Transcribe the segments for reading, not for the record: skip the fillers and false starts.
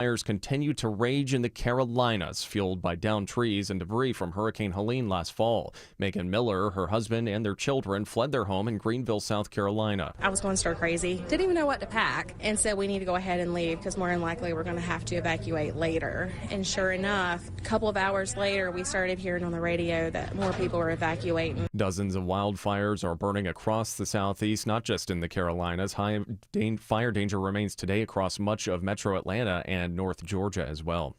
Fires continue to rage in the Carolinas, fueled by downed trees and debris from Hurricane Helene last fall. Megan Miller, her husband, and their children fled their home in Greenville, South Carolina. I was going stir crazy. Didn't even know what to pack and said we need to go ahead and leave because more than likely we're going to have to evacuate later. And sure enough, a couple of hours later, we started hearing on the radio that more people were evacuating. Dozens of wildfires are burning across the southeast, not just in the Carolinas. High fire danger remains today across much of metro Atlanta and North Georgia as well.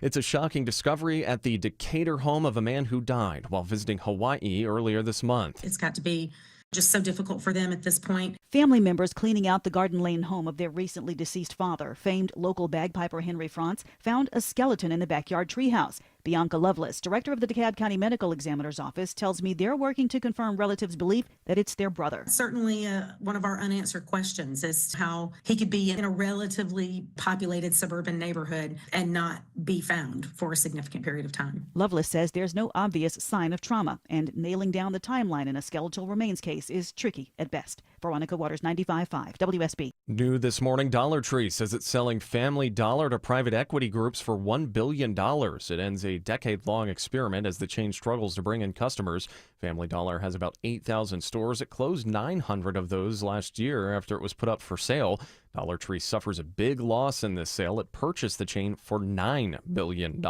It's a shocking discovery at the Decatur home of a man who died while visiting Hawaii earlier this month. It's got to be just so difficult for them at this point. Family members cleaning out the Garden Lane home of their recently deceased father, famed local bagpiper Henry Frantz, found a skeleton in the backyard treehouse. Bianca Lovelace, director of the DeKalb County Medical Examiner's Office, tells me they're working to confirm relatives' belief that it's their brother. Certainly one of our unanswered questions is how he could be in a relatively populated suburban neighborhood and not be found for a significant period of time. Lovelace says there's no obvious sign of trauma, and nailing down the timeline in a skeletal remains case is tricky at best. Veronica Waters, 95.5 WSB. New this morning, Dollar Tree says it's selling Family Dollar to private equity groups for $1 billion. It ends a decade-long experiment as the chain struggles to bring in customers. Family Dollar has about 8,000 stores. It closed 900 of those last year after it was put up for sale. Dollar Tree suffers a big loss in this sale. It purchased the chain for $9 billion.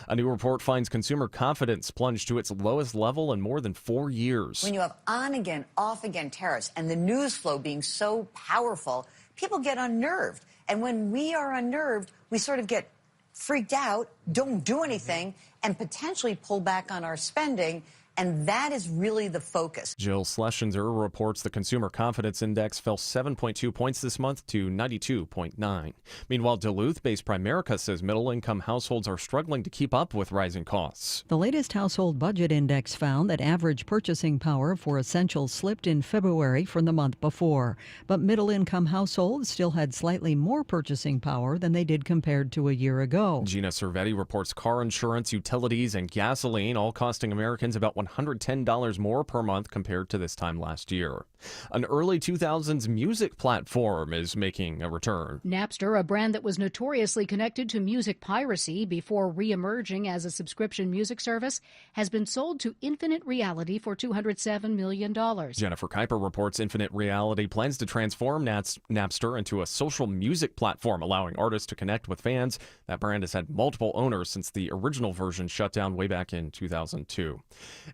A new report finds consumer confidence plunged to its lowest level in more than 4 years. When you have on again, off again tariffs and the news flow being so powerful, people get unnerved. And when we are unnerved, we sort of get freaked out, don't do anything, and potentially pull back on our spending. And that is really the focus. Jill Schlesinger reports the Consumer Confidence Index fell 7.2 points this month to 92.9. Meanwhile, Duluth-based Primerica says middle-income households are struggling to keep up with rising costs. The latest household budget index found that average purchasing power for essentials slipped in February from the month before. But middle-income households still had slightly more purchasing power than they did compared to a year ago. Gina Cervetti reports car insurance, utilities, and gasoline all costing Americans about $110 more per month compared to this time last year. An early 2000s music platform is making a return. Napster, a brand that was notoriously connected to music piracy before re-emerging as a subscription music service, has been sold to Infinite Reality for $207 million. Jennifer Kuiper reports Infinite Reality plans to transform Napster into a social music platform, allowing artists to connect with fans. That brand has had multiple owners since the original version shut down way back in 2002.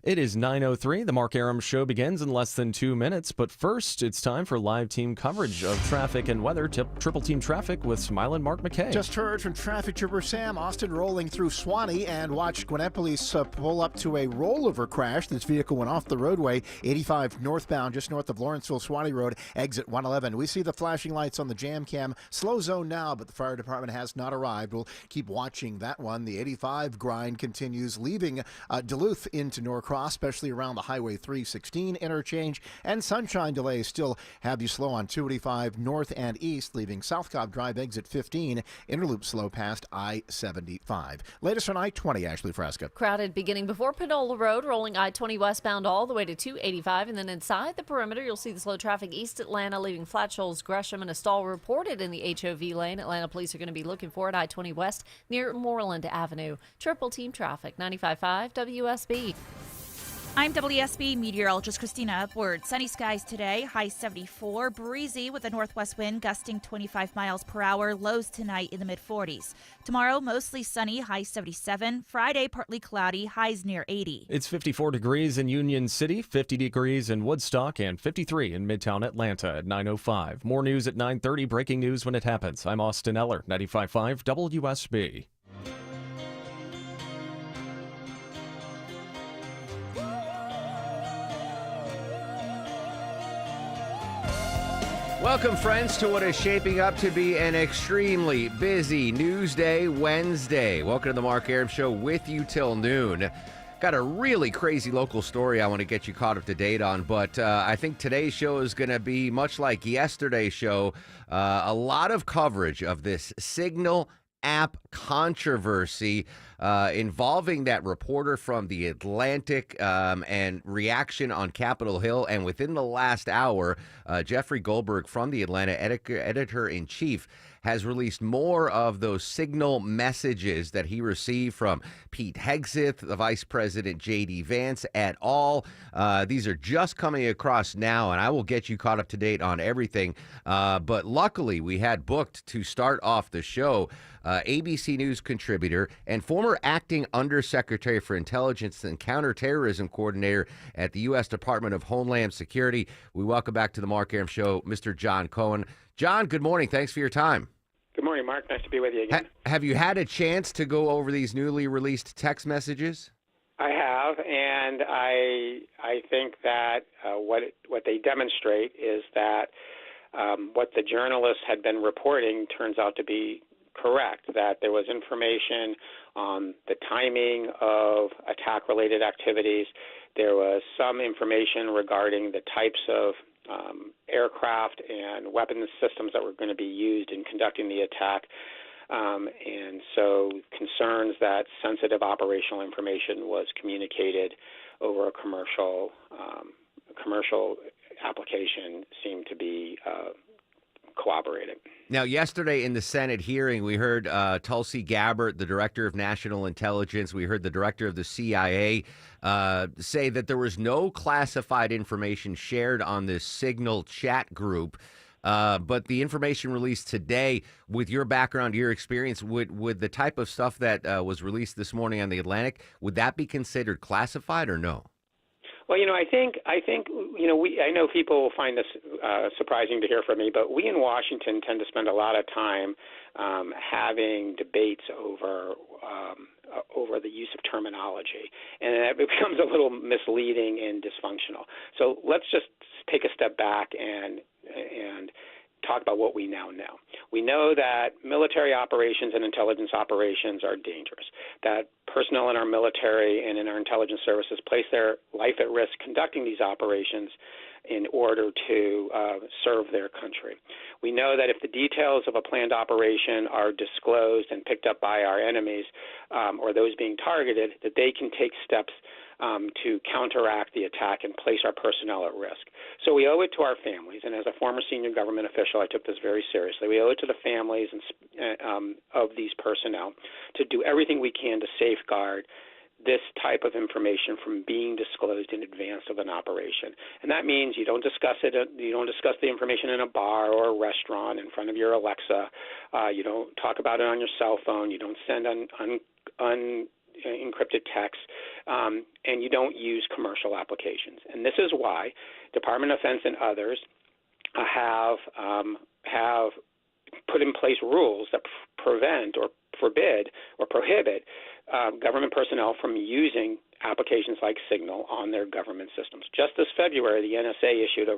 It is 9:03. The Mark Arum Show begins in less than 2 minutes. But first, it's time for live team coverage of traffic and weather. Triple Team Traffic with Smiling Mark McKay. Just heard from Traffic Trooper Sam Austin rolling through Swanee and watched Gwinnett Police pull up to a rollover crash. This vehicle went off the roadway, 85 northbound, just north of Lawrenceville Swanee Road, exit 111. We see the flashing lights on the jam cam. Slow zone now, but the fire department has not arrived. We'll keep watching that one. The 85 grind continues, leaving Duluth into Norcross, especially around the Highway 316 interchange, and sunshine delays still have you slow on 285 north and east, leaving South Cobb Drive exit 15, interloop slow past I-75. Latest on I-20, Ashley Frasca. Crowded beginning before Panola Road, rolling I-20 westbound all the way to 285, and then inside the perimeter you'll see the slow traffic east Atlanta, leaving Flat Shoals, Gresham, and a stall reported in the HOV lane. Atlanta police are going to be looking for it I-20 west near Moreland Avenue. Triple Team Traffic, 95.5 WSB. I'm WSB meteorologist Christina Upward. Sunny skies today, high 74, breezy with a northwest wind gusting 25 miles per hour, lows tonight in the mid-40s. Tomorrow, mostly sunny, high 77. Friday, partly cloudy, highs near 80. It's 54 degrees in Union City, 50 degrees in Woodstock, and 53 in Midtown Atlanta at 9:05. More news at 9:30, breaking news when it happens. I'm Austin Eller, 95.5 WSB. Welcome, friends, to what is shaping up to be an extremely busy News Day Wednesday. Welcome to the Mark Arum Show with you till noon. Got a really crazy local story I want to get you caught up to date on, but I think today's show is going to be much like yesterday's show. A lot of coverage of this Signal app controversy involving that reporter from The Atlantic and reaction on Capitol Hill. And within the last hour, Jeffrey Goldberg from The Atlanta, editor-in-chief, has released more of those signal messages that he received from Pete Hegseth, the Vice President J.D. Vance et al. These are just coming across now, and I will get you caught up to date on everything. But luckily, we had booked to start off the show ABC News contributor and former acting Undersecretary for Intelligence and Counterterrorism Coordinator at the U.S. Department of Homeland Security. We welcome back to the Mark Arum Show, Mr. John Cohen. John, good morning. Thanks for your time. Good morning, Mark. Nice to be with you again. Have you had a chance to go over these newly released text messages? I have, and I think that what they demonstrate is that what the journalists had been reporting turns out to be correct, that there was information on the timing of attack-related activities. There was some information regarding the types of aircraft and weapons systems that were going to be used in conducting the attack. And so concerns that sensitive operational information was communicated over a commercial application seemed to be corroborated. Now, yesterday in the Senate hearing, we heard Tulsi Gabbard, the Director of National Intelligence, we heard the Director of the CIA say that there was no classified information shared on this Signal chat group. But the information released today, with your background, your experience, would the type of stuff that was released this morning on The Atlantic, would that be considered classified or no? Well, I think I know people will find this surprising to hear from me, but we in Washington tend to spend a lot of time having debates over the use of terminology, and it becomes a little misleading and dysfunctional. So let's just take a step back and talk about what we now know. We know that military operations and intelligence operations are dangerous, that personnel in our military and in our intelligence services place their life at risk conducting these operations in order to serve their country. We know that if the details of a planned operation are disclosed and picked up by our enemies or those being targeted, that they can take steps to counteract the attack and place our personnel at risk. So we owe it to our families, and as a former senior government official, I took this very seriously. We owe it to the families of these personnel to do everything we can to safeguard this type of information from being disclosed in advance of an operation. And that means you don't discuss the information in a bar or a restaurant in front of your Alexa. You don't talk about it on your cell phone. You don't send encrypted text, and you don't use commercial applications. And this is why Department of Defense and others have put in place rules that prevent or forbid or prohibit government personnel from using applications like Signal on their government systems. Just this February, the NSA issued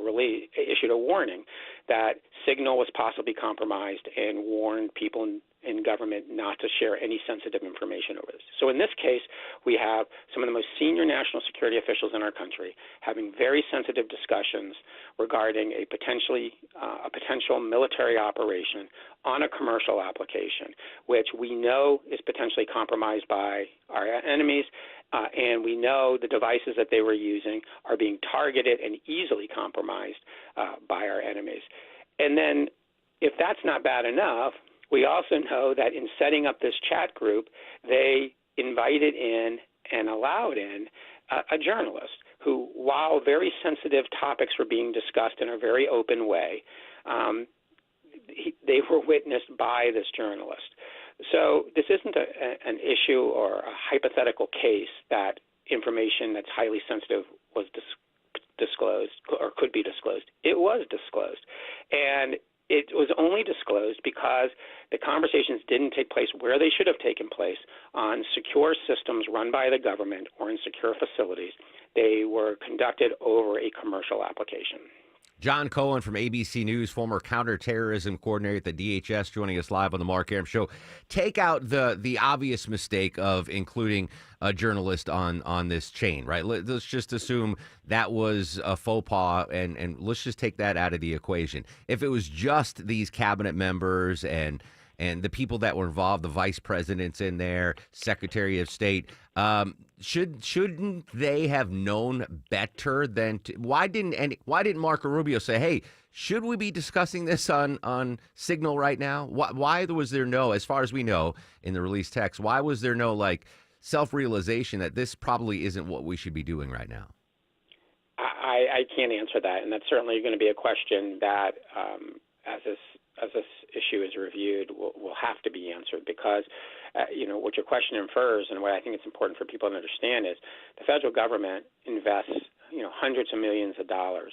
a warning that Signal was possibly compromised and warned people in government not to share any sensitive information over this. So in this case, we have some of the most senior national security officials in our country having very sensitive discussions regarding a potential military operation on a commercial application, which we know is potentially compromised by our enemies, and we know the devices that they were using are being targeted and easily compromised by our enemies. And then if that's not bad enough, we also know that in setting up this chat group, they invited in and allowed in a journalist who, while very sensitive topics were being discussed in a very open way, they were witnessed by this journalist. So this isn't an issue or a hypothetical case that information that's highly sensitive was disclosed or could be disclosed. It was disclosed. And it was only disclosed because the conversations didn't take place where they should have taken place on secure systems run by the government or in secure facilities. They were conducted over a commercial application. John Cohen from ABC News, former counterterrorism coordinator at the DHS, joining us live on the Mark Arum Show. Take out the obvious mistake of including a journalist on this chain, right? Let's just assume that was a faux pas, and let's just take that out of the equation. If it was just these cabinet members and and the people that were involved, the vice president's in there, Secretary of State. Shouldn't they have known better than why didn't Marco Rubio say, hey, should we be discussing this on Signal right now? Why was there no, as far as we know in the release text, why was there no self-realization that this probably isn't what we should be doing right now? I can't answer that, and that's certainly going to be a question that, as this issue is reviewed, will have to be answered because, what your question infers, and what I think it's important for people to understand is the federal government invests, hundreds of millions of dollars,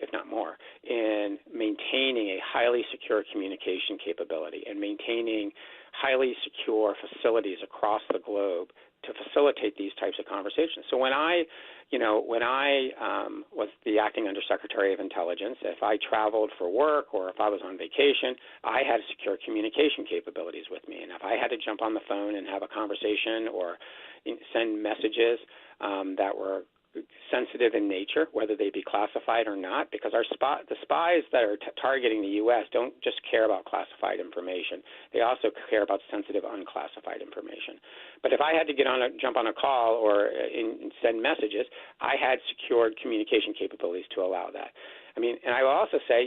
if not more, in maintaining a highly secure communication capability and maintaining highly secure facilities across the globe to facilitate these types of conversations. So when I was the acting undersecretary of intelligence, if I traveled for work or if I was on vacation, I had secure communication capabilities with me. And if I had to jump on the phone and have a conversation or send messages that were sensitive in nature, whether they be classified or not, because the spies that are targeting the U.S. don't just care about classified information. They also care about sensitive, unclassified information. But if I had to jump on a call or send messages, I had secured communication capabilities to allow that. And I will also say,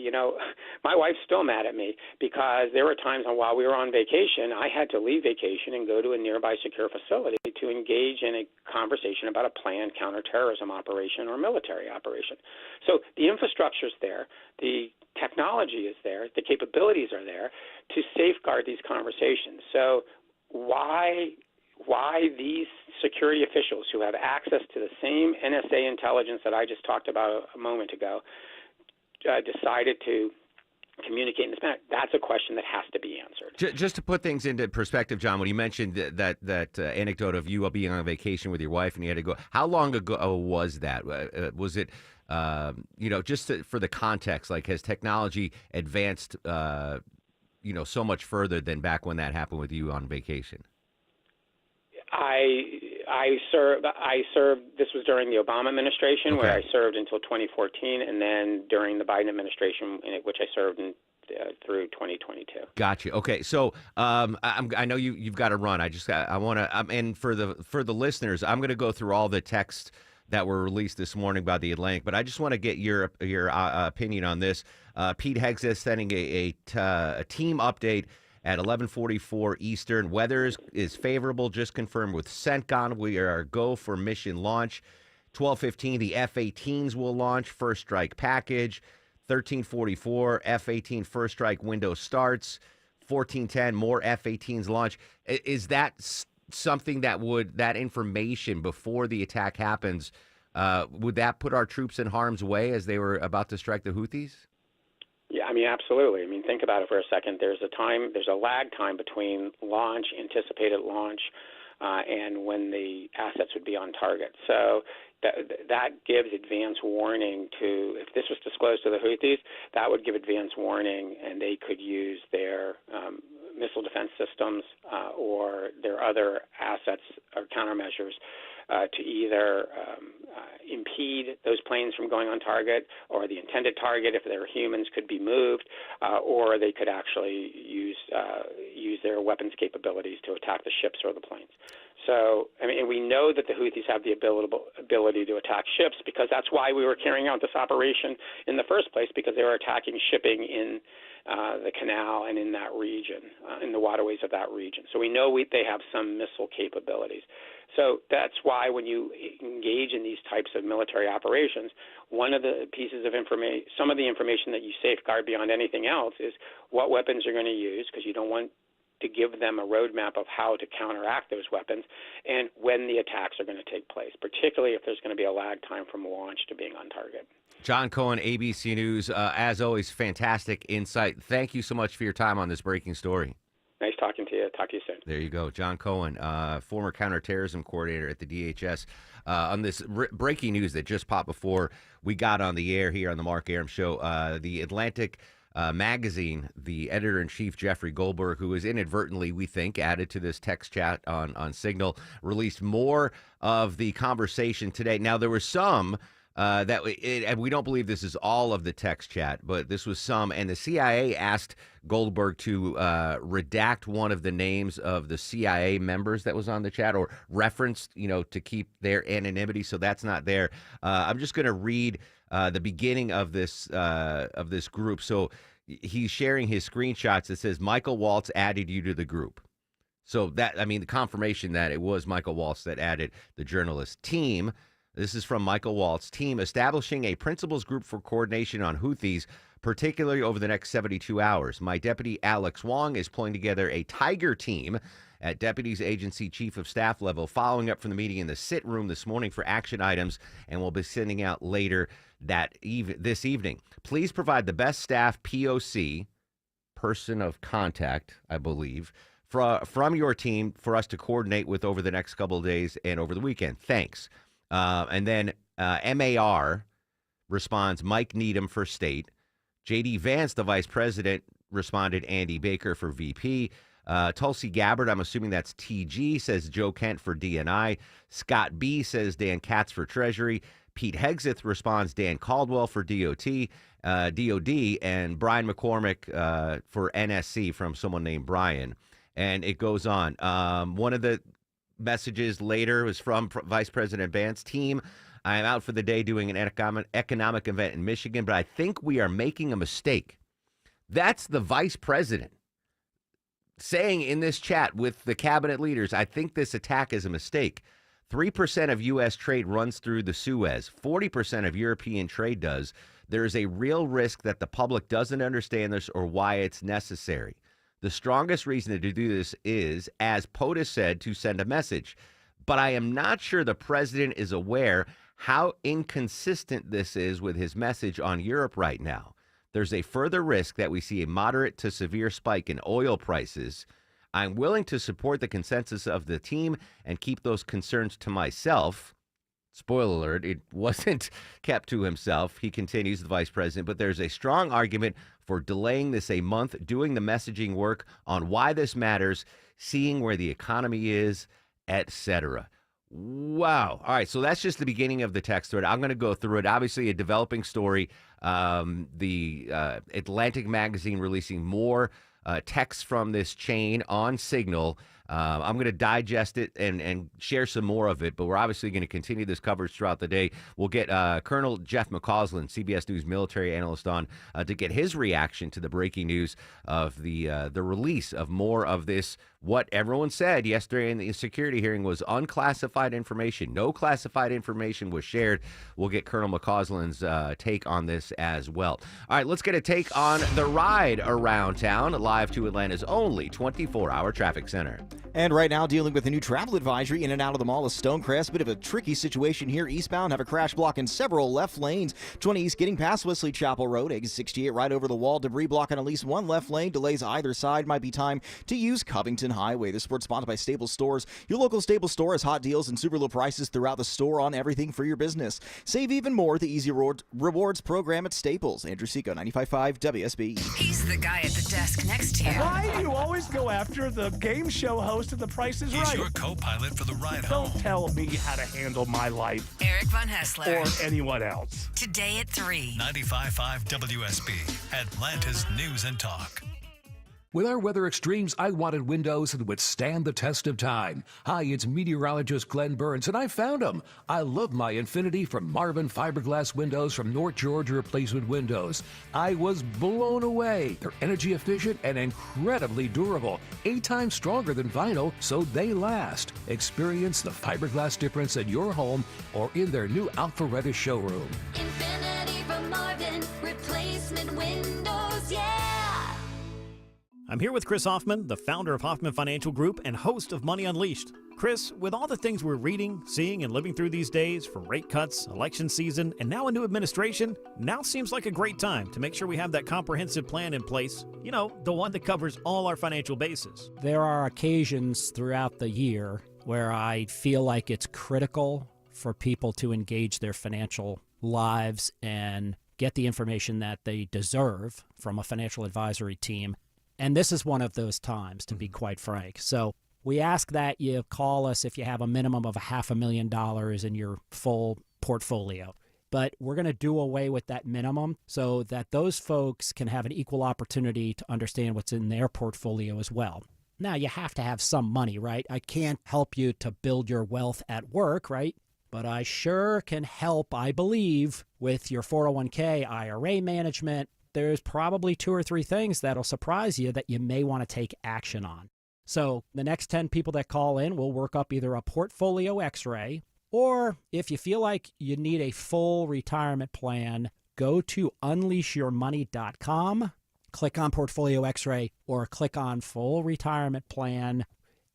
my wife's still mad at me because there were times while we were on vacation, I had to leave vacation and go to a nearby secure facility to engage in a conversation about a planned counterterrorism operation or military operation. So the infrastructure's there, the technology is there, the capabilities are there to safeguard these conversations. So why these security officials who have access to the same NSA intelligence that I just talked about a moment ago decided to communicate in this manner? That's a question that has to be answered. Just to put things into perspective, John, when you mentioned that anecdote of you being on vacation with your wife and you had to go, how long ago was that? Was it, just for the context, has technology advanced, so much further than back when that happened with you on vacation? I served. This was during the Obama administration, where I served until 2014, and then during the Biden administration, which I served through 2022. Gotcha. Okay, so I know you've got to run. I want to. And for the listeners, I'm going to go through all the texts that were released this morning by the Atlantic, but I just want to get your opinion on this. Pete Hegseth sending a team update at 11:44 Eastern. Weather is favorable, just confirmed with CENTCOM. We are go for mission launch. 12:15, the F-18s will launch, first strike package. 13:44, F-18 first strike window starts. 14:10, more F-18s launch. Is that something that information before the attack happens, would that put our troops in harm's way as they were about to strike the Houthis? Yeah, absolutely. Think about it for a second. There's a lag time between anticipated launch, and when the assets would be on target. So that gives advance warning if this was disclosed to the Houthis, that would give advance warning, and they could use their missile defense systems or their other assets or countermeasures to either impede those planes from going on target, or the intended target, if they're humans, could be moved, or they could actually use their weapons capabilities to attack the ships or the planes. So, and we know that the Houthis have the ability to attack ships, because that's why we were carrying out this operation in the first place, because they were attacking shipping in the canal and in that region, in the waterways of that region. So we know they have some missile capabilities. So that's why when you engage in these types of military operations, one of the pieces of information, some of the information that you safeguard beyond anything else, is what weapons you're going to use, because you don't want to give them a roadmap of how to counteract those weapons, and when the attacks are going to take place, particularly if there's going to be a lag time from launch to being on target. John Cohen, ABC News, as always, fantastic insight. Thank you so much for your time on this breaking story. Nice talking to you. Talk to you soon. There you go. John Cohen, former counterterrorism coordinator at the DHS, on this breaking news that just popped before we got on the air here on the Mark Arum Show. The Atlantic magazine, the editor-in-chief, Jeffrey Goldberg, who is inadvertently, we think, added to this text chat on Signal, released more of the conversation today. Now, there was some And we don't believe this is all of the text chat, but this was some. And the CIA asked Goldberg to redact one of the names of the CIA members that was on the chat, or referenced, to keep their anonymity. So that's not there. I'm just going to read the beginning of this group. So he's sharing his screenshots that says Michael Waltz added you to the group. So the confirmation that it was Michael Waltz that added the journalist. Team. This is from Michael Waltz. Team establishing a principals group for coordination on Houthis, particularly over the next 72 hours. My deputy Alex Wong is pulling together a Tiger team at Deputies Agency Chief of Staff level, following up from the meeting in the sit room this morning for action items, and we'll be sending out later this evening. Please provide the best staff POC, person of contact, I believe, from your team for us to coordinate with over the next couple of days and over the weekend. Thanks. And then MAR responds Mike Needham for state. J.D. Vance, the vice president, responded Andy Baker for VP. Tulsi Gabbard, I'm assuming that's TG, says Joe Kent for DNI. Scott B. says Dan Katz for Treasury. Pete Hegseth responds Dan Caldwell for DOD. And Brian McCormick for NSC from someone named Brian. And it goes on. One of the messages later was from Vice President Vance. Team, I am out for the day doing an economic event in Michigan, but I think we are making a mistake. That's the vice president saying in this chat with the cabinet leaders, I think this attack is a mistake. 3% of U.S. trade runs through the Suez. 40% of European trade does. There is a real risk that the public doesn't understand this or why it's necessary. The strongest reason to do this is, as POTUS said, to send a message. But I am not sure the president is aware how inconsistent this is with his message on Europe right now. There's a further risk that we see a moderate to severe spike in oil prices. I'm willing to support the consensus of the team and keep those concerns to myself. Spoiler alert, it wasn't kept to himself. He continues, the vice president, but there's a strong argument for delaying this a month, doing the messaging work on why this matters, seeing where the economy is, etc. Wow. All right, so that's just the beginning of the text thread. I'm going to go through it. Obviously, a developing story. The Atlantic Magazine releasing more texts from this chain on Signal. I'm going to digest it and share some more of it, but we're obviously going to continue this coverage throughout the day. We'll get Colonel Jeff McCausland, CBS News military analyst, on to get his reaction to the breaking news of the release of more of this. What everyone said yesterday in the security hearing was unclassified information. No classified information was shared. We'll get Colonel McCausland's take on this as well. All right, let's get a take on the ride around town, live to Atlanta's only 24-hour traffic center. And right now, dealing with a new travel advisory in and out of the mall is Stonecrest. Bit of a tricky situation here. Eastbound, have a crash block in several left lanes. 20 East getting past Wesley Chapel Road. Exit 68 right over the wall. Debris blocking at least one left lane. Delays either side. Might be time to use Covington Highway. This sports sponsored by Staples Stores. Your local Staples store has hot deals and super low prices throughout the store on everything for your business. Save even more with the Easy Rewards program at Staples. Andrew Seco, 95.5 WSB. He's the guy at the desk next to you. Why do you always go after the game show host of The Price is Right? He's your co-pilot for the ride home. Don't tell me how to handle my life. Eric Von Hessler. Or anyone else. Today at 3. 95.5 WSB, Atlanta's News and Talk. With our weather extremes, I wanted windows that would stand the test of time. Hi, it's meteorologist Glenn Burns, and I found them. I love my Infinity from Marvin fiberglass windows from North Georgia Replacement Windows. I was blown away. They're energy efficient and incredibly durable. 8 times stronger than vinyl, so they last. Experience the fiberglass difference in your home or in their new Alpharetta showroom. Infinity from Marvin Replacement Windows, yeah! I'm here with Chris Hoffman, the founder of Hoffman Financial Group and host of Money Unleashed. Chris, with all the things we're reading, seeing, and living through these days, from rate cuts, election season, and now a new administration, now seems like a great time to make sure we have that comprehensive plan in place. You know, the one that covers all our financial bases. There are occasions throughout the year where I feel like it's critical for people to engage their financial lives and get the information that they deserve from a financial advisory team. And this is one of those times, to be quite frank. So we ask that you call us if you have a minimum of $500,000 in your full portfolio. but we're going to do away with that minimum so that those folks can have an equal opportunity to understand what's in their portfolio as well. Now, you have to have some money, right? I can't help you to build your wealth at work, right? But I sure can help, I believe, with your 401k, IRA management. There's probably 2 or 3 things that'll surprise you that you may want to take action on. So the next 10 people that call in will work up either a portfolio x-ray, or if you feel like you need a full retirement plan, go to unleashyourmoney.com, click on portfolio x-ray, or click on full retirement plan.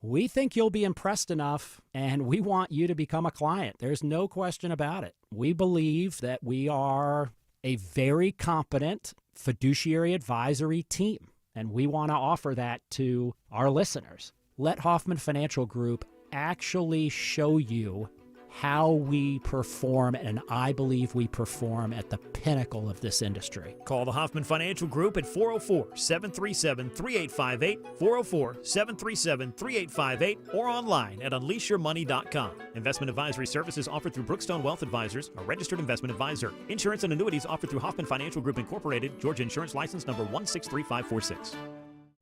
We think you'll be impressed enough, and we want you to become a client. There's no question about it. We believe that we are a very competent fiduciary advisory team, and we want to offer that to our listeners. Let Hoffman Financial Group actually show you how we perform, and I believe we perform at the pinnacle of this industry. Call the Hoffman Financial Group at 404-737-3858, 404-737-3858, or online at unleashyourmoney.com. Investment advisory services offered through Brookstone Wealth Advisors, a registered investment advisor. Insurance and annuities offered through Hoffman Financial Group Incorporated, Georgia Insurance License number 163546.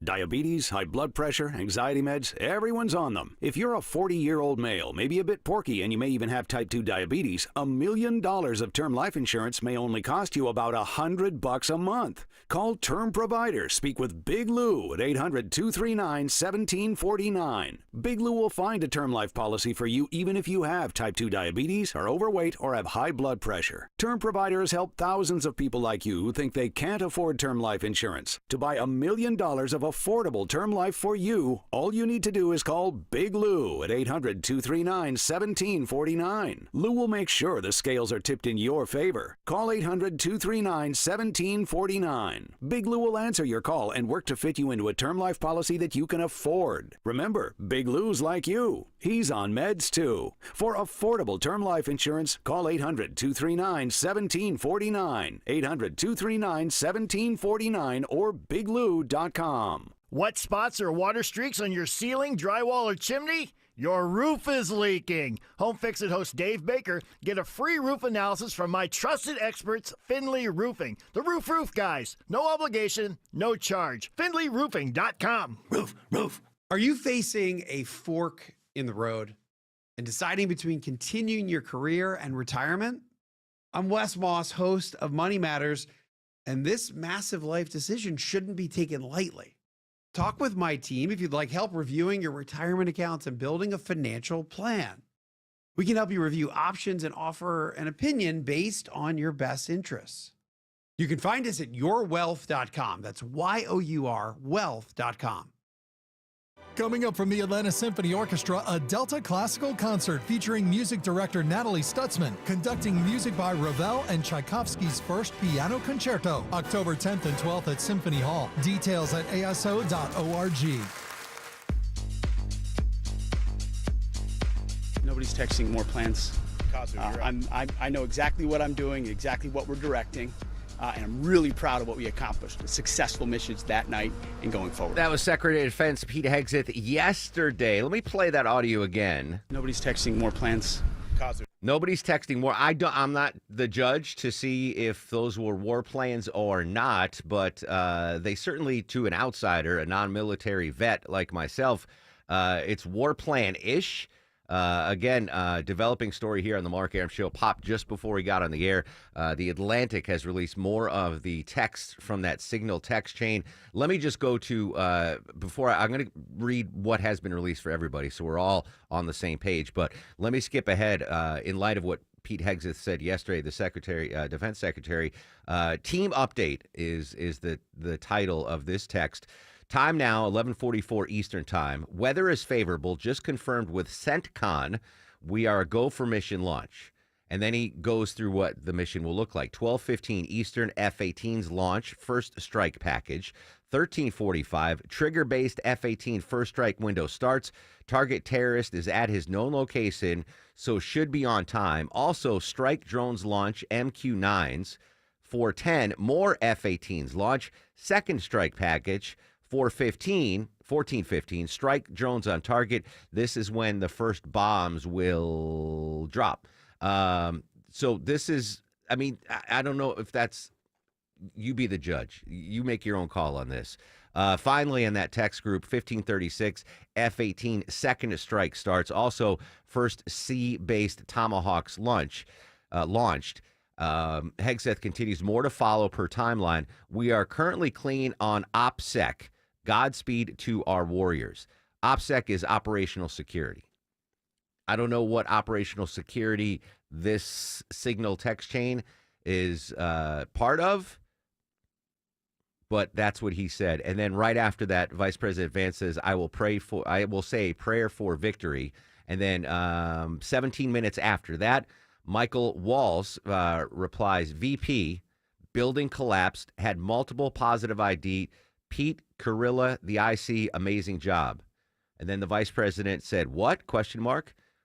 Diabetes, high blood pressure, anxiety meds, everyone's on them. If you're a 40-year-old male, maybe a bit porky, and you may even have type 2 diabetes, $1 million of term life insurance may only cost you about $100 a month. Call Term Provider. Speak with Big Lou at 800-239-1749. Big Lou will find a term life policy for you even if you have type 2 diabetes, are overweight, or have high blood pressure. Term Provider has helped thousands of people like you who think they can't afford term life insurance. To buy $1 million of affordable term life for you, all you need to do is call Big Lou at 800-239-1749. Lou will make sure the scales are tipped in your favor. Call 800-239-1749. Big Lou will answer your call and work to fit you into a term life policy that you can afford. Remember, Big Lou's like you. He's on meds too. For affordable term life insurance, call 800-239-1749. 800-239-1749 or biglou.com. Wet spots or water streaks on your ceiling, drywall, or chimney? Your roof is leaking. Home Fix It host Dave Baker. Get a free roof analysis from my trusted experts, Finley Roofing. The roof guys. No obligation, no charge. FinleyRoofing.com. Roof. Are you facing a fork in the road and deciding between continuing your career and retirement? I'm Wes Moss, host of Money Matters, and this massive life decision shouldn't be taken lightly. Talk with my team if you'd like help reviewing your retirement accounts and building a financial plan. We can help you review options and offer an opinion based on your best interests. You can find us at yourwealth.com. That's Y-O-U-R wealth.com. Coming up from the Atlanta Symphony Orchestra, a Delta classical concert featuring music director Natalie Stutzman, conducting music by Ravel and Tchaikovsky's first piano concerto, October 10th and 12th at Symphony Hall. Details at aso.org. Nobody's texting more plans. I know exactly what I'm doing, exactly what we're directing. And I'm really proud of what we accomplished. Successful missions that night and going forward. That was Secretary of Defense Pete Hegseth yesterday. Let me play that audio again. Nobody's texting more plans. Nobody's texting more. I'm not the judge to see if those were war plans or not, but they certainly, to an outsider, a non-military vet like myself, it's war plan-ish. Again, developing story here on the Mark Arum Show popped just before we got on the air. The Atlantic has released more of the text from that signal text chain. Let me just go to, I'm going to read what has been released for everybody so we're all on the same page. But let me skip ahead in light of what Pete Hegseth said yesterday, the Secretary, Defense Secretary. Team update is the title of this text. Time now, 11:44 Eastern Time. Weather is favorable, just confirmed with CENTCON. We are a go for mission launch. And then he goes through what the mission will look like. 12:15 Eastern, F-18s launch, first strike package. 13:45, trigger-based F-18 first strike window starts. Target terrorist is at his known location, so should be on time. Also, strike drones launch, MQ-9s. 4:10, more F-18s launch, second strike package. 14:15, strike drones on target. This is when the first bombs will drop. So this is I mean, I don't know if that's, you be the judge. You make your own call on this. Finally, in that text group, 1536, F-18 second strike starts. Also, first sea-based Tomahawks launched. Hegseth continues, more to follow per timeline. We are currently clean on OPSEC. Godspeed to our warriors. OPSEC is operational security. I don't know what operational security this signal text chain is part of, but that's what he said. And then right after that, Vice President Vance says, I will say a prayer for victory. And then 17 minutes after that, Michael Walls replies, VP, building collapsed, had multiple positive ID. Pete Carilla, the IC, amazing job. And then the vice president said, what? ?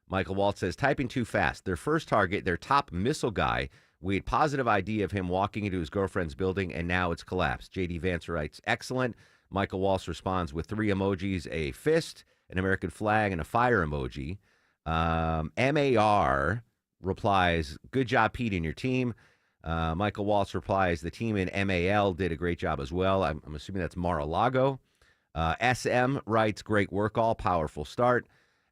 Michael Waltz says, typing too fast. Their first target, their top missile guy, we had positive ID of him walking into his girlfriend's building, and now it's collapsed. J.D. Vance writes, excellent. Michael Waltz responds with 3 emojis, a fist, an American flag, and a fire emoji. MAR replies, good job, Pete, and your team. Michael Waltz replies, the team in MAL did a great job as well. I'm assuming that's Mar-a-Lago. SM writes, great work all, powerful start.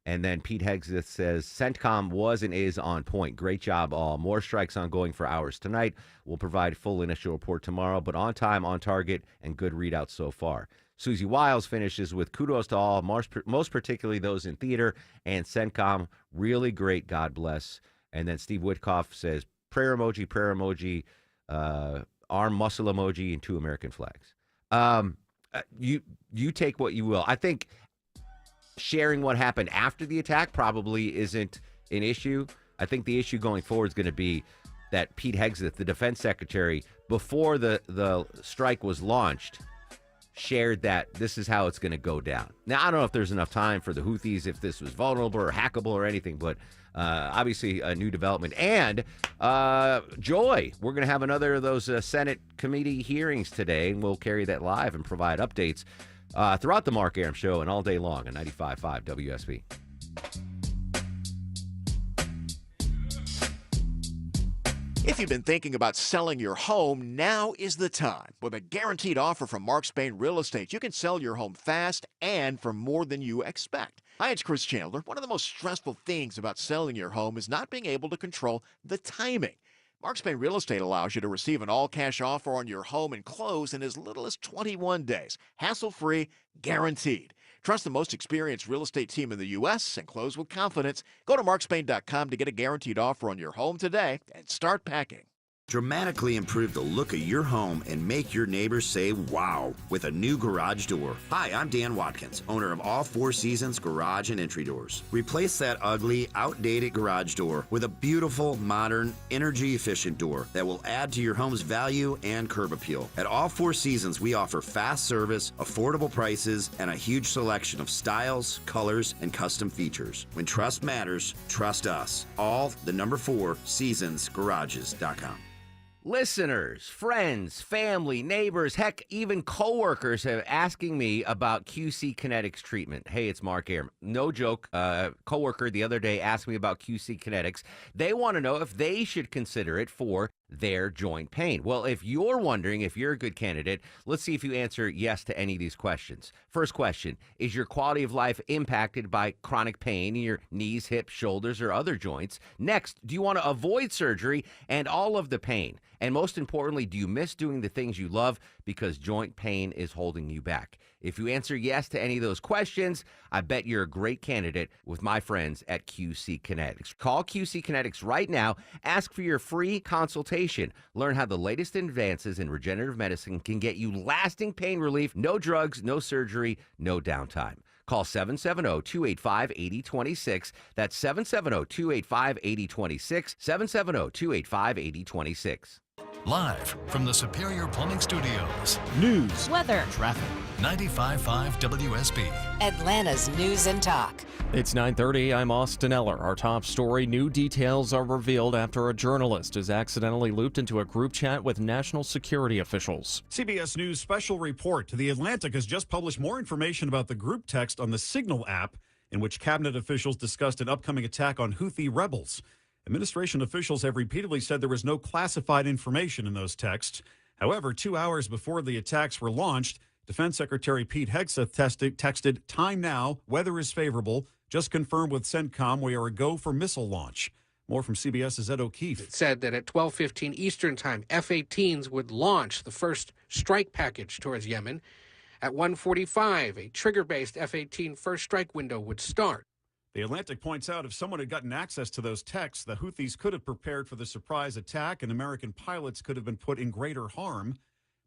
And then Pete Hegseth says, CENTCOM was and is on point. Great job all. More strikes ongoing for hours tonight. We'll provide full initial report tomorrow, but on time, on target, and good readouts so far. Susie Wiles finishes with kudos to all, most particularly those in theater and CENTCOM. Really great, God bless. And then Steve Witkoff says, prayer emoji, arm muscle emoji, and 2 American flags. You take what you will. I think sharing what happened after the attack probably isn't an issue. I think the issue going forward is going to be that Pete Hegseth, the defense secretary, before the strike was launched, shared that this is how it's going to go down. Now, I don't know if there's enough time for the Houthis, if this was vulnerable or hackable or anything, but obviously a new development. And Joy, we're going to have another of those Senate committee hearings today, and we'll carry that live and provide updates throughout the Mark Arum Show and all day long on 95.5 WSB. If you've been thinking about selling your home, now is the time. With a guaranteed offer from Mark Spain Real Estate, you can sell your home fast and for more than you expect. Hi, it's Chris Chandler. One of the most stressful things about selling your home is not being able to control the timing. Mark Spain Real Estate allows you to receive an all-cash offer on your home and close in as little as 21 days. Hassle-free, guaranteed. Trust the most experienced real estate team in the U.S. and close with confidence. Go to markspain.com to get a guaranteed offer on your home today and start packing. Dramatically improve the look of your home and make your neighbors say wow with a new garage door. Hi, I'm Dan Watkins, owner of All Four Seasons Garage and Entry Doors. Replace that ugly, outdated garage door with a beautiful, modern, energy-efficient door that will add to your home's value and curb appeal. At All Four Seasons, we offer fast service, affordable prices, and a huge selection of styles, colors, and custom features. When trust matters, trust us. All the number 4 seasonsgarages.com. Listeners, friends, family, neighbors, heck, even coworkers have asking me about QC Kinetics treatment. Hey, it's Mark Arum. No joke. Coworker the other day asked me about QC Kinetics. They want to know if they should consider it for their joint pain. Well, if you're wondering if you're a good candidate, let's see if you answer yes to any of these questions. First question, is your quality of life impacted by chronic pain in your knees, hips, shoulders, or other joints? Next, do you want to avoid surgery and all of the pain? And most importantly, do you miss doing the things you love because joint pain is holding you back? If you answer yes to any of those questions, I bet you're a great candidate with my friends at QC Kinetics. Call QC Kinetics right now. Ask for your free consultation. Learn how the latest advances in regenerative medicine can get you lasting pain relief. No drugs, no surgery, no downtime. Call 770-285-8026. That's 770-285-8026. 770-285-8026. Live from the Superior Plumbing Studios. News, weather, traffic. 95.5 WSB. Atlanta's News and Talk. It's 9:30. I'm Austin Eller. Our top story, new details are revealed after a journalist is accidentally looped into a group chat with national security officials. CBS News special report. The Atlantic has just published more information about the group text on the Signal app in which cabinet officials discussed an upcoming attack on Houthi rebels. Administration officials have repeatedly said there was no classified information in those texts. However, 2 hours before the attacks were launched, Defense Secretary Pete Hegseth texted, "Time now, weather is favorable. Just confirmed with CENTCOM we are a go for missile launch." More from CBS's Ed O'Keefe. It said that at 12:15 Eastern Time, F-18s would launch the first strike package towards Yemen. At 1:45, a trigger-based F-18 first strike window would start. The Atlantic points out if someone had gotten access to those texts, the Houthis could have prepared for the surprise attack and American pilots could have been put in greater harm.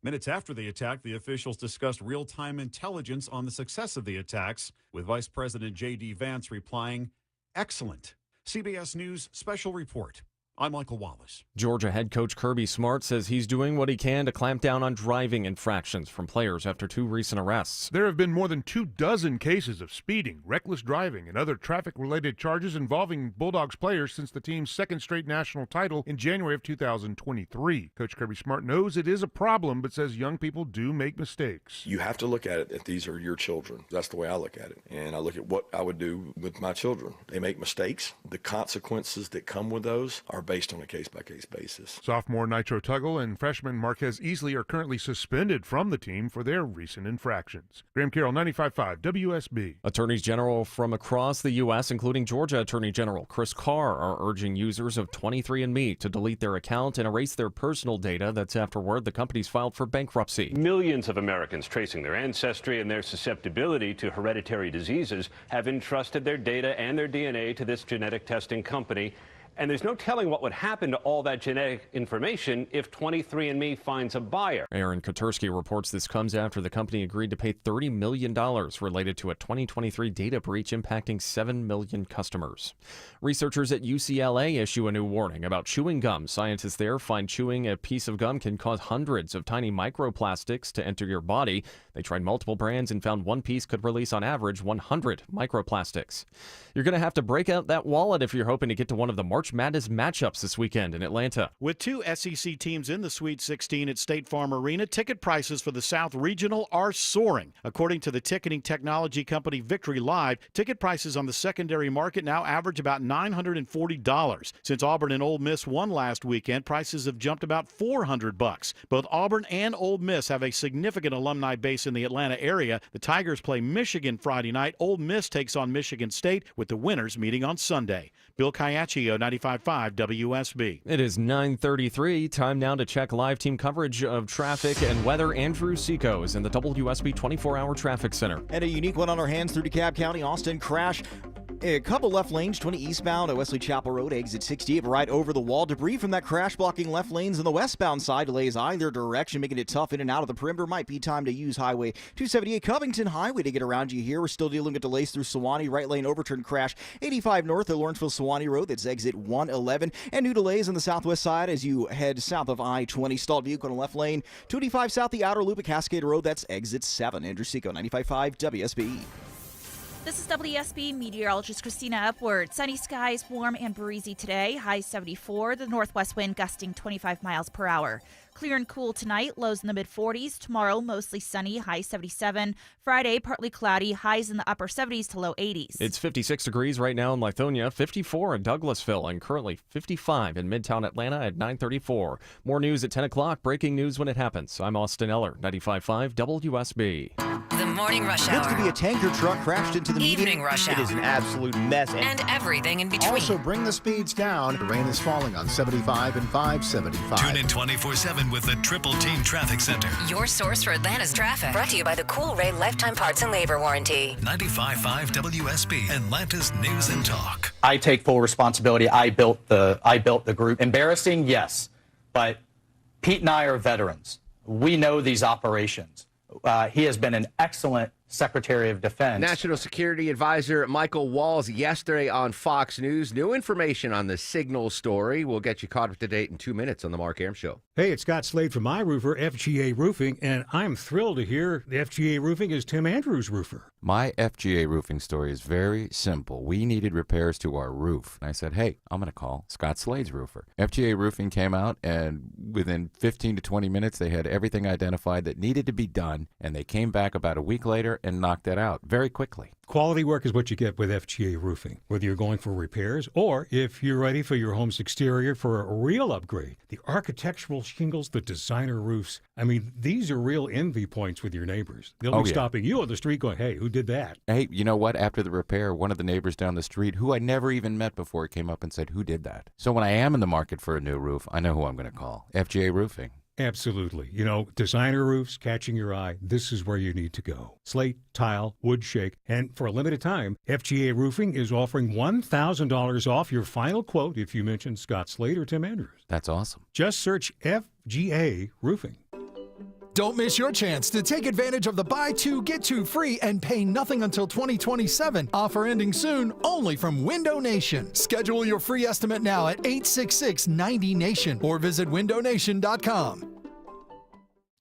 Minutes after the attack, the officials discussed real-time intelligence on the success of the attacks, with Vice President J.D. Vance replying, "Excellent." CBS News Special Report. I'm Michael Wallace. Georgia head coach Kirby Smart says he's doing what he can to clamp down on driving infractions from players after 2 recent arrests. There have been more than 24 cases of speeding, reckless driving, and other traffic-related charges involving Bulldogs players since the team's second straight national title in January of 2023. Coach Kirby Smart knows it is a problem, but says young people do make mistakes. You have to look at it that these are your children. That's the way I look at it. And I look at what I would do with my children. They make mistakes. The consequences that come with those are based on a case-by-case basis. Sophomore Nitro Tuggle and freshman Marquez Easley are currently suspended from the team for their recent infractions. Graham Carroll, 95.5 WSB. Attorneys general from across the U.S., including Georgia Attorney General Chris Carr, are urging users of 23andMe to delete their account and erase their personal data. That's after word the company's filed for bankruptcy. Millions of Americans tracing their ancestry and their susceptibility to hereditary diseases have entrusted their data and their DNA to this genetic testing company. And there's no telling what would happen to all that genetic information if 23andMe finds a buyer. Aaron Katursky reports this comes after the company agreed to pay $30 million related to a 2023 data breach impacting 7 million customers. Researchers at UCLA issue a new warning about chewing gum. Scientists there find chewing a piece of gum can cause hundreds of tiny microplastics to enter your body. They tried multiple brands and found one piece could release on average 100 microplastics. You're going to have to break out that wallet if you're hoping to get to one of the March Madness matchups this weekend in Atlanta. With 2 SEC teams in the Sweet 16 at State Farm Arena, ticket prices for the South Regional are soaring. According to the ticketing technology company Victory Live, ticket prices on the secondary market now average about $940. Since Auburn and Ole Miss won last weekend, prices have jumped about $400. Both Auburn and Ole Miss have a significant alumni base in the Atlanta area. The Tigers play Michigan Friday night. Ole Miss takes on Michigan State, with the winners meeting on Sunday. Bill Caiaccio, 95.5 WSB. It is 9:33. Time now to check live team coverage of traffic and weather. Andrew Seco is in the WSB 24-hour traffic center. And a unique one on our hands through DeKalb County. Austin crash. A couple left lanes, 20 eastbound at Wesley Chapel Road, exit 68, right over the wall. Debris from that crash blocking left lanes on the westbound side. Delays either direction, making it tough in and out of the perimeter. Might be time to use Highway 278 Covington Highway to get around you here. We're still dealing with delays through Sewanee. Right lane overturn crash 85 north at Lawrenceville-Sewanee Road. That's exit 111. And new delays on the southwest side as you head south of I-20. Stalled vehicle on the left lane. 285 south the outer loop at Cascade Road. That's exit 7. Andrew Seco, 95.5 WSB. This is WSB meteorologist Christina Upward. Sunny skies, warm and breezy today. High 74. The northwest wind gusting 25 miles per hour. Clear and cool tonight. Lows in the mid-40s. Tomorrow, mostly sunny. High 77. Friday, partly cloudy. Highs in the upper 70s to low 80s. It's 56 degrees right now in Lithonia, 54 in Douglasville, and currently 55 in Midtown Atlanta at 9:34. More news at 10 o'clock. Breaking news when it happens. I'm Austin Eller, 95.5 WSB. The morning rush hour. Looks to be a tanker truck crashed into the Evening median. rush hour. It is an absolute mess. And everything in between. Also, bring the speeds down. The rain is falling on 75 and 575. Tune in 24/7 with the Triple Team Traffic Center. Your source for Atlanta's traffic. Brought to you by the Cool Ray Lifetime Parts and Labor Warranty. 95.5 WSB, Atlanta's News and Talk. I take full responsibility. I built the group. Embarrassing, yes, but Pete and I are veterans. We know these operations. He has been an excellent Secretary of Defense. National Security Advisor Michael Walls yesterday on Fox News. New information on the Signal story. We'll get you caught up to date in 2 minutes on the Mark Arum Show. Hey, it's Scott Slade from iRoofer, FGA Roofing, and I'm thrilled to hear the FGA Roofing is Tim Andrews' roofer. My FGA Roofing story is very simple. We needed repairs to our roof. And I said, hey, I'm going to call Scott Slade's roofer. FGA Roofing came out, and within 15 to 20 minutes, they had everything identified that needed to be done, and they came back about a week later and knock that out very quickly. Quality work is what you get with FGA Roofing. Whether you're going for repairs or if you're ready for your home's exterior for a real upgrade, the architectural shingles, the designer roofs, I mean, these are real envy points with your neighbors. They'll be stopping you on the street going, hey, who did that? Hey, you know what? After the repair, one of the neighbors down the street, who I never even met before, came up and said, who did that? So when I am in the market for a new roof, I know who I'm going to call. FGA Roofing. Absolutely. You know, designer roofs catching your eye, this is where you need to go. Slate, tile, wood shake, and for a limited time, FGA Roofing is offering $1,000 off your final quote if you mention Scott Slate or Tim Andrews. That's awesome. Just search FGA Roofing. Don't miss your chance to take advantage of the buy two, get two free and pay nothing until 2027. Offer ending soon, only from Window Nation. Schedule your free estimate now at 866-90-NATION or visit windownation.com.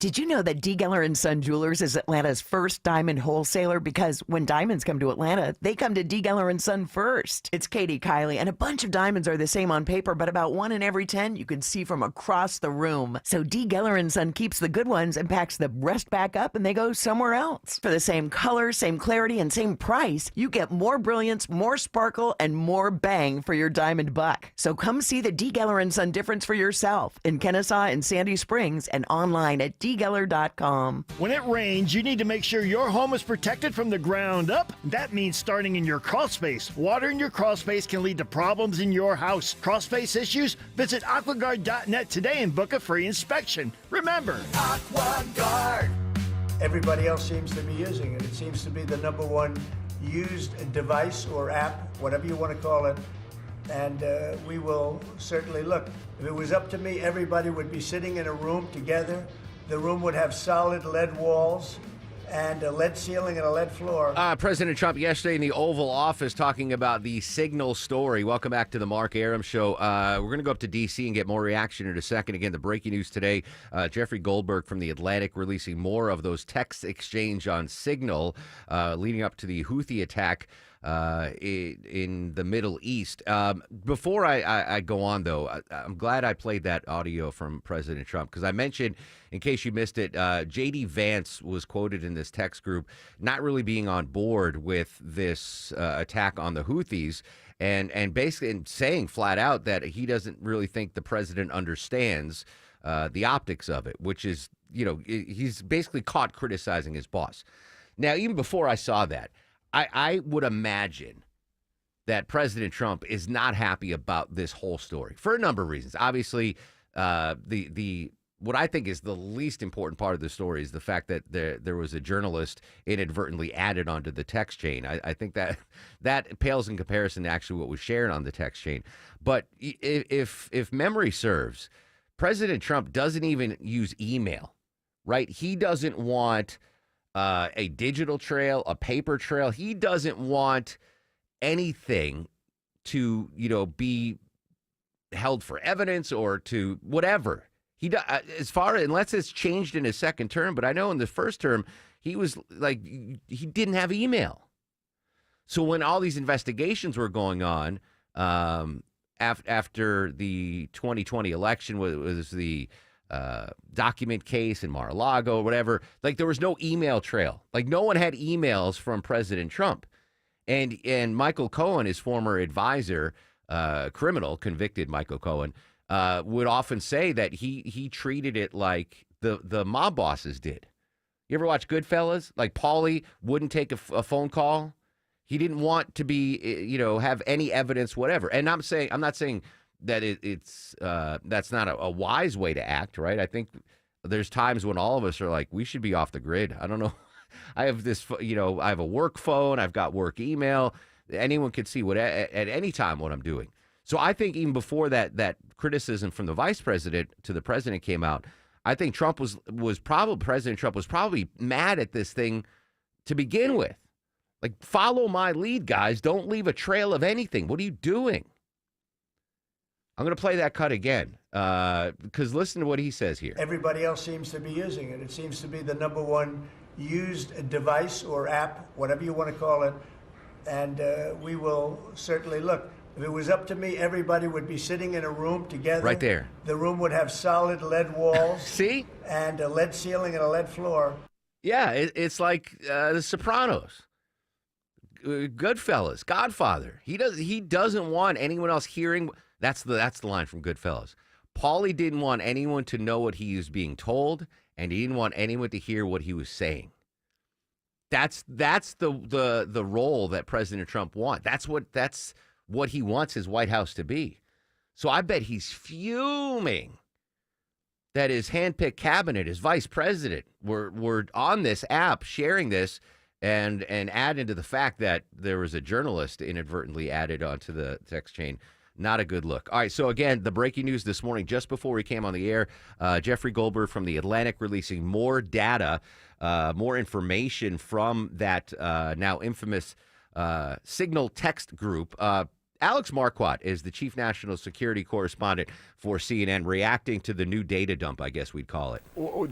Did you know that D. Geller & Son Jewelers is Atlanta's first diamond wholesaler? Because when diamonds come to Atlanta, they come to D. Geller & Son first. It's Katie Kiley, and a bunch of diamonds are the same on paper, but about 1 in every 10 you can see from across the room. So D. Geller & Son keeps the good ones and packs the rest back up, and they go somewhere else. For the same color, same clarity, and same price, you get more brilliance, more sparkle, and more bang for your diamond buck. So come see the D. Geller & Son difference for yourself in Kennesaw and Sandy Springs and online at dgeller.com. When it rains, you need to make sure your home is protected from the ground up. That means starting in your crawl space. Water in your crawl space can lead to problems in your house. Crawl space issues? Visit aquaguard.net today and book a free inspection. Remember, AquaGuard. Everybody else seems to be using it. It seems to be the #1 used device or app, whatever you want to call it. And we will certainly look. If it was up to me, everybody would be sitting in a room together. The room would have solid lead walls and a lead ceiling and a lead floor. President Trump yesterday in the Oval Office talking about the Signal story. Welcome back to the Mark Arum Show. We're going to go up to D.C. and get more reaction in a second. Again, the breaking news today, Jeffrey Goldberg from The Atlantic releasing more of those text exchange on Signal leading up to the Houthi attack in the Middle East. Before I go on, though, I'm glad I played that audio from President Trump because I mentioned, in case you missed it, J.D. Vance was quoted in this text group not really being on board with this attack on the Houthis and basically saying flat out that he doesn't really think the president understands the optics of it, which is, you know, he's basically caught criticizing his boss. Now, even before I saw that, I would imagine that President Trump is not happy about this whole story for a number of reasons. Obviously, what I think is the least important part of the story is the fact that there was a journalist inadvertently added onto the text chain. I think that pales in comparison to actually what was shared on the text chain. But if memory serves, President Trump doesn't even use email, right? He doesn't want a digital trail, a paper trail. He doesn't want anything to, be held for evidence or to whatever. Unless it's changed in his second term, but I know in the first term, he was like, he didn't have email. So when all these investigations were going on after the 2020 election, was the document case in Mar-a-Lago or whatever, like there was no email trail. Like no one had emails from President Trump. And Michael Cohen, his former advisor, convicted Michael Cohen, would often say that he treated it like the mob bosses did. You ever watch Goodfellas? Like Paulie wouldn't take a phone call. He didn't want to be, have any evidence, whatever. And I'm not saying that it's that's not a wise way to act, right? I think there's times when all of us are like, we should be off the grid. I don't know. I have this, I have a work phone. I've got work email. Anyone can see at any time what I'm doing. So I think even before that criticism from the vice president to the president came out, I think President Trump was probably mad at this thing to begin with. Like, follow my lead, guys. Don't leave a trail of anything. What are you doing? I'm going to play that cut again because listen to what he says here. Everybody else seems to be using it. It seems to be the #1 used device or app, whatever you want to call it. And we will certainly look. If it was up to me, everybody would be sitting in a room together. Right there. The room would have solid lead walls. See? And a lead ceiling and a lead floor. Yeah, it's like The Sopranos, Goodfellas, Godfather. He doesn't want anyone else hearing. That's the line from Goodfellas. Paulie didn't want anyone to know what he was being told, and he didn't want anyone to hear what he was saying. That's the role that President Trump wants. That's what he wants his White House to be. So I bet he's fuming that his handpicked cabinet, his vice president, were on this app sharing this and add into the fact that there was a journalist inadvertently added onto the text chain. Not a good look. All right, so again, the breaking news this morning, just before we came on the air, Jeffrey Goldberg from The Atlantic releasing more data, more information from that now infamous Signal text group. Alex Marquardt is the chief national security correspondent for CNN, reacting to the new data dump, I guess we'd call it.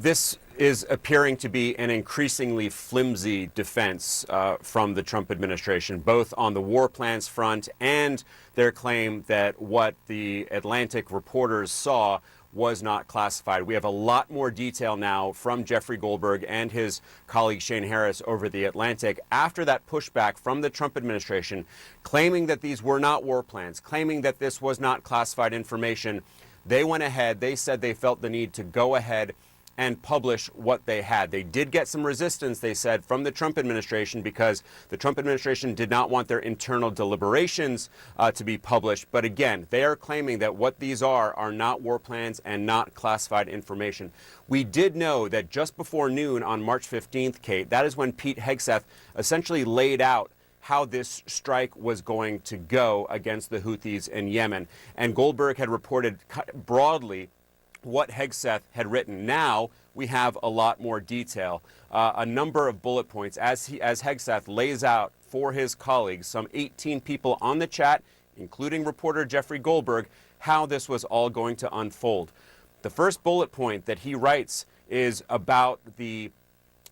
This is appearing to be an increasingly flimsy defense from the Trump administration, both on the war plans front and their claim that what the Atlantic reporters saw was not classified. We have a lot more detail now from Jeffrey Goldberg and his colleague Shane Harris over The Atlantic after that pushback from the Trump administration, claiming that these were not war plans, claiming that this was not classified information. They went ahead, they said they felt the need to go ahead and publish what they had. They did get some resistance, they said, from the Trump administration because the Trump administration did not want their internal deliberations to be published. But again, they are claiming that what these are not war plans and not classified information. We did know that just before noon on March 15th, Kate, that is when Pete Hegseth essentially laid out how this strike was going to go against the Houthis in Yemen. And Goldberg had reported broadly what Hegseth had written. Now we have a lot more detail, a number of bullet points as Hegseth lays out for his colleagues, some 18 people on the chat, including reporter Jeffrey Goldberg, how this was all going to unfold. The first bullet point that he writes is about the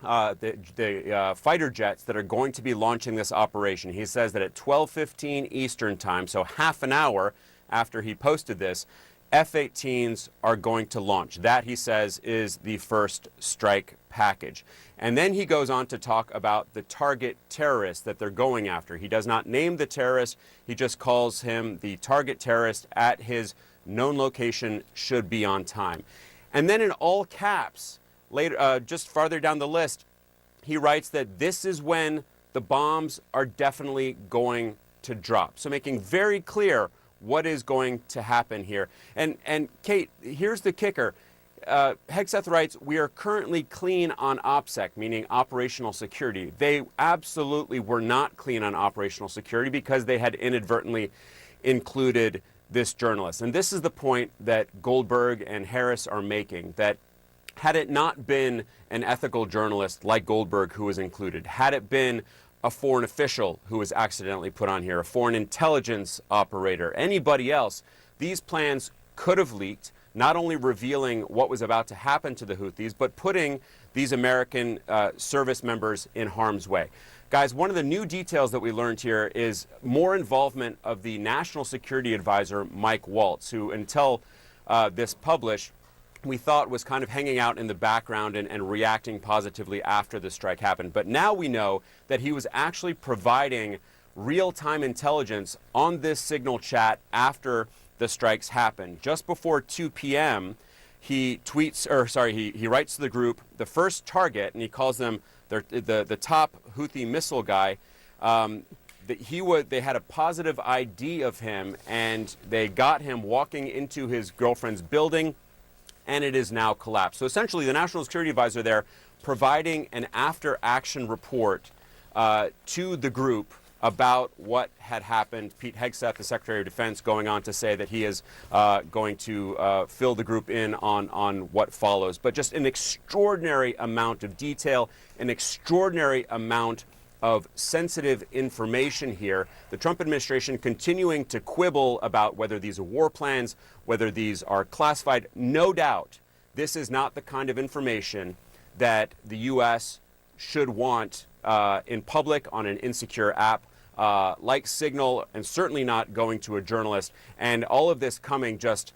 fighter jets that are going to be launching this operation. He says that at 12:15 Eastern time, so half an hour after he posted this, F-18s are going to launch. That, he says, is the first strike package. And then he goes on to talk about the target terrorist that they're going after. He does not name the terrorist. He just calls him the target terrorist at his known location, should be on time. And then in all caps, later, just farther down the list, he writes that this is when the bombs are definitely going to drop. So making very clear what is going to happen here. And Kate, here's the kicker. Hegseth writes, we are currently clean on OPSEC, meaning operational security. They absolutely were not clean on operational security because they had inadvertently included this journalist. And this is the point that Goldberg and Harris are making, that had it not been an ethical journalist like Goldberg who was included, had it been a foreign official who was accidentally put on here, a foreign intelligence operator, anybody else, these plans could have leaked, not only revealing what was about to happen to the Houthis, but putting these American service members in harm's way. Guys, one of the new details that we learned here is more involvement of the National Security Advisor, Mike Waltz, who until this published, we thought was kind of hanging out in the background and reacting positively after the strike happened. But now we know that he was actually providing real-time intelligence on this Signal chat after the strikes happened. Just before 2 p.m., he writes to the group, the first target, and he calls them the top Houthi missile guy. They had a positive ID of him, and they got him walking into his girlfriend's building, and it is now collapsed. So essentially, the National Security Advisor there providing an after-action report to the group about what had happened. Pete Hegseth, the Secretary of Defense, going on to say that he is going to fill the group in on what follows. But just an extraordinary amount of detail, an extraordinary amount of sensitive information here. The Trump administration continuing to quibble about whether these are war plans, whether these are classified. No doubt, this is not the kind of information that the U.S. should want in public on an insecure app like Signal, and certainly not going to a journalist. And all of this coming just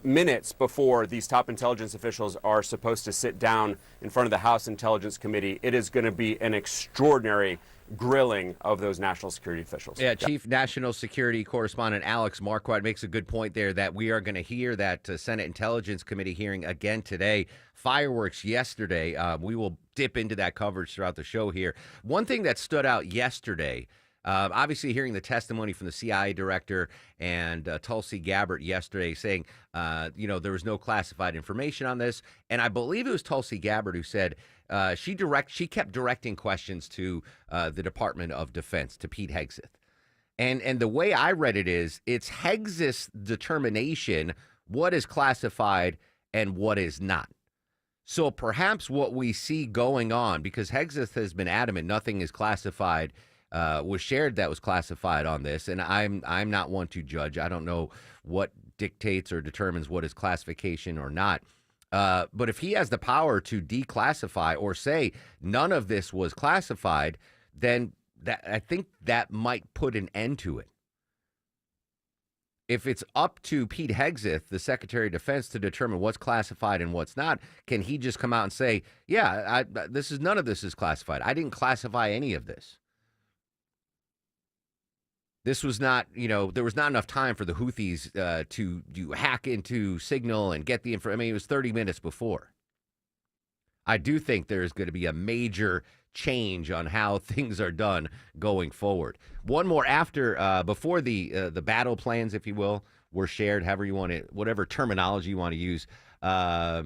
minutes before these top intelligence officials are supposed to sit down in front of the House Intelligence Committee, it is going to be an extraordinary grilling of those national security officials. Yeah, Chief National Security Correspondent Alex Marquardt makes a good point there that we are going to hear that Senate Intelligence Committee hearing again today. Fireworks yesterday. We will dip into that coverage throughout the show here. One thing that stood out yesterday, obviously hearing the testimony from the CIA director and Tulsi Gabbard yesterday saying, there was no classified information on this. And I believe it was Tulsi Gabbard who said she kept directing questions to the Department of Defense, to Pete Hegseth. And the way I read it is, it's Hegseth's determination what is classified and what is not. So perhaps what we see going on, because Hegseth has been adamant nothing is classified, was shared that was classified on this, and I'm not one to judge. I don't know what dictates or determines what is classification or not. But if he has the power to declassify or say none of this was classified, then I think that might put an end to it. If it's up to Pete Hegseth, the Secretary of Defense, to determine what's classified and what's not, can he just come out and say, yeah, none of this is classified. I didn't classify any of this. This was not, there was not enough time for the Houthis to hack into Signal and get the information. I mean, it was 30 minutes before. I do think there's going to be a major change on how things are done going forward. One more before the battle plans, if you will, were shared, however you want it, whatever terminology you want to use. I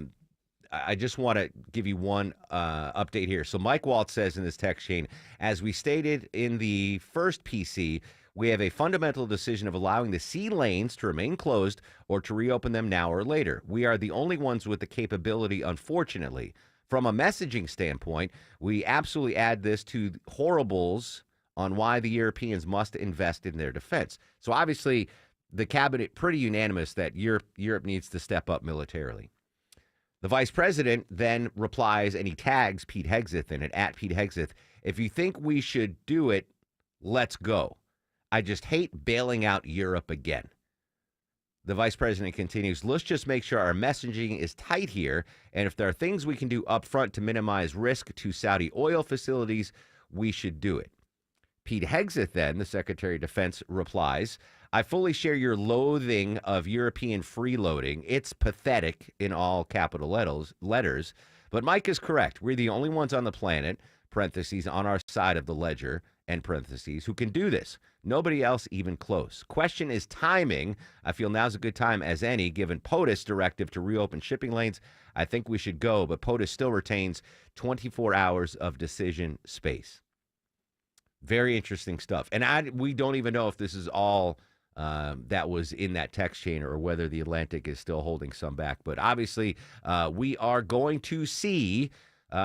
just want to give you one update here. So Mike Waltz says in this text chain, as we stated in the first PC, we have a fundamental decision of allowing the sea lanes to remain closed or to reopen them now or later. We are the only ones with the capability, unfortunately. From a messaging standpoint, we absolutely add this to horribles on why the Europeans must invest in their defense. So obviously, the cabinet pretty unanimous that Europe needs to step up militarily. The vice president then replies, and he tags Pete Hegseth in it, at Pete Hegseth, if you think we should do it, let's go. I just hate bailing out Europe again. The vice president continues, let's just make sure our messaging is tight here, and if there are things we can do up front to minimize risk to Saudi oil facilities, we should do it. Pete Hegseth then, the Secretary of Defense, replies, I fully share your loathing of European freeloading. It's pathetic in all capital letters, but Mike is correct. We're the only ones on the planet, parentheses, on our side of the ledger, end parentheses, who can do this. Nobody else even close. Question is timing. I feel now's a good time as any, given POTUS directive to reopen shipping lanes. I think we should go, but POTUS still retains 24 hours of decision space. Very interesting stuff. And we don't even know if this is all that was in that text chain or whether the Atlantic is still holding some back. But obviously, we are going to see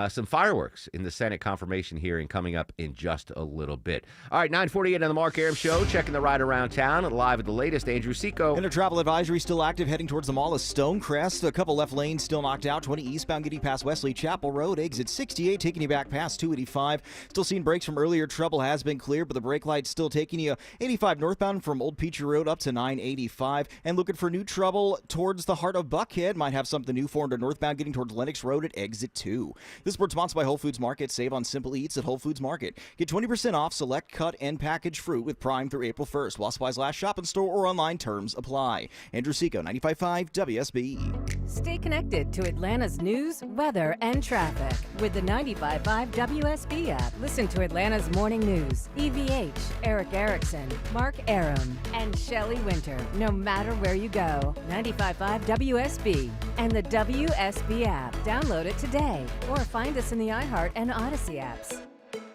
some fireworks in the Senate confirmation hearing coming up in just a little bit. All right, 9:48 on the Mark Arum Show. Checking the ride around town. Live at the latest, Andrew Seco. And a travel advisory still active heading towards the Mall of Stonecrest. A couple left lanes still knocked out. 20 eastbound getting past Wesley Chapel Road. Exit 68 taking you back past 285. Still seeing brakes from earlier. Trouble has been cleared, but the brake light's still taking you 85 northbound from Old Peachy Road up to 985. And looking for new trouble towards the heart of Buckhead. Might have something new for into northbound getting towards Lenox Road at exit 2. This report sponsored by Whole Foods Market. Save on Simple Eats at Whole Foods Market. Get 20% off select cut and packaged fruit with Prime through April 1st. While supplies last, shop in store or online. Terms apply. Andrew Seco, 95.5 WSB. Stay connected to Atlanta's news, weather, and traffic with the 95.5 WSB app. Listen to Atlanta's morning news. EVH, Eric Erickson, Mark Arum, and Shelley Winter. No matter where you go. 95.5 WSB and the WSB app. Download it today or find us in the iHeart and Odyssey apps.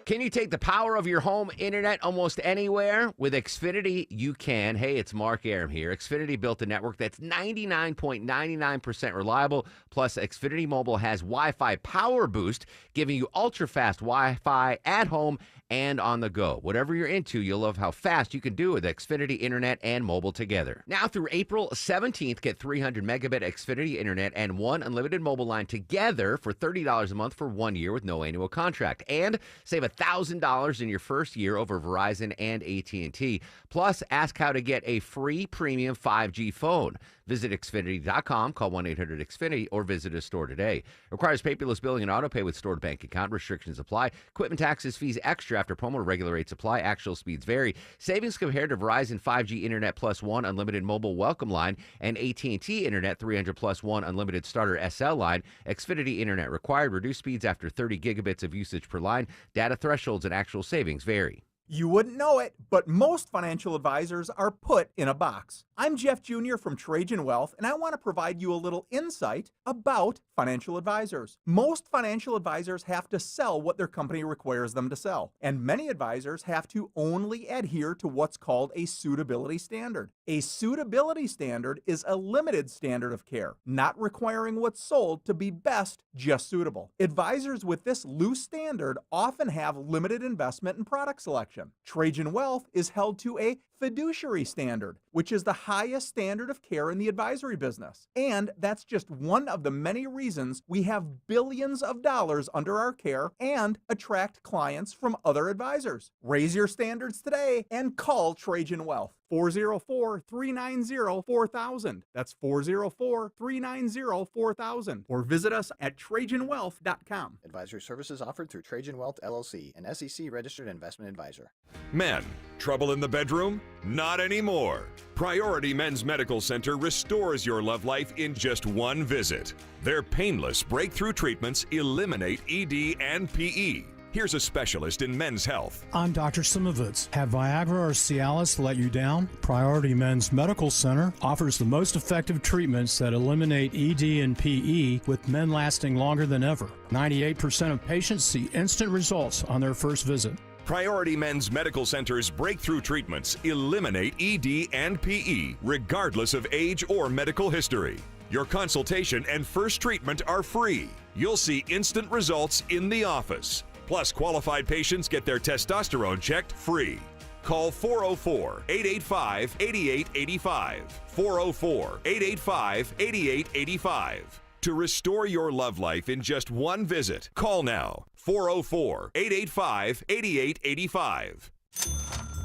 Can you take the power of your home internet almost anywhere? With Xfinity, you can. Hey, it's Mark Arum here. Xfinity built a network that's 99.99% reliable. Plus, Xfinity Mobile has Wi-Fi Power Boost, giving you ultra-fast Wi-Fi at home and on the go. Whatever you're into, you'll love how fast you can do with Xfinity Internet and mobile together. Now through April 17th, get 300 megabit Xfinity Internet and one unlimited mobile line together for $30 a month for 1 year with no annual contract. And save $1,000 in your first year over Verizon and AT&T. Plus, ask how to get a free premium 5G phone. Visit Xfinity.com, call 1-800-XFINITY, or visit a store today. Requires paperless billing and autopay with stored bank account. Restrictions apply. Equipment taxes, fees extra after promo. Regular rates apply. Actual speeds vary. Savings compared to Verizon 5G Internet plus one unlimited mobile welcome line and AT&T Internet 300 plus one unlimited starter SL line. Xfinity Internet required. Reduced speeds after 30 gigabits of usage per line. Data thresholds and actual savings vary. You wouldn't know it, but most financial advisors are put in a box. I'm Jeff Jr. from Trajan Wealth, and I want to provide you a little insight about financial advisors. Most financial advisors have to sell what their company requires them to sell, and many advisors have to only adhere to what's called a suitability standard. A suitability standard is a limited standard of care, not requiring what's sold to be best, just suitable. Advisors with this loose standard often have limited investment and product selection. Trajan Wealth is held to a fiduciary standard, which is the highest standard of care in the advisory business. And that's just one of the many reasons we have billions of dollars under our care and attract clients from other advisors. Raise your standards today and call Trajan Wealth. 404-390-4000. That's 404-390-4000. Or visit us at TrajanWealth.com. Advisory services offered through Trajan Wealth LLC, an SEC-registered investment advisor. Men, trouble in the bedroom? Not anymore. Priority Men's Medical Center restores your love life in just one visit. Their painless breakthrough treatments eliminate ED and PE. Here's a specialist in men's health. I'm Dr. Simovitz. Have Viagra or Cialis let you down? Priority Men's Medical Center offers the most effective treatments that eliminate ED and PE, with men lasting longer than ever. 98% of patients see instant results on their first visit. Priority Men's Medical Center's breakthrough treatments eliminate ED and PE, regardless of age or medical history. Your consultation and first treatment are free. You'll see instant results in the office. Plus, qualified patients get their testosterone checked free. Call 404-885-8885. 404-885-8885. To restore your love life in just one visit, call now. 404-885-8885.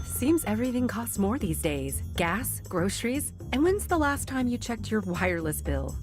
Seems everything costs more these days. Gas, groceries, and when's the last time you checked your wireless bill?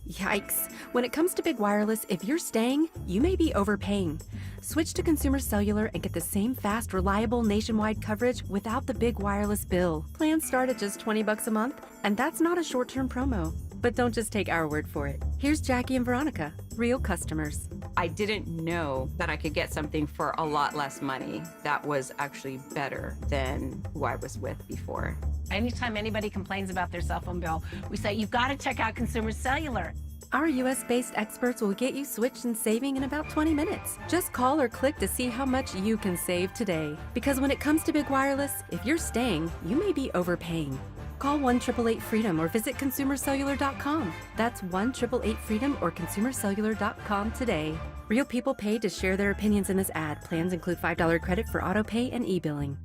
Yikes. When it comes to big wireless, if you're staying, you may be overpaying. Switch to Consumer Cellular and get the same fast, reliable nationwide coverage without the big wireless bill. Plans start at just $20 a month, and that's not a short-term promo. But don't just take our word for it. Here's Jackie and Veronica, real customers. I didn't know that I could get something for a lot less money that was actually better than who I was with before. Anytime anybody complains about their cell phone bill, we say, you've got to check out Consumer Cellular. Our US-based experts will get you switched and saving in about 20 minutes. Just call or click to see how much you can save today. Because when it comes to big wireless, if you're staying, you may be overpaying. Call 1-888-FREEDOM or visit ConsumerCellular.com. That's 1-888-FREEDOM or ConsumerCellular.com today. Real people paid to share their opinions in this ad. Plans include $5 credit for auto pay and e-billing.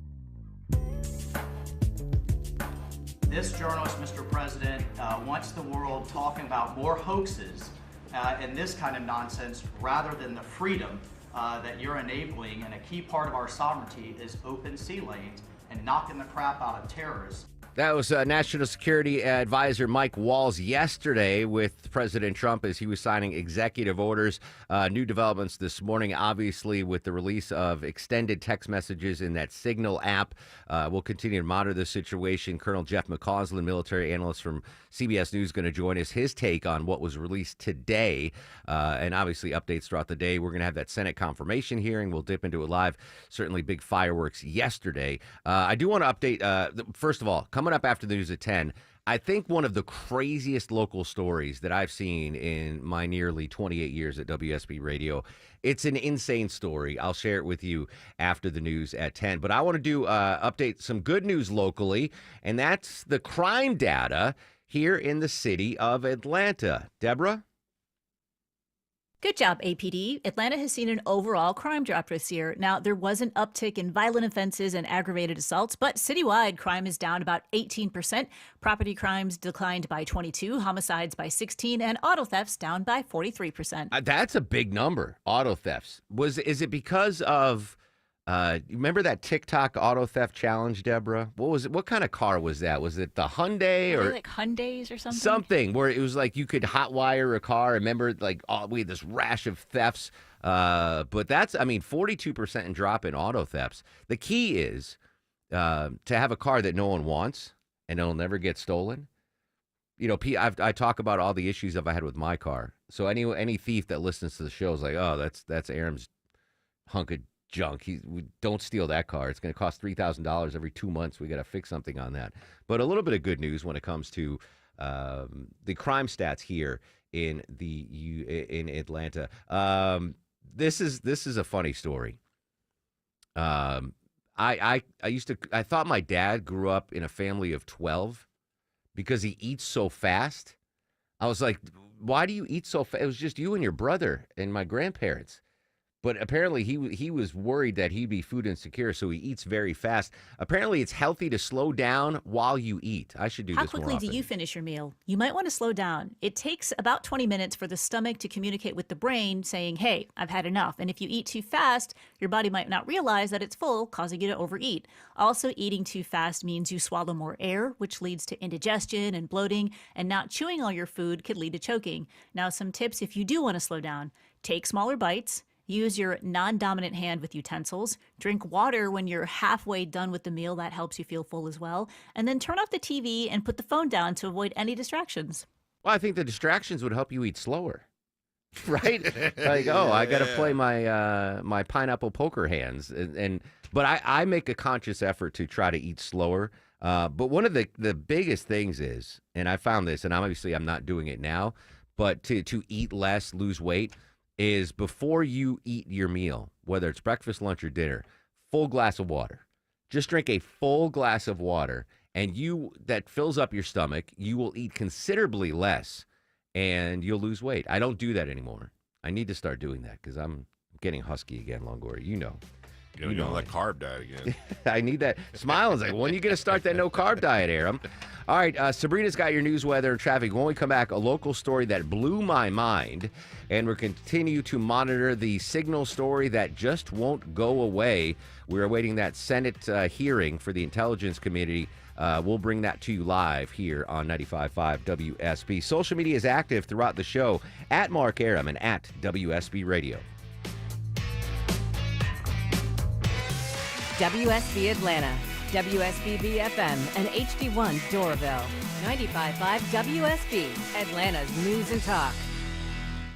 This journalist, Mr. President, wants the world talking about more hoaxes and this kind of nonsense rather than the freedom that you're enabling. And a key part of our sovereignty is open sea lanes and knocking the crap out of terrorists. That was National Security Advisor Mike Walls yesterday with President Trump as he was signing executive orders. New developments this morning, obviously, with the release of extended text messages in that Signal app. We'll continue to monitor the situation. Colonel Jeff McCausland, military analyst from CBS News, going to join us. His take on what was released today, and obviously updates throughout the day. We're going to have that Senate confirmation hearing. We'll dip into it live. Certainly big fireworks yesterday. I do want to update, first of all, coming up after the news at 10, I think one of the craziest local stories that I've seen in my nearly 28 years at WSB Radio. It's an insane story. I'll share it with you after the news at 10. But I want to do update some good news locally, and that's the crime data here in the city of Atlanta. Deborah? Good job, APD. Atlanta has seen an overall crime drop this year. Now, there was an uptick in violent offenses and aggravated assaults, but citywide crime is down about 18%. Property crimes declined by 22%, homicides by 16%, and auto thefts down by 43%. That's a big number, auto thefts. Is it because of, remember that TikTok auto theft challenge, Deborah? What was it? What kind of car was that? Was it the Hyundai Were they like Hyundais or something? Something where it was like you could hotwire a car. Remember, like, we had this rash of thefts. But that's, 42% in drop in auto thefts. The key is to have a car that no one wants and it'll never get stolen. You know, I talk about all the issues I've had with my car. So any thief that listens to the show is like, oh, that's Aram's hunk of junk. We don't steal that car. It's going to cost $3,000 every 2 months. We got to fix something on that. But a little bit of good news when it comes to the crime stats here in Atlanta. This is a funny story. I thought my dad grew up in a family of 12 because he eats so fast. I was like, why do you eat so fast? It was just you and your brother and my grandparents. But apparently he was worried that he'd be food insecure, so he eats very fast. Apparently it's healthy to slow down while you eat. I should do this more often. How quickly do you finish your meal? You might want to slow down. It takes about 20 minutes for the stomach to communicate with the brain saying, hey, I've had enough. And if you eat too fast, your body might not realize that it's full, causing you to overeat. Also, eating too fast means you swallow more air, which leads to indigestion and bloating, and not chewing all your food could lead to choking. Now, some tips if you do want to slow down. Take smaller bites. Use your non-dominant hand with utensils. Drink water when you're halfway done with the meal. That helps you feel full as well. And then turn off the TV and put the phone down to avoid any distractions. Well, I think the distractions would help you eat slower, right? Like, I got to play my my pineapple poker hands. But I make a conscious effort to try to eat slower. But one of the biggest things is, and I found this, and obviously I'm not doing it now, but to eat less, lose weight, is before you eat your meal, whether it's breakfast, lunch, or dinner, full glass of water. Just drink a full glass of water, and that fills up your stomach. You will eat considerably less, and you'll lose weight. I don't do that anymore. I need to start doing that because I'm getting husky again, Longoria. You know. You know that carb diet again. I need that. Smiling's like, when are you going to start that no-carb diet, Aram? All right, Sabrina's got your news, weather, and traffic. When we come back, a local story that blew my mind, and we'll continue to monitor the Signal story that just won't go away. We're awaiting that Senate hearing for the Intelligence Committee. We'll bring that to you live here on 95.5 WSB. Social media is active throughout the show, at Mark Aram and at WSB Radio. WSB Atlanta, WSB BFM, and HD1 Doraville. 95.5 WSB, Atlanta's News and Talk.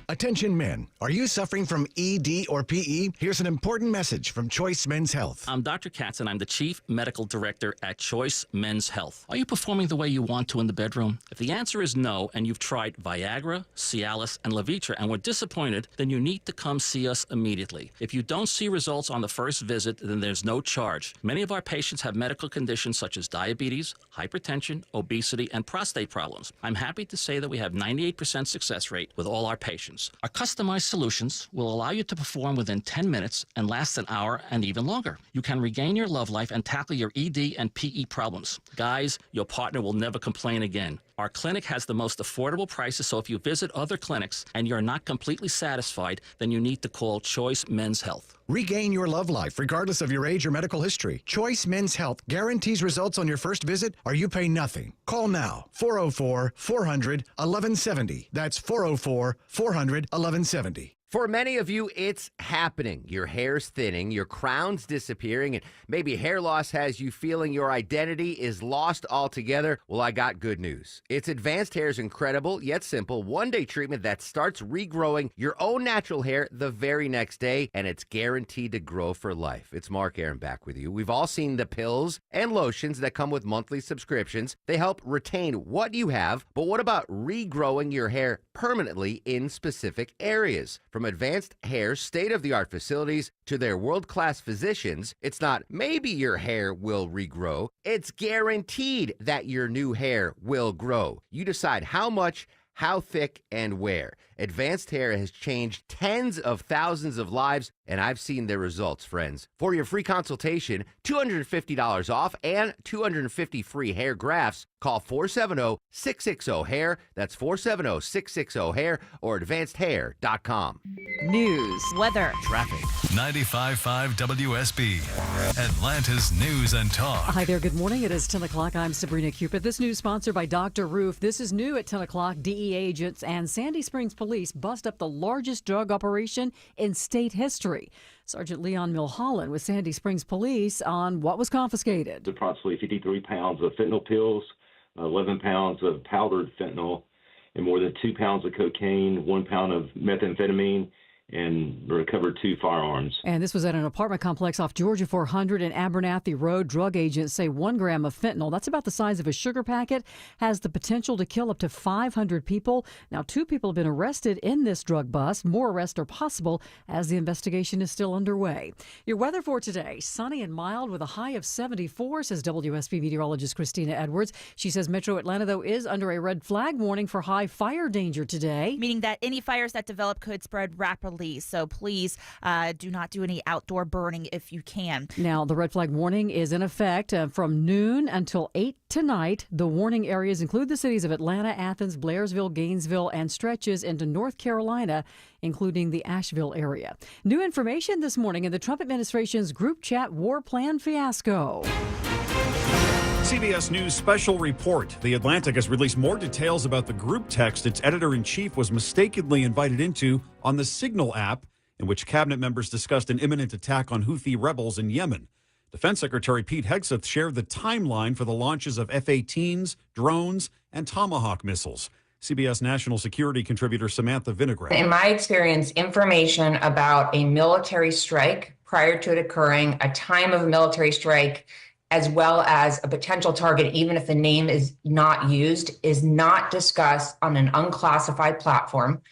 Attention men, are you suffering from ED or PE? Here's an important message from Choice Men's Health. I'm Dr. Katz, and I'm the Chief Medical Director at Choice Men's Health. Are you performing the way you want to in the bedroom? If the answer is no, and you've tried Viagra, Cialis, and Levitra and were disappointed, then you need to come see us immediately. If you don't see results on the first visit, then there's no charge. Many of our patients have medical conditions such as diabetes, hypertension, obesity, and prostate problems. I'm happy to say that we have 98% success rate with all our patients. Our customized solutions will allow you to perform within 10 minutes and last an hour and even longer. You can regain your love life and tackle your ED and PE problems. Guys, your partner will never complain again. Our clinic has the most affordable prices, so if you visit other clinics and you're not completely satisfied, then you need to call Choice Men's Health. Regain your love life regardless of your age or medical history. Choice Men's Health guarantees results on your first visit or you pay nothing. Call now, 404-400-1170. That's 404-400-1170. For many of you, it's happening. Your hair's thinning, your crown's disappearing, and maybe hair loss has you feeling your identity is lost altogether. Well, I got good news. It's Advanced Hair's incredible, yet simple, one-day treatment that starts regrowing your own natural hair the very next day, and it's guaranteed to grow for life. It's Mark Aram back with you. We've all seen the pills and lotions that come with monthly subscriptions. They help retain what you have, but what about regrowing your hair permanently in specific areas? From Advanced Hair's state-of-the-art facilities to their world-class physicians, it's not maybe your hair will regrow. It's guaranteed that your new hair will grow. You decide how much, how thick, and where. Advanced Hair has changed tens of thousands of lives, and I've seen their results, friends. For your free consultation, $250 off and 250 free hair grafts, call 470-660-HAIR. That's 470-660-HAIR or advancedhair.com. News, weather, traffic. 95.5 WSB, Atlanta's News and Talk. Hi there, good morning. It is 10 o'clock. I'm Sabrina Cupid. This news sponsored by Dr. Roof. This is new at 10 o'clock. DEA agents and Sandy Springs police bust up the largest drug operation in state history. Sergeant Leon Milholland with Sandy Springs Police on what was confiscated. Approximately 53 pounds of fentanyl pills, 11 pounds of powdered fentanyl, and more than 2 pounds of cocaine, 1 pound of methamphetamine, and recovered 2 firearms. And this was at an apartment complex off Georgia 400 and Abernathy Road. Drug agents say 1 gram of fentanyl, that's about the size of a sugar packet, has the potential to kill up to 500 people. Now, 2 people have been arrested in this drug bust. More arrests are possible as the investigation is still underway. Your weather for today, sunny and mild with a high of 74, says WSB meteorologist Christina Edwards. She says Metro Atlanta, though, is under a red flag warning for high fire danger today. Meaning that any fires that develop could spread rapidly. So please do not do any outdoor burning if you can. Now, the red flag warning is in effect from noon until 8 tonight. The warning areas include the cities of Atlanta, Athens, Blairsville, Gainesville, and stretches into North Carolina, including the Asheville area. New information this morning in the Trump administration's group chat war plan fiasco. CBS News special report. The Atlantic has released more details about the group text its editor-in-chief was mistakenly invited into on the Signal app, in which cabinet members discussed an imminent attack on Houthi rebels in Yemen. Defense Secretary Pete Hegseth shared the timeline for the launches of F-18s, drones, and Tomahawk missiles. CBS national security contributor Samantha Vinograd. In my experience, information about a military strike prior to it occurring, a time of a military strike, as well as a potential target, even if the name is not used, is not discussed on an unclassified platform,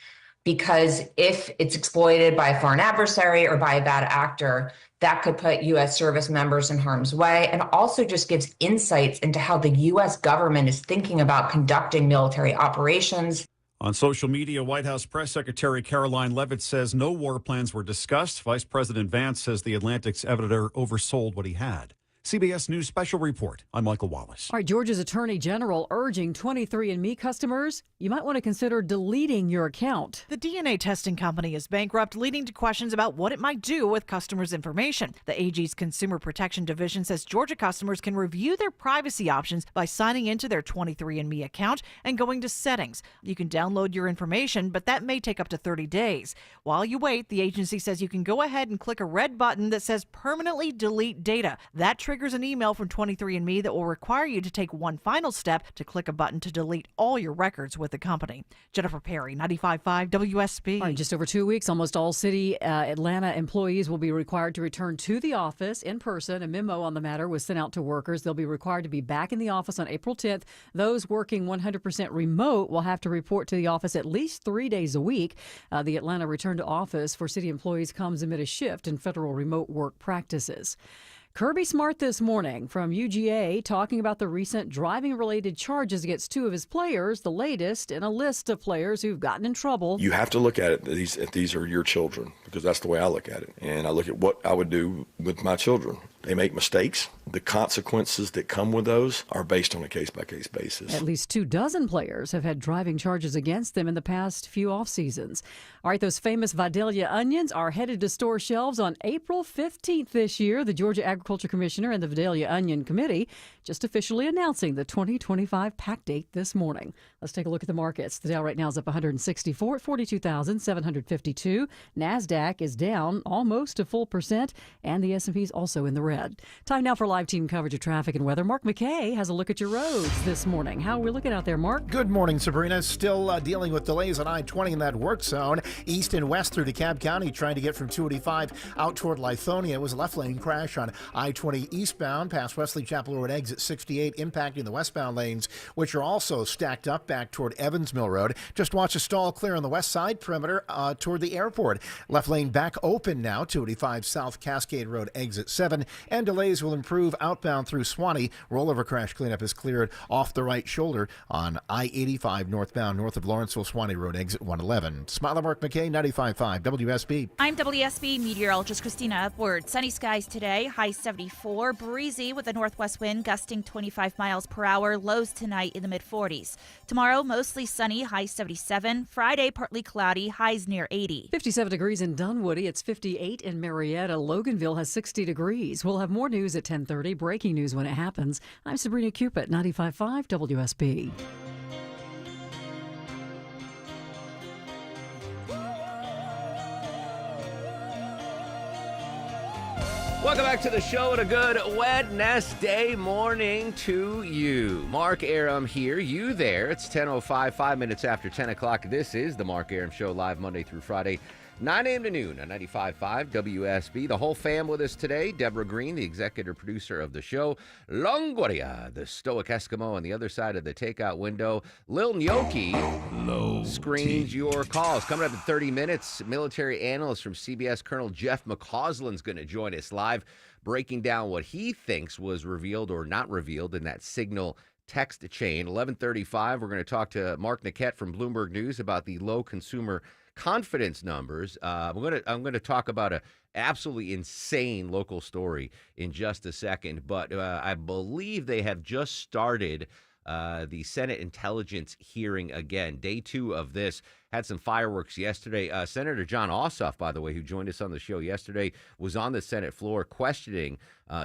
because if it's exploited by a foreign adversary or by a bad actor, that could put U.S. service members in harm's way, and also just gives insights into how the U.S. government is thinking about conducting military operations. On social media, White House Press Secretary Caroline Leavitt says no war plans were discussed. Vice President Vance says the Atlantic's editor oversold what he had. CBS News special report. I'm Michael Wallace. All right, Georgia's Attorney General urging 23andMe customers, you might want to consider deleting your account. The DNA testing company is bankrupt, leading to questions about what it might do with customers' information. The AG's Consumer Protection Division says Georgia customers can review their privacy options by signing into their 23andMe account and going to settings. You can download your information, but that may take up to 30 days. While you wait, the agency says you can go ahead and click a red button that says permanently delete data. That triggers an email from 23andMe that will require you to take one final step to click a button to delete all your records with the company. Jennifer Perry, 95.5 WSB. All right, just over 2 weeks, almost all city Atlanta employees will be required to return to the office in person. A memo on the matter was sent out to workers. They'll be required to be back in the office on April 10th. Those working 100% remote will have to report to the office at least 3 days a week. The Atlanta return to office for city employees comes amid a shift in federal remote work practices. Kirby Smart this morning from UGA talking about the recent driving-related charges against 2 of his players, the latest in a list of players who've gotten in trouble. You have to look at it, these are your children, because that's the way I look at it. And I look at what I would do with my children. They make mistakes. The consequences that come with those are based on a case-by-case basis. At least 24 players have had driving charges against them in the past few off seasons. All right, those famous Vidalia onions are headed to store shelves on April 15th this year. The Georgia Agriculture Commissioner and the Vidalia Onion Committee just officially announcing the 2025 pack date this morning. Let's take a look at the markets. The Dow right now is up 164 at 42,752. NASDAQ is down almost a full percent, and the S&P is also in the red. Time now for live team coverage of traffic and weather. Mark McKay has a look at your roads this morning. How are we looking out there, Mark? Good morning, Sabrina. Still dealing with delays on I-20 in that work zone. East and west through DeKalb County, trying to get from 285 out toward Lithonia. It was a left lane crash on I-20 eastbound past Wesley Chapel Road exit 68, impacting the westbound lanes, which are also stacked up back toward Evans Mill Road. Just watch a stall clear on the west side perimeter toward the airport. Left lane back open now, 285 South Cascade Road exit 7. and delays will improve outbound through Swanee. Rollover crash cleanup is cleared off the right shoulder on I-85 northbound north of Lawrenceville Swanee Road, exit 111. Smiler Mark McKay, 95.5 WSB. I'm WSB meteorologist Christina Upward. Sunny skies today, high 74, breezy with a northwest wind gusting 25 miles per hour, lows tonight in the mid-40s. Tomorrow, mostly sunny, high 77. Friday, partly cloudy, highs near 80. 57 degrees in Dunwoody. It's 58 in Marietta. Loganville has 60 degrees. We'll have more news at 10:30. Breaking news when it happens. I'm Sabrina Cupid, 95.5 WSB. Welcome back to the show and a good Wednesday morning to you. Mark Arum here, you there. It's 10:05, 5 minutes after 10 o'clock. This is the Mark Arum Show, live Monday through Friday, 9 a.m. to noon on 95.5 WSB. The whole fam with us today. Deborah Green, the executive producer of the show. Longoria, the stoic Eskimo on the other side of the takeout window. Lil Gnocchi screens your calls. Coming up in 30 minutes, military analyst from CBS, Colonel Jeff McCausland's going to join us live, breaking down what he thinks was revealed or not revealed in that Signal text chain. 11:35, we're going to talk to Mark Niquette from Bloomberg News about the low consumer confidence numbers. I'm going to talk about a absolutely insane local story in just a second, but I believe they have just started the Senate intelligence hearing again. Day 2 of this had some fireworks yesterday. Senator John Ossoff, by the way, who joined us on the show yesterday, was on the Senate floor questioning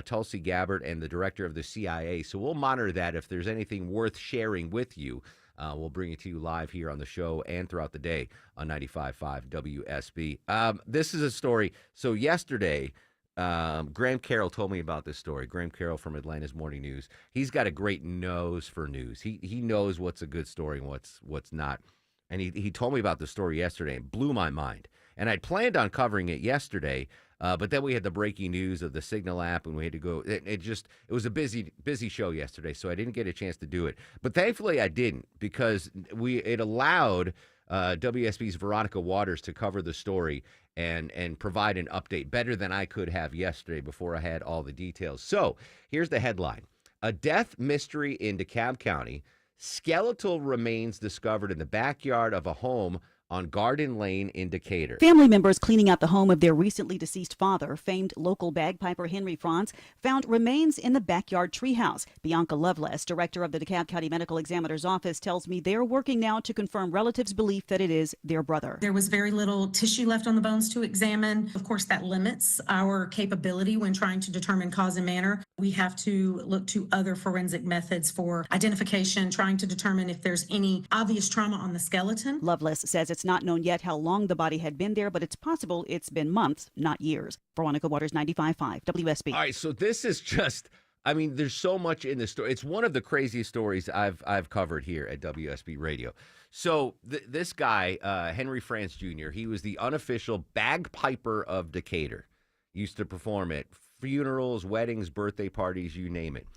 Tulsi Gabbard and the director of the CIA. So we'll monitor that. If there's anything worth sharing with you, we'll bring it to you live here on the show and throughout the day on 95.5 WSB. This is a story. So yesterday, Graham Carroll told me about this story. Graham Carroll from Atlanta's Morning News. He's got a great nose for news. He knows what's a good story and what's not. And he told me about the story yesterday and blew my mind. And I'd planned on covering it yesterday, but then we had the breaking news of the Signal app, and we had to go. It was a busy show yesterday, so I didn't get a chance to do it. But thankfully, I didn't, because it allowed WSB's Veronica Waters to cover the story and provide an update better than I could have yesterday before I had all the details. So here's the headline: a death mystery in DeKalb County. Skeletal remains discovered in the backyard of a home on Garden Lane in Decatur. Family members cleaning out the home of their recently deceased father, famed local bagpiper Henry Franz, found remains in the backyard treehouse. Bianca Loveless, director of the DeKalb County Medical Examiner's Office, tells me they're working now to confirm relatives' belief that it is their brother. There was very little tissue left on the bones to examine. Of course, that limits our capability when trying to determine cause and manner. We have to look to other forensic methods for identification, trying to determine if there's any obvious trauma on the skeleton. Loveless says it's not known yet how long the body had been there, but it's possible it's been months, not years. Veronica Waters, 95.5 WSB. All right, so this is just, I mean, there's so much in this story. It's one of the craziest stories I've covered here at WSB Radio. So this guy, Henry Franz Jr., he was the unofficial bagpiper of Decatur. Used to perform at funerals, weddings, birthday parties, you name it.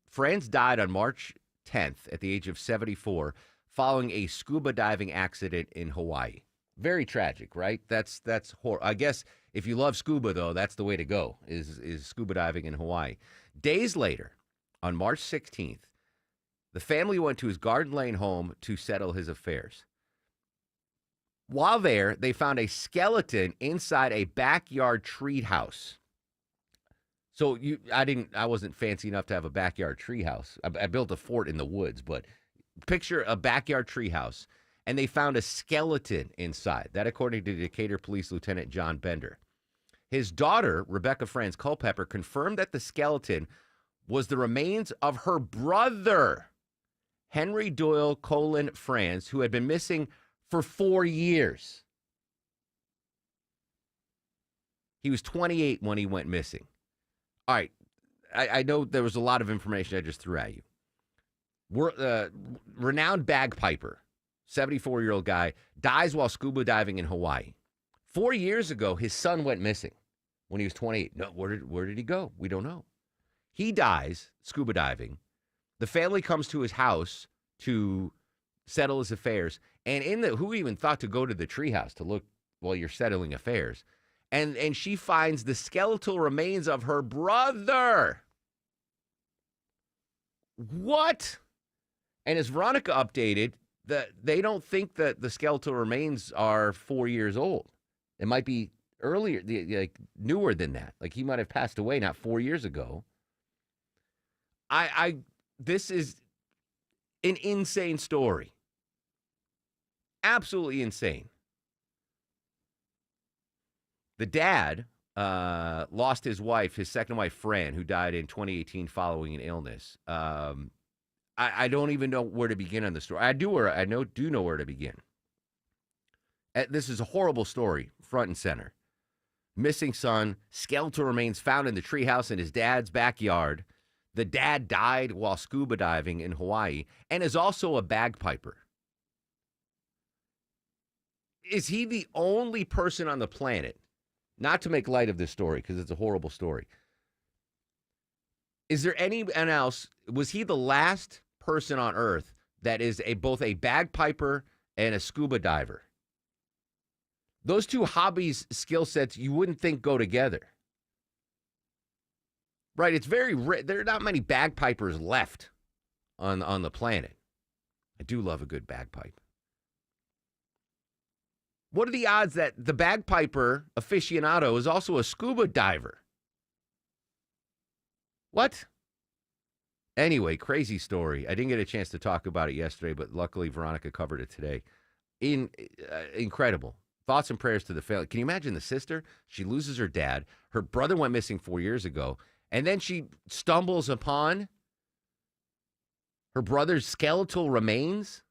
Franz died on March 10th at the age of 74 following a scuba diving accident in Hawaii. Very tragic, right? That's horrible. I guess if you love scuba, though, that's the way to go, is scuba diving in Hawaii. Days later, on March 16th, the family went to his Garden Lane home to settle his affairs. While there, they found a skeleton inside a backyard treehouse. So I wasn't fancy enough to have a backyard treehouse. I built a fort in the woods, but picture a backyard treehouse, and they found a skeleton inside. That, according to Decatur Police Lieutenant John Bender. His daughter, Rebecca Franz Culpepper, confirmed that the skeleton was the remains of her brother, Henry Doyle Colin Franz, who had been missing for 4 years. He was 28 when he went missing. All right, I know there was a lot of information I just threw at you. Renowned bagpiper, 74-year-old guy, dies while scuba diving in Hawaii. 4 years ago, his son went missing when he was 28. No, where did he go? We don't know. He dies scuba diving. The family comes to his house to settle his affairs. And who even thought to go to the treehouse to look while you're settling affairs? and she finds the skeletal remains of her brother. What? And as Veronica updated, they don't think that the skeletal remains are 4 years old. It might be earlier, like newer than that. Like he might have passed away not 4 years ago. This is an insane story. Absolutely insane. The dad lost his wife, his second wife, Fran, who died in 2018 following an illness. I don't even know where to begin on the story. I do know where to begin. This is a horrible story, front and center. Missing son, skeletal remains found in the treehouse in his dad's backyard. The dad died while scuba diving in Hawaii and is also a bagpiper. Is he the only person on the planet, not to make light of this story because it's a horrible story, is there anyone else, was he the last person on earth that is both a bagpiper and a scuba diver? Those two hobbies, skill sets, you wouldn't think go together. Right, it's very there are not many bagpipers left on the planet. I do love a good bagpipe. What are the odds that the bagpiper aficionado is also a scuba diver? What? Anyway, crazy story. I didn't get a chance to talk about it yesterday, but luckily Veronica covered it today. Incredible. Thoughts and prayers to the family. Can you imagine the sister? She loses her dad. Her brother went missing 4 years ago. And then she stumbles upon her brother's skeletal remains.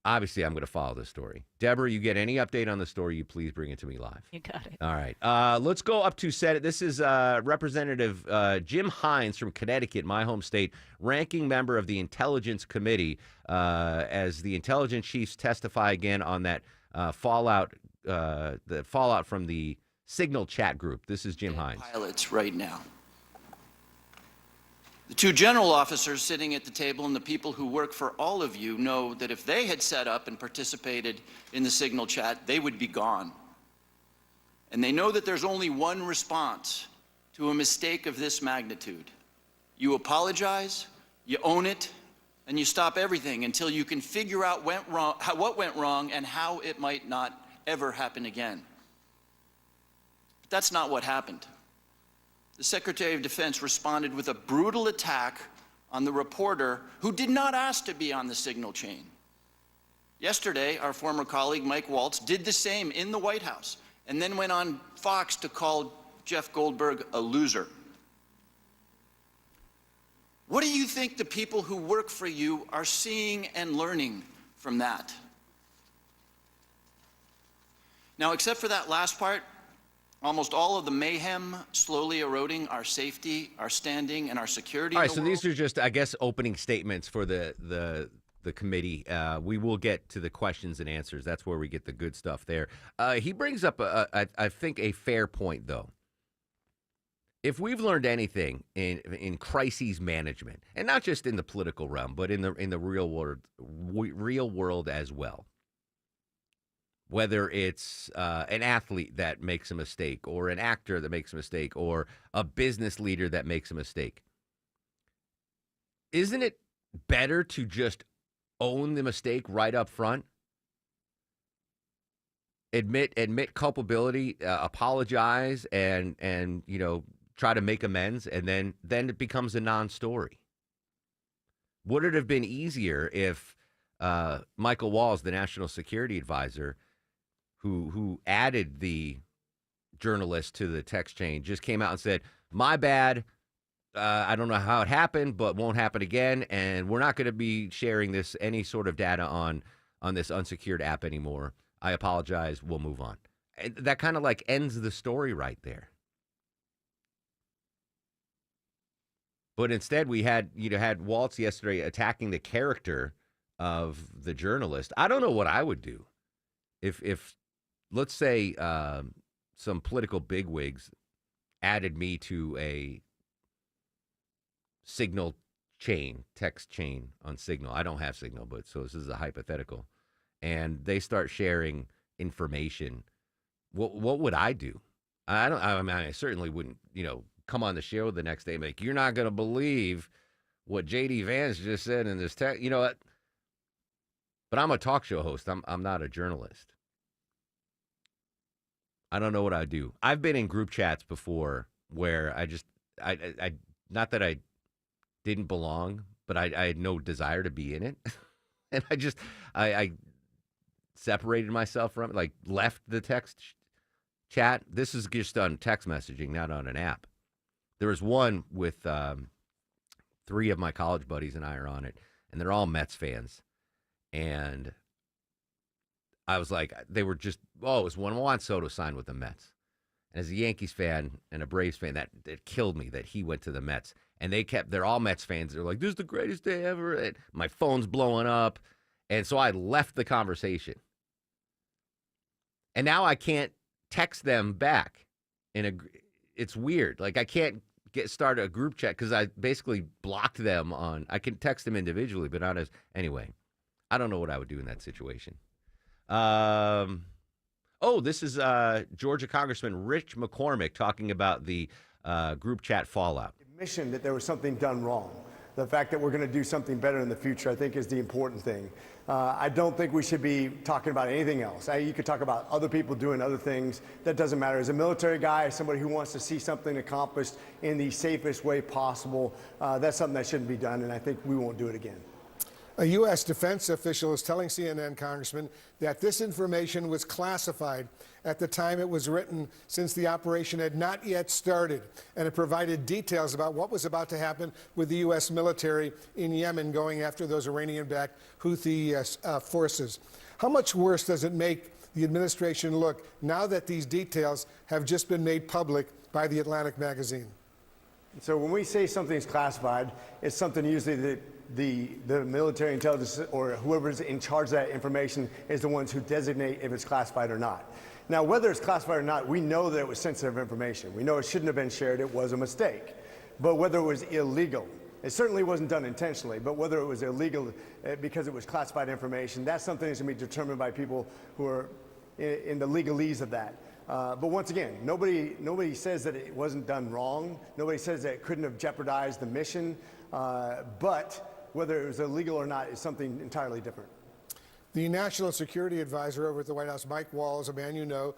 Obviously, I'm going to follow this story. Deborah, you get any update on the story, you please bring it to me live. You got it. All right. Let's go up to Senate. This is Representative Jim Hines from Connecticut, my home state, ranking member of the Intelligence Committee, as the intelligence chiefs testify again on that fallout from the Signal chat group. This is Jim Hines. Pilots right now. The two general officers sitting at the table and the people who work for all of you know that if they had set up and participated in the Signal chat, they would be gone. And they know that there's only one response to a mistake of this magnitude. You apologize, you own it, and you stop everything until you can figure out what went wrong and how it might not ever happen again. But that's not what happened. The Secretary of Defense responded with a brutal attack on the reporter who did not ask to be on the Signal chain. Yesterday, our former colleague Mike Waltz did the same in the White House and then went on Fox to call Jeff Goldberg a loser. What do you think the people who work for you are seeing and learning from that? Now, except for that last part, almost all of the mayhem slowly eroding our safety, our standing, and our security. All right, so these are just, I guess, opening statements for the committee. We will get to the questions and answers. That's where we get the good stuff there. He brings up, I think, a fair point, though. If we've learned anything in crises management, and not just in the political realm, but in the real world as well, whether it's an athlete that makes a mistake or an actor that makes a mistake or a business leader that makes a mistake, isn't it better to just own the mistake right up front? Admit culpability, apologize, and try to make amends, and then it becomes a non-story. Would it have been easier if Michael Walls, the national security advisor, who added the journalist to the text chain, just came out and said, my bad, I don't know how it happened, but won't happen again, and we're not going to be sharing any sort of data on this unsecured app anymore. I apologize, we'll move on. And that kind of like ends the story right there. But instead, we had Waltz yesterday attacking the character of the journalist. I don't know what I would do if let's say some political bigwigs added me to a Signal chain, text chain on Signal. I don't have Signal, but so this is a hypothetical. And they start sharing information, what would I do? I certainly wouldn't, come on the show the next day and be like, you're not going to believe what J.D. Vance just said in this text. You know what? But I'm a talk show host. I'm not a journalist. I don't know what I'd do. I've been in group chats before where I not that I didn't belong, but I had no desire to be in it. And I separated myself from it, like left the text chat. This is just on text messaging, not on an app. There was one with 3 of my college buddies and I are on it, and they're all Mets fans. And I was like, they were just, it was Juan Soto signed with the Mets. And as a Yankees fan and a Braves fan, that killed me that he went to the Mets. And they're all Mets fans. They're like, this is the greatest day ever. And my phone's blowing up. And so I left the conversation. And now I can't text them back. It's weird. Like, I can't start a group chat because I basically blocked them I can text them individually, but not as, anyway. I don't know what I would do in that situation. This is Georgia Congressman Rich McCormick talking about the group chat fallout. Admission that there was something done wrong. The fact that we're going to do something better in the future, I think, is the important thing. I don't think we should be talking about anything else. You could talk about other people doing other things. That doesn't matter. As a military guy, as somebody who wants to see something accomplished in the safest way possible, that's something that shouldn't be done, and I think we won't do it again. A U.S. defense official is telling CNN, Congressman, that this information was classified at the time it was written, since the operation had not yet started, and it provided details about what was about to happen with the U.S. military in Yemen going after those Iranian-backed Houthi forces. How much worse does it make the administration look now that these details have just been made public by the Atlantic magazine? So when we say something's classified, it's something usually that the military intelligence or whoever's in charge of that information is the ones who designate if it's classified or not. Now, whether it's classified or not, we know that it was sensitive information. We know it shouldn't have been shared. It was a mistake. But whether it was illegal, it certainly wasn't done intentionally, but whether it was illegal because it was classified information, that's something that's going to be determined by people who are in the legalese of that. But once again, nobody says that it wasn't done wrong. Nobody says that it couldn't have jeopardized the mission. But whether it was illegal or not is something entirely different. The National Security Advisor over at the White House, Mike Walls, a man you know,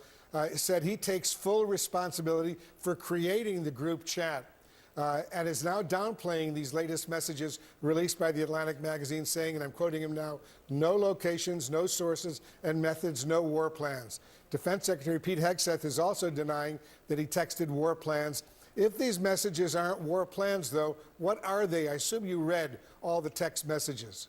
said he takes full responsibility for creating the group chat and is now downplaying these latest messages released by the Atlantic magazine, saying, and I'm quoting him now, no locations, no sources and methods, no war plans. Defense Secretary Pete Hegseth is also denying that he texted war plans. If these messages aren't war plans, though, what are they? I assume you read all the text messages.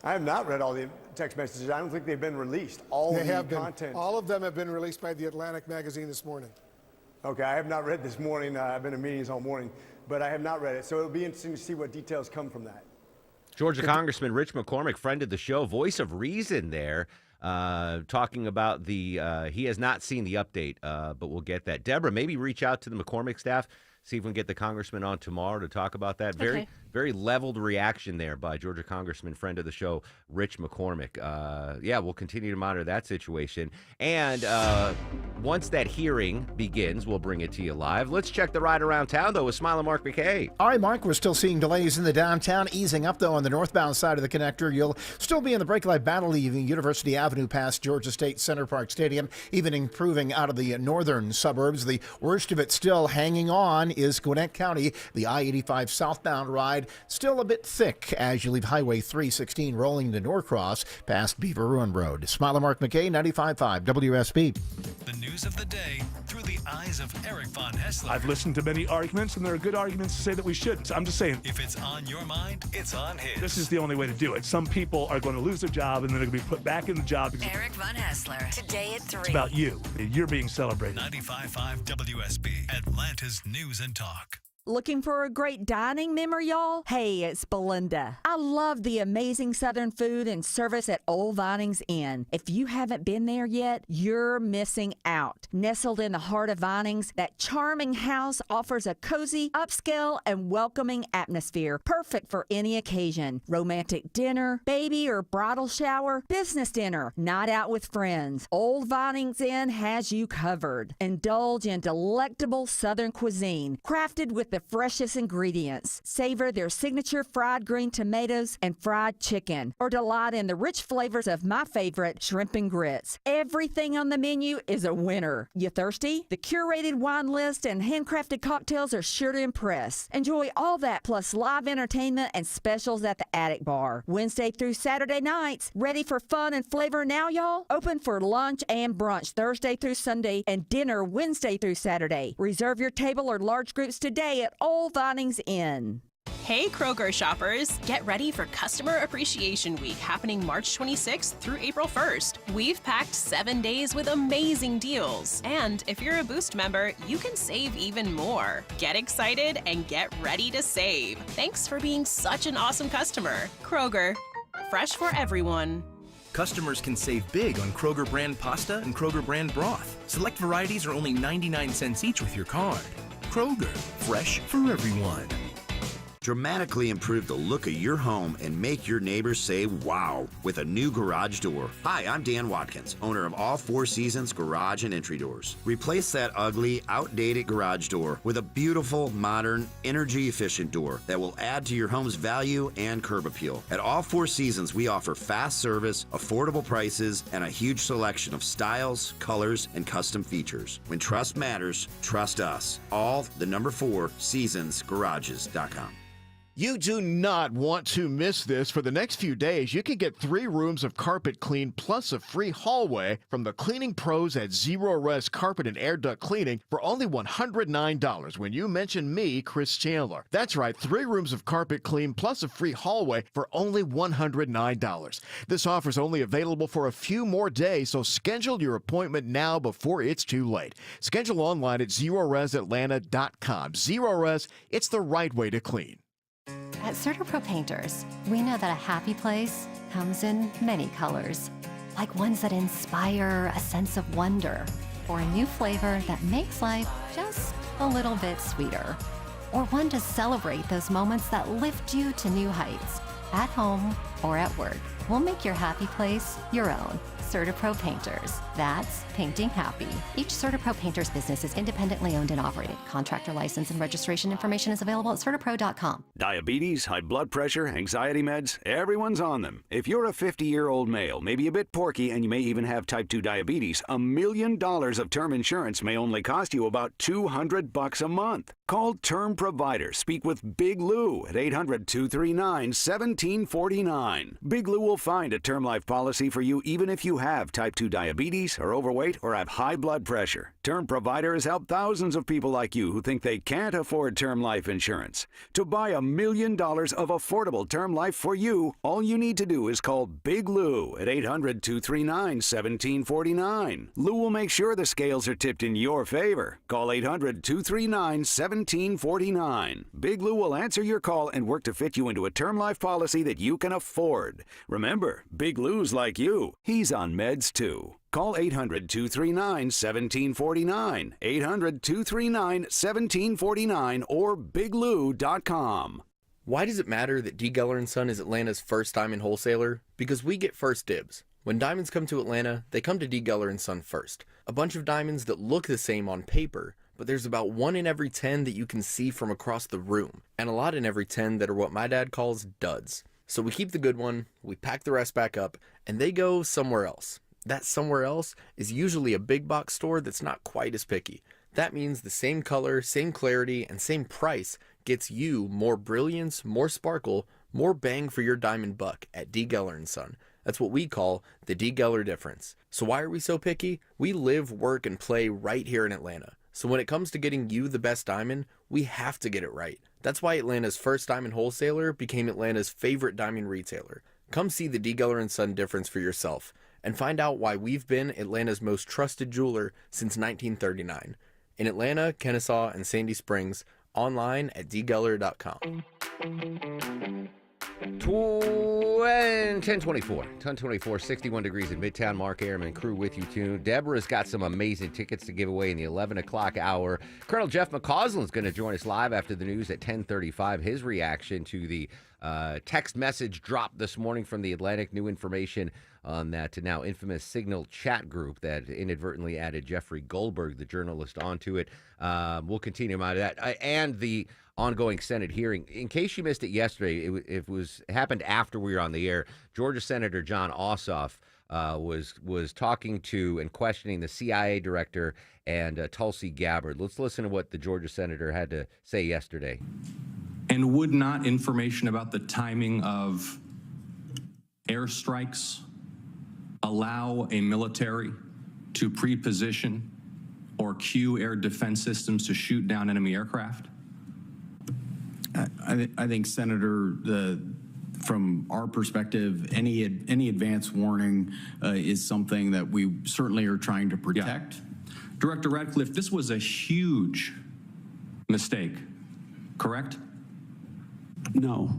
I have not read all the text messages. I don't think they've been released. All of them have been released by the Atlantic magazine this morning. Okay, I have not read this morning. I've been in meetings all morning, but I have not read it. So it'll be interesting to see what details come from that. Georgia Congressman Rich McCormick, friend of the show, voice of reason there, talking about he has not seen the update, but we'll get that. Deborah, maybe reach out to the McCormick staff, see if we can get the congressman on tomorrow to talk about that. Okay. Very leveled reaction there by Georgia Congressman, friend of the show, Rich McCormick. We'll continue to monitor that situation. And once that hearing begins, we'll bring it to you live. Let's check the ride around town, though, with Smile and Mark McKay. All right, Mark, we're still seeing delays in the downtown, easing up, though, on the northbound side of the connector. You'll still be in the brake light battle leaving University Avenue past Georgia State Center Park Stadium, even improving out of the northern suburbs. The worst of it still hanging on is Gwinnett County. The I-85 southbound ride still a bit thick as you leave Highway 316 rolling to Norcross past Beaver Ruin Road. Smile and Mark McKay, 95.5 WSB. The news of the day through the eyes of Eric Von Hessler. I've listened to many arguments, and there are good arguments to say that we shouldn't. I'm just saying. If it's on your mind, it's on his. This is the only way to do it. Some people are going to lose their job, and then they're going to be put back in the job. Eric Von Hessler, today at 3. It's about you. You're being celebrated. 95.5 WSB, Atlanta's News and Talk. Looking for a great dining memory, y'all? Hey, it's Belinda. I love the amazing Southern food and service at Old Vinings Inn. If you haven't been there yet, you're missing out. Nestled in the heart of Vinings, that charming house offers a cozy, upscale, and welcoming atmosphere, perfect for any occasion. Romantic dinner, baby or bridal shower, business dinner, night out with friends. Old Vinings Inn has you covered. Indulge in delectable Southern cuisine, crafted with the freshest ingredients. Savor their signature fried green tomatoes and fried chicken, or delight in the rich flavors of my favorite, shrimp and grits. Everything on the menu is a winner. You thirsty? The curated wine list and handcrafted cocktails are sure to impress. Enjoy all that plus live entertainment and specials at the Attic Bar. Wednesday through Saturday nights. Ready for fun and flavor now, y'all? Open for lunch and brunch Thursday through Sunday and dinner Wednesday through Saturday. Reserve your table or large groups today at Old Vinings Inn. Hey Kroger shoppers, get ready for Customer Appreciation Week happening March 26th through April 1st. We've packed 7 days with amazing deals. And if you're a Boost member, you can save even more. Get excited and get ready to save. Thanks for being such an awesome customer. Kroger, fresh for everyone. Customers can save big on Kroger brand pasta and Kroger brand broth. Select varieties are only 99 cents each with your card. Kroger, fresh for everyone. Dramatically improve the look of your home and make your neighbors say wow with a new garage door. Hi, I'm Dan Watkins, owner of All Four Seasons Garage and Entry Doors. Replace that ugly, outdated garage door with a beautiful, modern, energy-efficient door that will add to your home's value and curb appeal. At All Four Seasons, we offer fast service, affordable prices, and a huge selection of styles, colors, and custom features. When trust matters, trust us. All the number 4 seasonsgarages.com. You do not want to miss this. For the next few days, you can get 3 rooms of carpet clean plus a free hallway from the cleaning pros at Zero Res Carpet and Air Duct Cleaning for only $109 when you mention me, Chris Chandler. That's right, 3 rooms of carpet clean plus a free hallway for only $109. This offer is only available for a few more days, so schedule your appointment now before it's too late. Schedule online at ZeroResAtlanta.com. Zero Res, it's the right way to clean. At CertaPro Painters, we know that a happy place comes in many colors, like ones that inspire a sense of wonder, or a new flavor that makes life just a little bit sweeter, or one to celebrate those moments that lift you to new heights, at home or at work. We'll make your happy place your own. CertaPro Painters. That's painting happy. Each CertaPro Painters business is independently owned and operated. Contractor license and registration information is available at CertaPro.com. Diabetes, high blood pressure, anxiety meds, everyone's on them. If you're a 50-year-old male, maybe a bit porky, and you may even have type 2 diabetes, $1 million of term insurance may only cost you about $200 a month. Call Term Provider. Speak with Big Lou at 800-239-1749. Big Lou will find a term life policy for you even if you have type 2 diabetes, are overweight, or have high blood pressure. Term Provider has helped thousands of people like you who think they can't afford term life insurance. To buy $1 million of affordable term life for you, all you need to do is call Big Lou at 800-239-1749. Lou will make sure the scales are tipped in your favor. Call 800-239-1749. Big Lou will answer your call and work to fit you into a term life policy that you can afford. Remember, Big Lou's like you. He's on meds too. Call 800-239-1749, 800-239-1749, or biglou.com. Why does it matter that D. Geller & Son is Atlanta's first diamond wholesaler? Because we get first dibs. When diamonds come to Atlanta, they come to D. Geller & Son first. A bunch of diamonds that look the same on paper, but there's about 1 in every 10 that you can see from across the room, and a lot in every 10 that are what my dad calls duds. So we keep the good one, we pack the rest back up, and they go somewhere else. That somewhere else is usually a big box store that's not quite as picky. That means the same color, same clarity, and same price gets you more brilliance, more sparkle, more bang for your diamond buck at D. Geller & Son. That's what we call the D. Geller difference. So why are we so picky? We live, work, and play right here in Atlanta. So when it comes to getting you the best diamond, we have to get it right. That's why Atlanta's first diamond wholesaler became Atlanta's favorite diamond retailer. Come see the D. Geller & Son difference for yourself and find out why we've been Atlanta's most trusted jeweler since 1939. In Atlanta, Kennesaw, and Sandy Springs, online at dgeller.com. 1024, 61 degrees in Midtown. Mark Aram and crew with you too. Deborah's got some amazing tickets to give away in the 11 o'clock hour. Colonel Jeff McCausland's going to join us live after the news at 10:35. His reaction to the text message drop this morning from the Atlantic. New information on that now infamous Signal chat group that inadvertently added Jeffrey Goldberg, the journalist, onto it. We'll continue on that. And the ongoing Senate hearing. In case you missed it yesterday, it happened after we were on the air. Georgia Senator Jon Ossoff was talking to and questioning the CIA director and Tulsi Gabbard. Let's listen to what the Georgia senator had to say yesterday. And would not information about the timing of airstrikes allow a military to pre-position or cue air defense systems to shoot down enemy aircraft? I think, Senator, from our perspective, any advance warning is something that we certainly are trying to protect. Yeah. Director Radcliffe, this was a huge mistake, correct? No.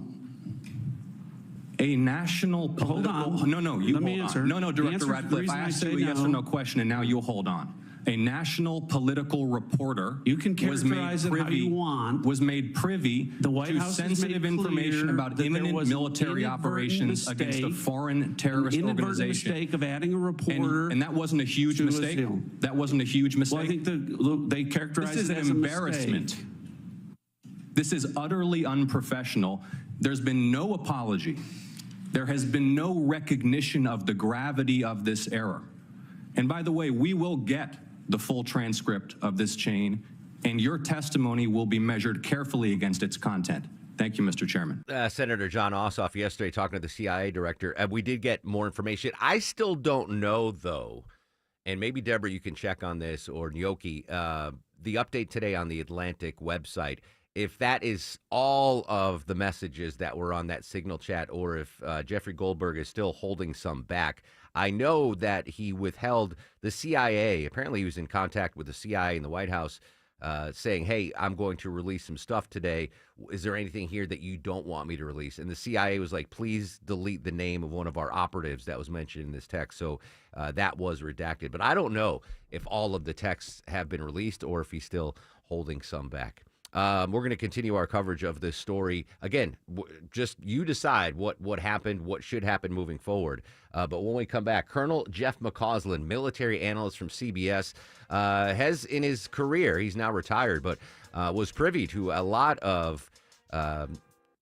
A national political... Hold on. No, you Let me hold answer. on. No, The Director answer- the Radcliffe, reason I I asked say you a yes or no- no question, and now you'll hold on. A national political reporter You can characterize it how you want. was made privy The White to House has sensitive made information clear about that there imminent was an military inadvertent operations against a mistake, foreign terrorist inadvertent organization. mistake of adding a reporter. And that wasn't a huge to a mistake? seal. That wasn't a huge mistake? Well, I think they characterize This is it an as a embarrassment. mistake. This is utterly unprofessional. There's been no apology. There has been no recognition of the gravity of this error. And by the way, we will get the full transcript of this chain, and your testimony will be measured carefully against its content. Thank you, Mr. Chairman. Senator Jon Ossoff yesterday talking to the CIA director. We did get more information. I still don't know, though, and maybe, Deborah, you can check on this, or Gnocchi, the update today on the Atlantic website, if that is all of the messages that were on that Signal chat, or if Jeffrey Goldberg is still holding some back. I know that he withheld the CIA. Apparently, he was in contact with the CIA in the White House saying, hey, I'm going to release some stuff today. Is there anything here that you don't want me to release? And the CIA was like, please delete the name of one of our operatives that was mentioned in this text. So that was redacted. But I don't know if all of the texts have been released or if he's still holding some back. We're going to continue our coverage of this story. Again, just you decide what happened, what should happen moving forward. But when we come back, Colonel Jeff McCausland, military analyst from CBS, has in his career, he's now retired, but was privy to a lot of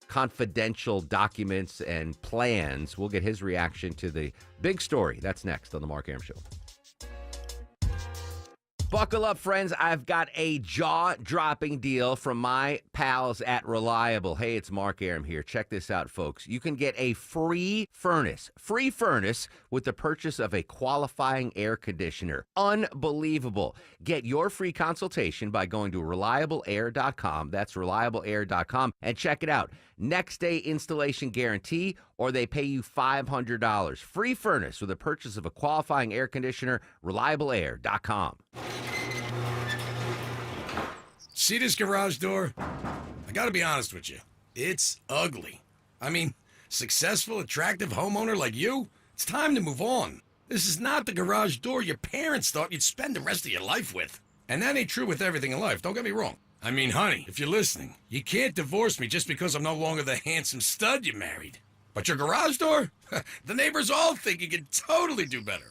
confidential documents and plans. We'll get his reaction to the big story. That's next on The Mark Aram Show. Buckle up, friends. I've got a jaw-dropping deal from my pals at Reliable. Hey, it's Mark Aram here. Check this out, folks. You can get a free furnace with the purchase of a qualifying air conditioner. Unbelievable. Get your free consultation by going to ReliableAir.com. That's ReliableAir.com. And check it out. Next day installation guarantee, or they pay you $500. Free furnace with the purchase of a qualifying air conditioner. ReliableAir.com. See this garage door? I gotta be honest with you. It's ugly. I mean, successful, attractive homeowner like you, it's time to move on. This is not the garage door your parents thought you'd spend the rest of your life with. And that ain't true with everything in life, don't get me wrong. I mean, honey, if you're listening, you can't divorce me just because I'm no longer the handsome stud you married. But your garage door? The neighbors all think you can totally do better.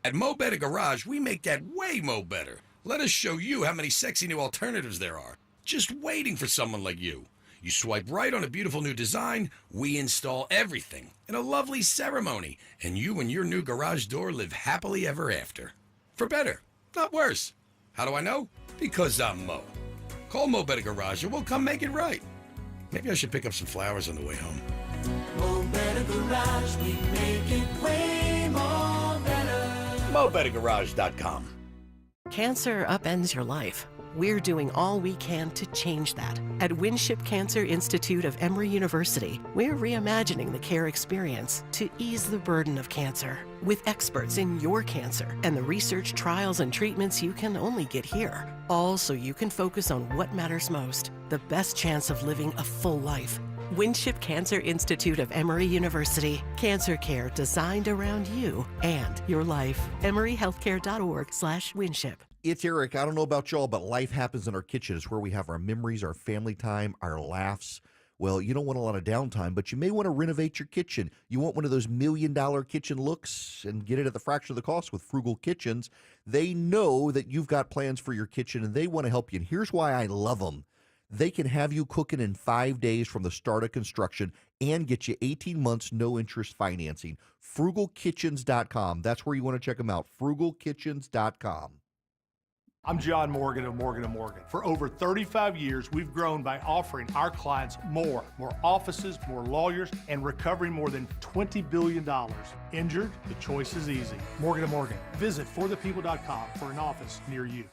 At Mo Better Garage, we make that way mo better. Let us show you how many sexy new alternatives there are. Just waiting for someone like you. You swipe right on a beautiful new design, we install everything in a lovely ceremony, and you and your new garage door live happily ever after. For better, not worse. How do I know? Because I'm Mo. Call Mo Better Garage and we'll come make it right. Maybe I should pick up some flowers on the way home. Mo Better Garage, we make it way more better. MoBetterGarage.com. Cancer upends your life, We're doing all we can to change that. At Winship Cancer Institute of Emory University, we're reimagining the care experience to ease the burden of cancer. With experts in your cancer and the research, trials, and treatments you can only get here. All so you can focus on what matters most, the best chance of living a full life. Winship Cancer Institute of Emory University. Cancer care designed around you and your life. EmoryHealthcare.org/Winship. It's Eric. I don't know about y'all, but life happens in our kitchen. It's where we have our memories, our family time, our laughs. Well, you don't want a lot of downtime, but you may want to renovate your kitchen. You want one of those $1 million kitchen looks and get it at the fraction of the cost with Frugal Kitchens. They know that you've got plans for your kitchen, and they want to help you. And here's why I love them. They can have you cooking in 5 days from the start of construction and get you 18 months no-interest financing. FrugalKitchens.com. That's where you want to check them out, FrugalKitchens.com. I'm John Morgan of Morgan & Morgan. For over 35 years, we've grown by offering our clients more offices, more lawyers, and recovering more than $20 billion. Injured? The choice is easy. Morgan & Morgan. Visit forthepeople.com for an office near you.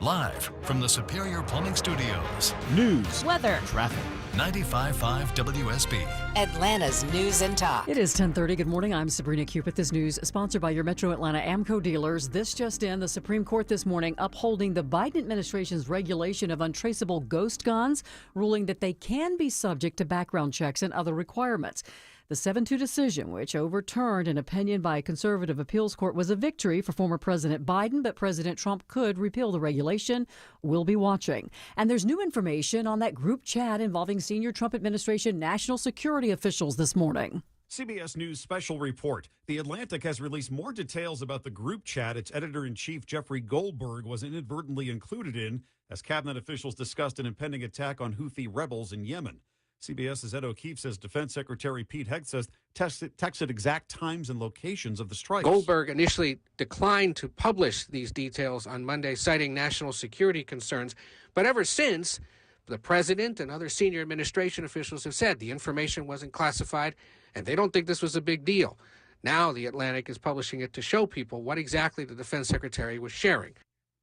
Live from the Superior Plumbing Studios. News, weather, traffic. 95.5 WSB. Atlanta's News and Talk. It is 10:30. Good morning. I'm Sabrina Cupid. This news sponsored by your Metro Atlanta AMCO dealers. This just in, the Supreme Court this morning upholding the Biden administration's regulation of untraceable ghost guns, ruling that they can be subject to background checks and other requirements. The 7-2 decision, which overturned an opinion by a conservative appeals court, was a victory for former President Biden, but President Trump could repeal the regulation. We'll be watching. And there's new information on that group chat involving senior Trump administration national security officials this morning. CBS News special report. The Atlantic has released more details about the group chat its editor-in-chief Jeffrey Goldberg was inadvertently included in as cabinet officials discussed an impending attack on Houthi rebels in Yemen. CBS's Ed O'Keefe says Defense Secretary Pete Hegseth texted exact times and locations of the strikes. Goldberg initially declined to publish these details on Monday, citing national security concerns. But ever since, the president and other senior administration officials have said the information wasn't classified and they don't think this was a big deal. Now the Atlantic is publishing it to show people what exactly the defense secretary was sharing.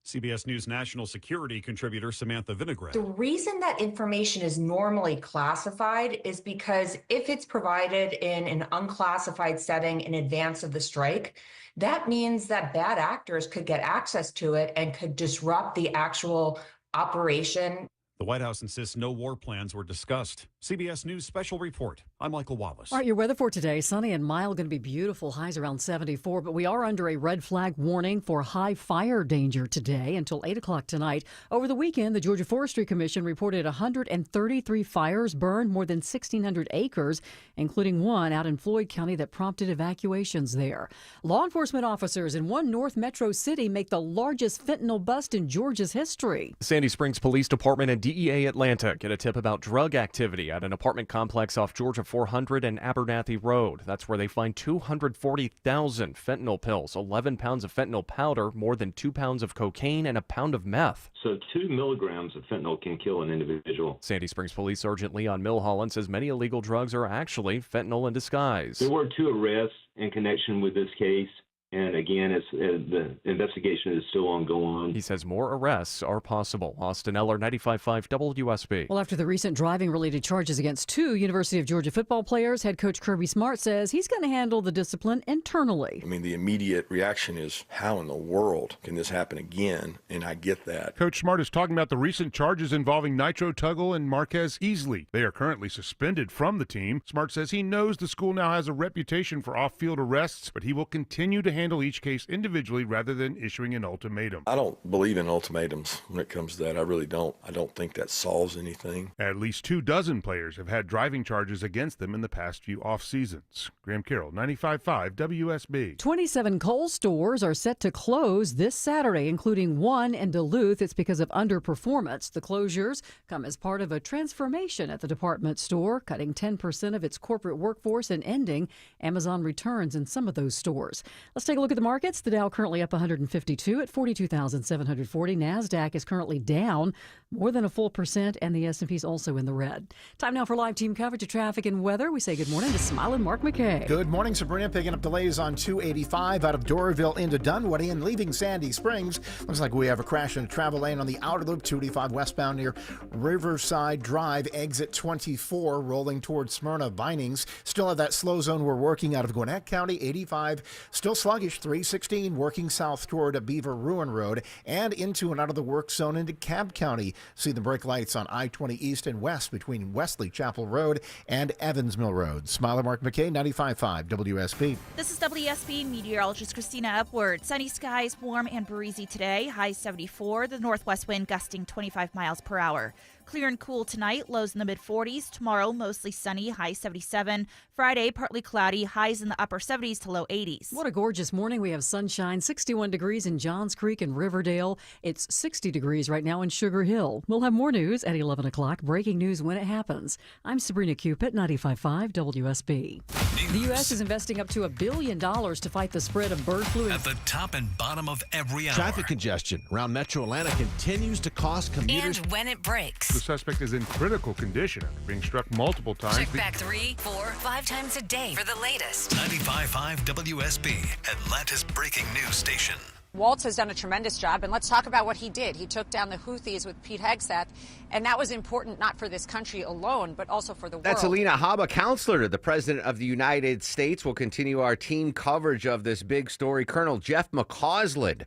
CBS News national security contributor Samantha Vinaigrette. The reason that information is normally classified is because if it's provided in an unclassified setting in advance of the strike, that means that bad actors could get access to it and could disrupt the actual operation. The White House insists no war plans were discussed. CBS News special report. I'm Michael Wallace. All right, your weather for today, sunny and mild, going to be beautiful, highs around 74, but we are under a red flag warning for high fire danger today until 8 o'clock tonight. Over the weekend, the Georgia Forestry Commission reported 133 fires burned more than 1,600 acres, including one out in Floyd County that prompted evacuations there. Law enforcement officers in one North Metro city make the largest fentanyl bust in Georgia's history. Sandy Springs Police Department and DEA Atlanta get a tip about drug activity at an apartment complex off Georgia 400 and Abernathy Road. That's where they find 240,000 fentanyl pills, 11 pounds of fentanyl powder, more than 2 pounds of cocaine, and a pound of meth. So 2 milligrams of fentanyl can kill an individual. Sandy Springs Police Sergeant Leon Milholland says many illegal drugs are actually fentanyl in disguise. There were 2 arrests in connection with this case. And again, the investigation is still ongoing. He says more arrests are possible. Austin Eller, 95.5 WSB. Well, after the recent driving-related charges against 2 University of Georgia football players, head coach Kirby Smart says he's going to handle the discipline internally. I mean, the immediate reaction is, how in the world can this happen again? And I get that. Coach Smart is talking about the recent charges involving Nitro Tuggle and Marquez Easley. They are currently suspended from the team. Smart says he knows the school now has a reputation for off-field arrests, but he will continue to handle each case individually rather than issuing an ultimatum. I don't believe in ultimatums when it comes to that. I really don't. I don't think that solves anything. At least 24 players have had driving charges against them in the past few off seasons. Graham Carroll, 95.5 WSB. 27 Kohl's stores are set to close this Saturday, including one in Duluth. It's because of underperformance. The closures come as part of a transformation at the department store, cutting 10% of its corporate workforce and ending Amazon returns in some of those stores. Let's take a look at the markets. The Dow currently up 152 at 42,740. NASDAQ is currently down more than a full percent, and the S&P is also in the red. Time now for live team coverage of traffic and weather. We say good morning to smiling Mark McKay. Good morning, Sabrina. Picking up delays on 285 out of Doraville into Dunwoody and leaving Sandy Springs. Looks like we have a crash in a travel lane on the outer loop, 285 westbound near Riverside Drive, exit 24, rolling towards Smyrna Vinings. Still have that slow zone we're working out of Gwinnett County, 85. Still sluggish, 316, working south toward Beaver Ruin Road and into and out of the work zone into Cab County. See the brake lights on I-20 east and west between Wesley Chapel Road and Evans Mill Road. Smiler Mark McKay, 95.5 WSB. This is WSB meteorologist Christina Upward. Sunny skies, warm and breezy today. High 74. The northwest wind gusting 25 miles per hour. Clear and cool tonight, lows in the mid-40s. Tomorrow, mostly sunny, high 77. Friday, partly cloudy, highs in the upper 70s to low 80s. What a gorgeous morning. We have sunshine, 61 degrees in Johns Creek and Riverdale. It's 60 degrees right now in Sugar Hill. We'll have more news at 11 o'clock. Breaking news when it happens. I'm Sabrina Cupid, 95.5 WSB. The U.S. is investing up to $1 billion to fight the spread of bird flu. At the top and bottom of every hour. Traffic congestion around Metro Atlanta continues to cost commuters. And when it breaks. The suspect is in critical condition after being struck multiple times. Check back 3, 4, 5 times a day for the latest. 95.5 WSB, Atlanta's breaking news station. Waltz has done a tremendous job, and let's talk about what he did. He took down the Houthis with Pete Hegseth, and that was important not for this country alone, but also for the world. That's Alina Habba, counselor to the President of the United States. We'll continue our team coverage of this big story. Colonel Jeff McCausland,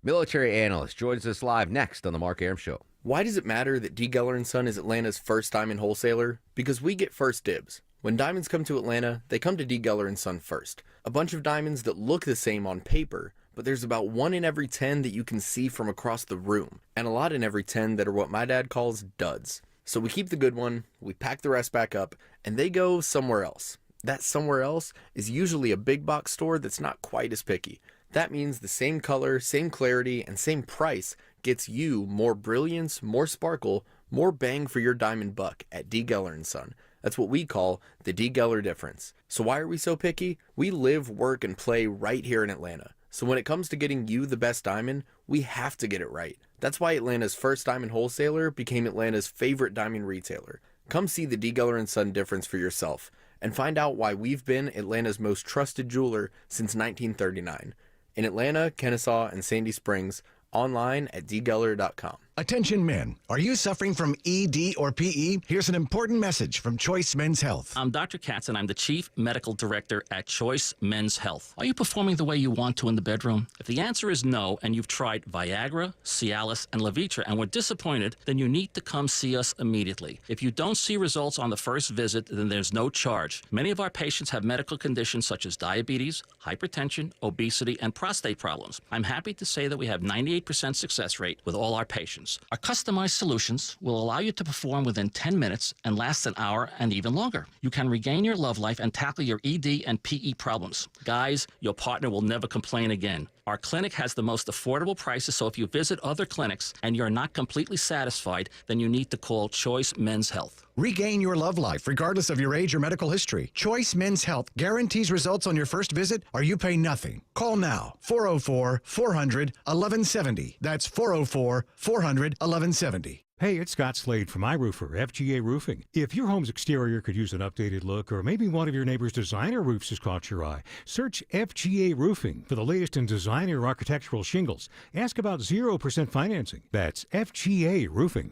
military analyst, joins us live next on the Mark Arum Show. Why does it matter that D. Geller & Son is Atlanta's first diamond wholesaler? Because we get first dibs. When diamonds come to Atlanta, they come to D. Geller & Son first. A bunch of diamonds that look the same on paper, but there's about 1 in every 10 that you can see from across the room, and a lot in every 10 that are what my dad calls duds. So we keep the good one, we pack the rest back up, and they go somewhere else. That somewhere else is usually a big box store that's not quite as picky. That means the same color, same clarity, and same price gets you more brilliance, more sparkle, more bang for your diamond buck at D. Geller & Son. That's what we call the D. Geller difference. So why are we so picky? We live, work, and play right here in Atlanta. So when it comes to getting you the best diamond, we have to get it right. That's why Atlanta's first diamond wholesaler became Atlanta's favorite diamond retailer. Come see the D. Geller & Son difference for yourself and find out why we've been Atlanta's most trusted jeweler since 1939. In Atlanta, Kennesaw, and Sandy Springs, online at dgeller.com. Attention men, are you suffering from ED or PE? Here's an important message from Choice Men's Health. I'm Dr. Katz, and I'm the Chief Medical Director at Choice Men's Health. Are you performing the way you want to in the bedroom? If the answer is no, and you've tried Viagra, Cialis, and Levitra and were disappointed, then you need to come see us immediately. If you don't see results on the first visit, then there's no charge. Many of our patients have medical conditions such as diabetes, hypertension, obesity, and prostate problems. I'm happy to say that we have 98% success rate with all our patients. Our customized solutions will allow you to perform within 10 minutes and last an hour and even longer. You can regain your love life and tackle your ED and PE problems. Guys, your partner will never complain again. Our clinic has the most affordable prices, so if you visit other clinics and you're not completely satisfied, then you need to call Choice Men's Health. Regain your love life regardless of your age or medical history. Choice Men's Health guarantees results on your first visit or you pay nothing. Call now, 404-400-1170. That's 404-400-1170. Hey, it's Scott Slade from iRoofer, FGA Roofing. If your home's exterior could use an updated look, or maybe one of your neighbor's designer roofs has caught your eye, search FGA Roofing for the latest in designer architectural shingles. Ask about 0% financing. That's FGA Roofing.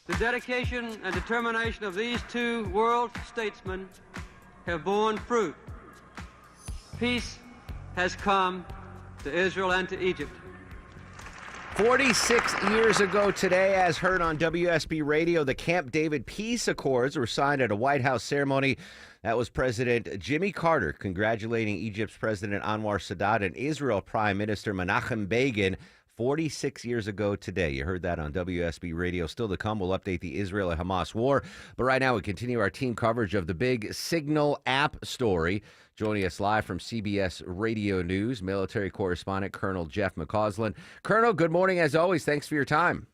The dedication and determination of these two world statesmen have borne fruit. Peace has come to Israel and to Egypt. 46 years ago today, as heard on WSB Radio, the Camp David Peace Accords were signed at a White House ceremony. That was President Jimmy Carter congratulating Egypt's President Anwar Sadat and Israel Prime Minister Menachem Begin 46 years ago today. You heard that on WSB Radio. Still to come, we'll update the Israel and Hamas war. But right now, we continue our team coverage of the big Signal app story. Joining us live from CBS Radio News, military correspondent Colonel Jeff McCausland. Colonel, good morning as always. Thanks for your time.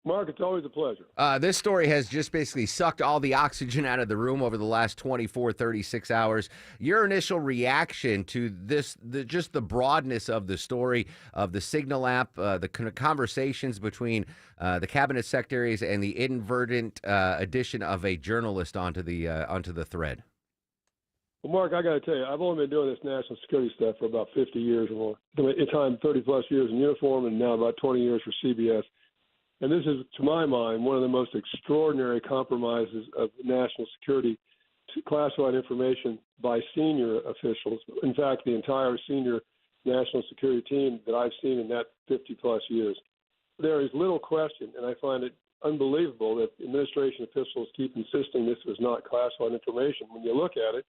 Mark, it's always a pleasure. This story has just basically sucked all the oxygen out of the room over the last 24, 36 hours. Your initial reaction to this, just the broadness of the story, of the Signal app, the conversations between the cabinet secretaries and the inadvertent addition of a journalist onto the thread. Well, Mark, I got to tell you, I've only been doing this national security stuff for about 50 years or more. In time, 30-plus years in uniform, and now about 20 years for CBS. And this is, to my mind, one of the most extraordinary compromises of national security to classified information by senior officials. In fact, the entire senior national security team that I've seen in that 50-plus years. There is little question, and I find it unbelievable that administration officials keep insisting this was not classified information. When you look at it,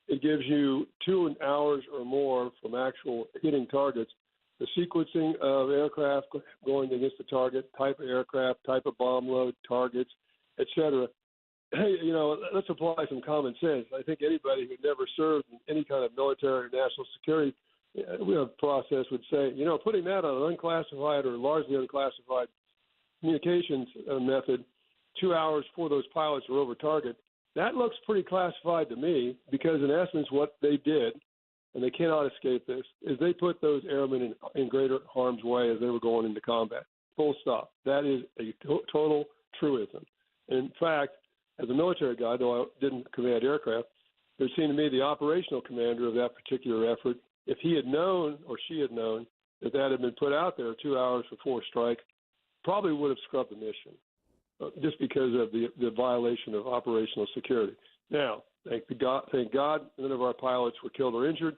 it gives you 2 hours or more from actual hitting targets. The sequencing of aircraft going against the target, type of aircraft, type of bomb load, targets, et cetera. Hey, let's apply some common sense. I think anybody who never served in any kind of military or national security process would say, putting that on an unclassified or largely unclassified communications method, 2 hours before those pilots are over target, that looks pretty classified to me because, in essence, what they did, and they cannot escape this, is they put those airmen in greater harm's way as they were going into combat. Full stop. That is a total truism. In fact, as a military guy, though I didn't command aircraft, it seemed to me the operational commander of that particular effort, if he had known or she had known that had been put out there 2 hours before strike, probably would have scrubbed the mission just because of the violation of operational security. Now, thank God none of our pilots were killed or injured.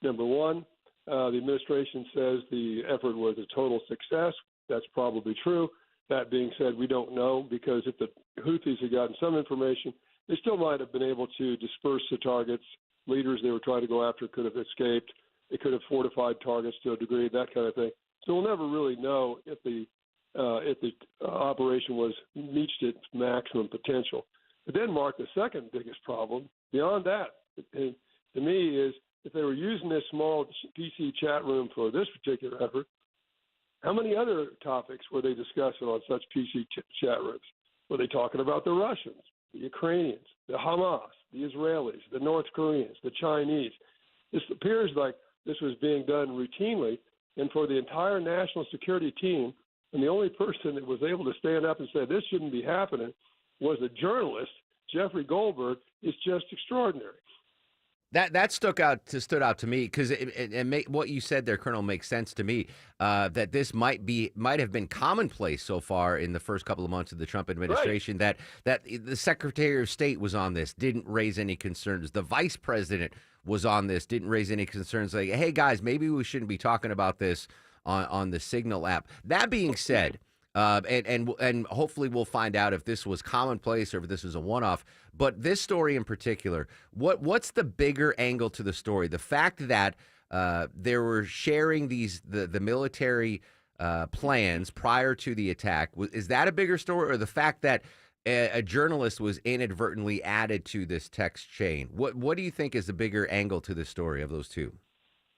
Number one, the administration says the effort was a total success. That's probably true. That being said, we don't know because if the Houthis had gotten some information, they still might have been able to disperse the targets. Leaders they were trying to go after could have escaped. They could have fortified targets to a degree, that kind of thing. So we'll never really know if the operation reached its maximum potential. But then, Mark, the second biggest problem, beyond that, to me, is if they were using this small PC chat room for this particular effort, how many other topics were they discussing on such PC chat rooms? Were they talking about the Russians, the Ukrainians, the Hamas, the Israelis, the North Koreans, the Chinese? This appears like this was being done routinely, and for the entire national security team, and the only person that was able to stand up and say this shouldn't be happening was a journalist, Jeffrey Goldberg, is just extraordinary. That stood out to me because what you said there, Colonel, makes sense to me. That this might have been commonplace so far in the first couple of months of the Trump administration. Right. That the Secretary of State was on this, didn't raise any concerns. The Vice President was on this, didn't raise any concerns. Like, hey guys, maybe we shouldn't be talking about this on the Signal app. That being said. And hopefully we'll find out if this was commonplace or if this was a one-off. But this story in particular, what's the bigger angle to the story? The fact that they were sharing the military plans prior to the attack, is that a bigger story, or the fact that a journalist was inadvertently added to this text chain? What do you think is the bigger angle to this story of those two?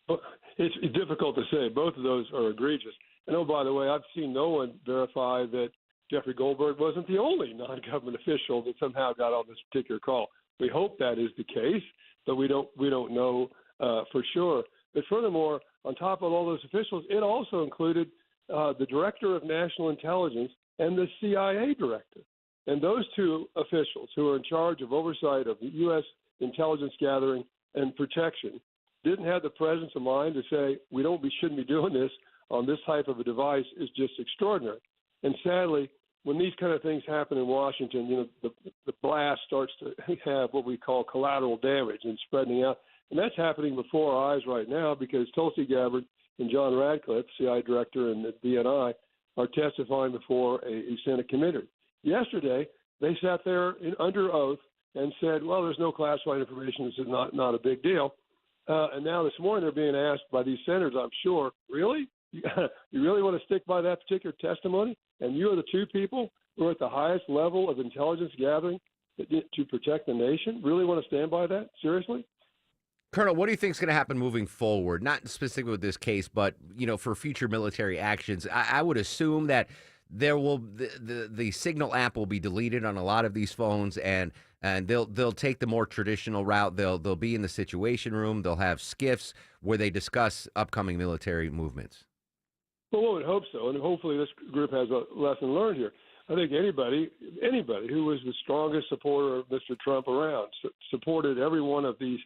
Well, it's difficult to say. Both of those are egregious. And oh, by the way, I've seen no one verify that Jeffrey Goldberg wasn't the only non-government official that somehow got on this particular call. We hope that is the case, but we don't know for sure. But furthermore, on top of all those officials, it also included the Director of National Intelligence and the CIA Director. And those two officials who are in charge of oversight of the U.S. intelligence gathering and protection didn't have the presence of mind to say, shouldn't be doing this on this type of a device is just extraordinary. And sadly, when these kind of things happen in Washington, the blast starts to have what we call collateral damage and spreading out. And that's happening before our eyes right now because Tulsi Gabbard and John Radcliffe, CIA director and the DNI, are testifying before a Senate committee. Yesterday, they sat there under oath and said, well, there's no classified information. This is not a big deal. And now this morning they're being asked by these senators, I'm sure, really? You really want to stick by that particular testimony? And you are the two people who are at the highest level of intelligence gathering to protect the nation? Really want to stand by that? Seriously? Colonel, what do you think is going to happen moving forward? Not specifically with this case, but for future military actions. I would assume that the Signal app will be deleted on a lot of these phones, and they'll take the more traditional route. They'll be in the Situation Room. They'll have skiffs where they discuss upcoming military movements. Well, one would hope so, and hopefully this group has a lesson learned here. I think anybody who was the strongest supporter of Mr. Trump around supported every one of these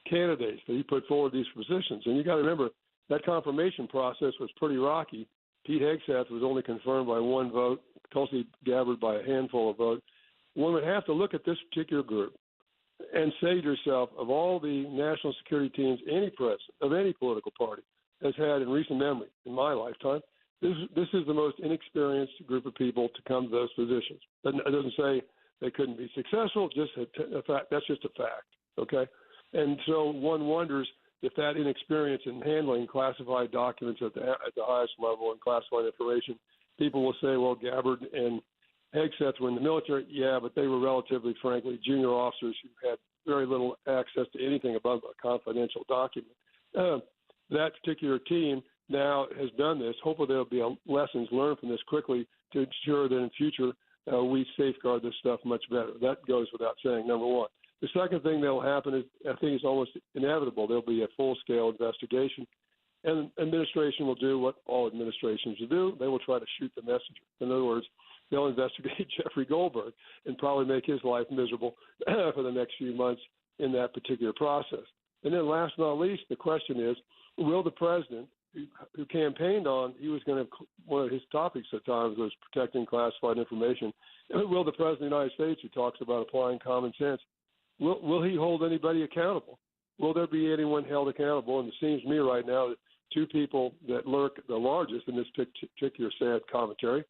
candidates that he put forward these positions. And you got to remember that confirmation process was pretty rocky. Pete Hegseth was only confirmed by one vote, Tulsi Gabbard by a handful of votes. One would have to look at this particular group and say to yourself, of all the national security teams any president of any political party has had in recent memory, in my lifetime, this is the most inexperienced group of people to come to those positions. It doesn't say they couldn't be successful, just a fact. That's just a fact, okay? And so one wonders if that inexperience in handling classified documents at the highest level and classified information, people will say, well, Gabbard and Hegseth were in the military. Yeah, but they were relatively, frankly, junior officers who had very little access to anything above a confidential document. That particular team now has done this. Hopefully there'll be lessons learned from this quickly to ensure that in future we safeguard this stuff much better. That goes without saying, number one. The second thing that will happen is, I think it's almost inevitable, there'll be a full-scale investigation, and administration will do what all administrations do. They will try to shoot the messenger. In other words, they'll investigate Jeffrey Goldberg and probably make his life miserable for the next few months in that particular process. And then last but not least, the question is, will the president, who campaigned on, he was going to, one of his topics at times was protecting classified information, will the president of the United States, who talks about applying common sense, will he hold anybody accountable? Will there be anyone held accountable? And it seems to me right now that two people that lurk the largest in this particular sad commentary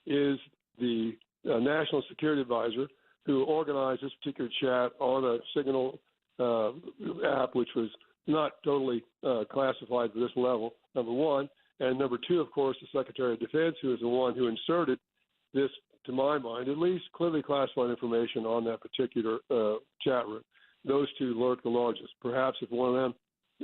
is the National Security Advisor, who organized this particular chat on a Signal app, which was not totally classified to this level, number one. And number two, of course, the Secretary of Defense, who is the one who inserted this, to my mind, at least clearly classified information on that particular chat room. Those two lurk the largest. Perhaps if one of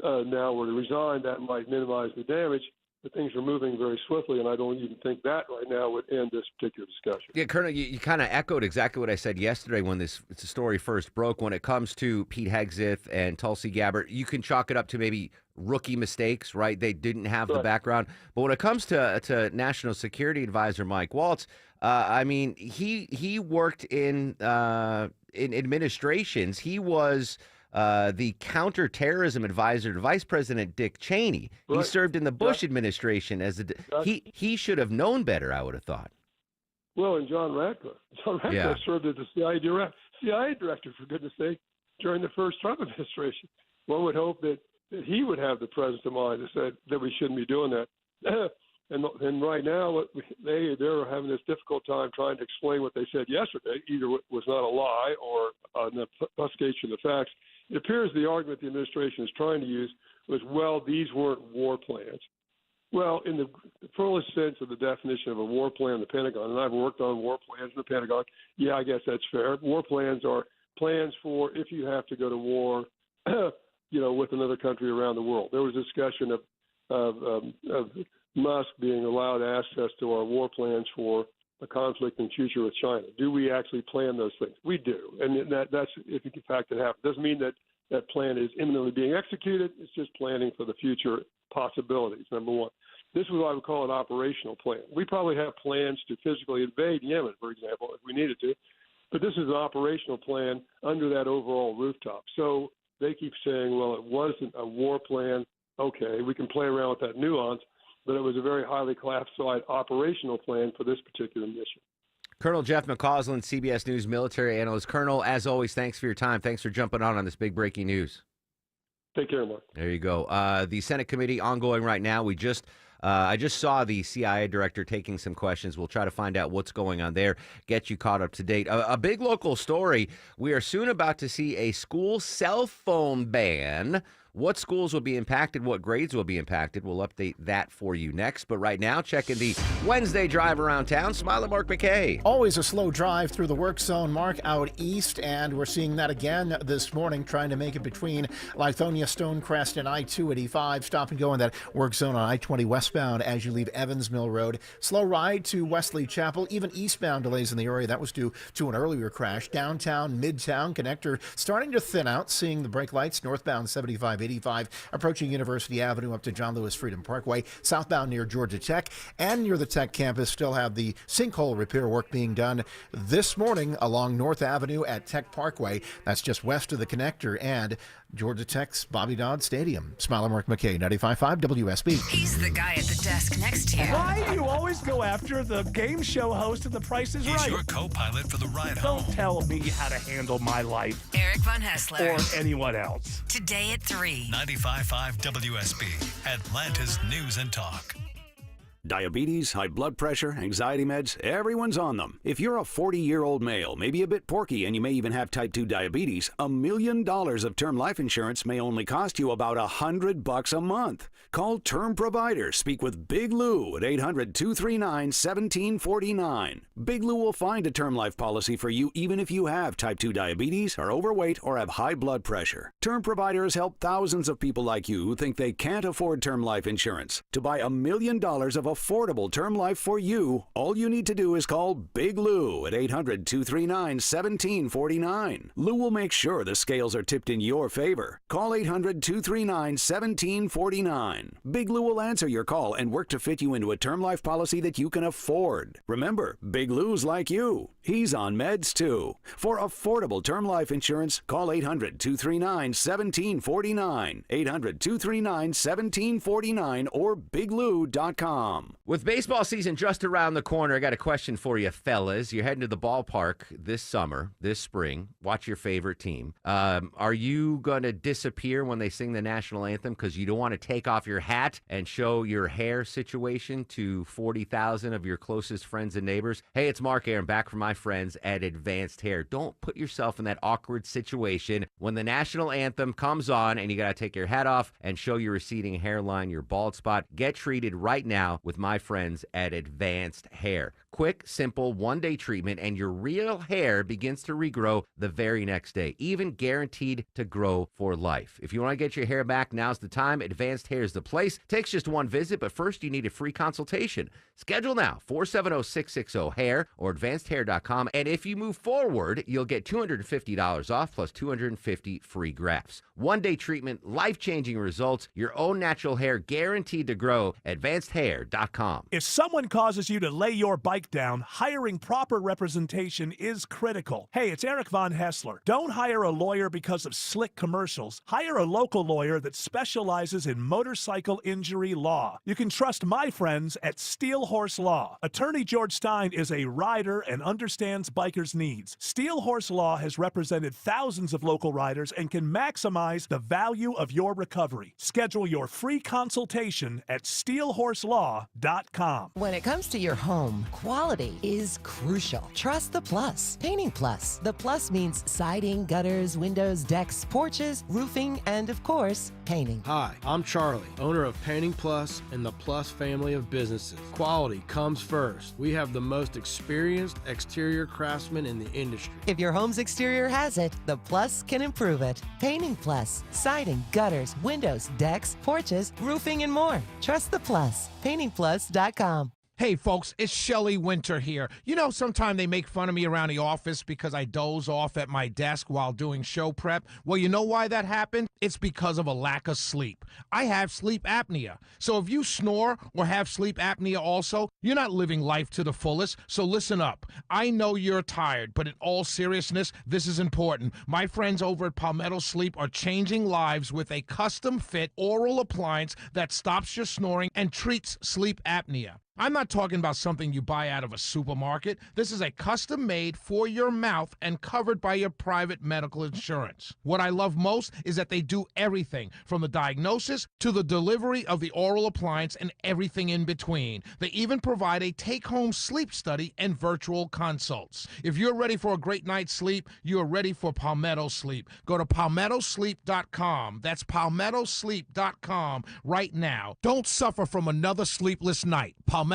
them now were to resign, that might minimize the damage. But things are moving very swiftly, and I don't even think that right now would end this particular discussion. Yeah, Colonel, you kind of echoed exactly what I said yesterday when this story first broke. When it comes to Pete Hegseth and Tulsi Gabbard, you can chalk it up to maybe rookie mistakes, right? They didn't have the background. But when it comes to National Security Advisor Mike Waltz, I mean, he worked in administrations. He was the counterterrorism advisor to Vice President Dick Cheney. Right. He served in the Bush administration as he should have known better, I would have thought. Well, and John Ratcliffe served as the CIA director, for goodness sake, during the first Trump administration. One would hope that he would have the presence of mind to say that we shouldn't be doing that. And right now, they're having this difficult time trying to explain what they said yesterday. Either was not a lie or an obfuscation of the facts. It appears the argument the administration is trying to use was, well, these weren't war plans. Well, in the fullest sense of the definition of a war plan in the Pentagon, and I've worked on war plans in the Pentagon, yeah, I guess that's fair. War plans are plans for if you have to go to war, with another country around the world. There was discussion of Musk being allowed access to our war plans for a conflict in future with China. Do we actually plan those things? We do, and that's if in fact it happens. Doesn't mean that plan is imminently being executed. It's just planning for the future possibilities. Number one, this is what I would call an operational plan. We probably have plans to physically invade Yemen, for example, if we needed to, but this is an operational plan under that overall rooftop. So they keep saying, well, it wasn't a war plan. Okay, we can play around with that nuance, but it was a very highly classified operational plan for this particular mission. Colonel Jeff McCausland, CBS News military analyst. Colonel, as always, thanks for your time. Thanks for jumping on this big breaking news. Take care, Mark. There you go. The Senate committee ongoing right now. I just saw the CIA director taking some questions. We'll try to find out what's going on there, get you caught up to date. A big local story. We are soon about to see a school cell phone ban What schools will be impacted, what grades will be impacted. We'll update that for you next. But right now, checking the Wednesday drive around town. Smile at Mark McKay. Always a slow drive through the work zone, Mark, out east, and we're seeing that again this morning, trying to make it between Lithonia, Stonecrest, and I-285. Stop and go in that work zone on I-20 westbound as you leave Evans Mill Road. Slow ride to Wesley Chapel, even eastbound delays in the area. That was due to an earlier crash. Downtown, Midtown connector starting to thin out, seeing the brake lights northbound 75-85, approaching University Avenue up to John Lewis Freedom Parkway, southbound near Georgia Tech, and near the Tech campus still have the sinkhole repair work being done this morning along North Avenue at Tech Parkway. That's just west of the connector and Georgia Tech's Bobby Dodd Stadium. Smile at Mark McKay, 95.5 WSB. He's the guy at the desk next to you. Why do you always go after the game show host of The Price is He's Right? your co-pilot for the ride home. Don't tell me how to handle my life. Eric Von Hessler. Or anyone else. Today at 3. 95.5 WSB, Atlanta's News and Talk. Diabetes, high blood pressure, anxiety meds, everyone's on them. If you're a 40-year-old male, maybe a bit porky, and you may even have type 2 diabetes, $1 million of term life insurance may only cost you about $100 a month. Call Term Provider. Speak with Big Lou at 800-239-1749. Big Lou will find a term life policy for you even if you have type 2 diabetes, are overweight, or have high blood pressure. Term Provider has helped thousands of people like you who think they can't afford term life insurance. To buy $1 million of affordable term life for you, all you need to do is call Big Lou at 800-239-1749. Lou will make sure the scales are tipped in your favor. Call 800-239-1749. Big Lou will answer your call and work to fit you into a term life policy that you can afford. Remember, Big Lou's like you. He's on meds too. For affordable term life insurance, call 800-239-1749. 800-239-1749 or biglou.com. With baseball season just around the corner, I got a question for you, fellas. You're heading to the ballpark this summer, this spring. Watch your favorite team. Are you going to disappear when they sing the national anthem because you don't want to take off your hat and show your hair situation to 40,000 of your closest friends and neighbors? Hey, it's Mark Aaron back from my friends at Advanced Hair. Don't put yourself in that awkward situation when the national anthem comes on and you got to take your hat off and show your receding hairline, your bald spot. Get treated right now with my friends at Advanced Hair. Quick, simple, one-day treatment, and your real hair begins to regrow the very next day, even guaranteed to grow for life. If you want to get your hair back, now's the time. Advanced Hair is the place. Takes just one visit, but first you need a free consultation. Schedule now, 470-660-HAIR or advancedhair.com, and if you move forward, you'll get $250 off plus 250 free grafts. One-day treatment, life-changing results, your own natural hair guaranteed to grow. Advancedhair.com. If someone causes you to lay your bike down, hiring proper representation is critical. Hey, it's Eric Von Hessler. Don't hire a lawyer because of slick commercials. Hire a local lawyer that specializes in motorcycle injury law. You can trust my friends at Steel Horse Law. Attorney George Stein is a rider and understands bikers' needs. Steel Horse Law has represented thousands of local riders and can maximize the value of your recovery. Schedule your free consultation at steelhorselaw.com. When it comes to your home, quality is crucial. Trust the Plus. Painting Plus. The Plus means siding, gutters, windows, decks, porches, roofing, and of course, painting. Hi, I'm Charlie, owner of Painting Plus and the Plus family of businesses. Quality comes first. We have the most experienced exterior craftsmen in the industry. If your home's exterior has it, the Plus can improve it. Painting Plus. Siding, gutters, windows, decks, porches, roofing, and more. Trust the Plus. PaintingPlus.com. Hey, folks, it's Shelley Winter here. You know, sometimes they make fun of me around the office because I doze off at my desk while doing show prep. Well, you know why that happened? It's because of a lack of sleep. I have sleep apnea. So if you snore or have sleep apnea also, you're not living life to the fullest. So listen up. I know you're tired, but in all seriousness, this is important. My friends over at Palmetto Sleep are changing lives with a custom-fit oral appliance that stops your snoring and treats sleep apnea. I'm not talking about something you buy out of a supermarket. This is a custom made for your mouth and covered by your private medical insurance. What I love most is that they do everything from the diagnosis to the delivery of the oral appliance and everything in between. They even provide a take-home sleep study and virtual consults. If you're ready for a great night's sleep, you are ready for Palmetto Sleep. Go to palmettosleep.com. That's palmettosleep.com right now. Don't suffer from another sleepless night. palmettosleep.com.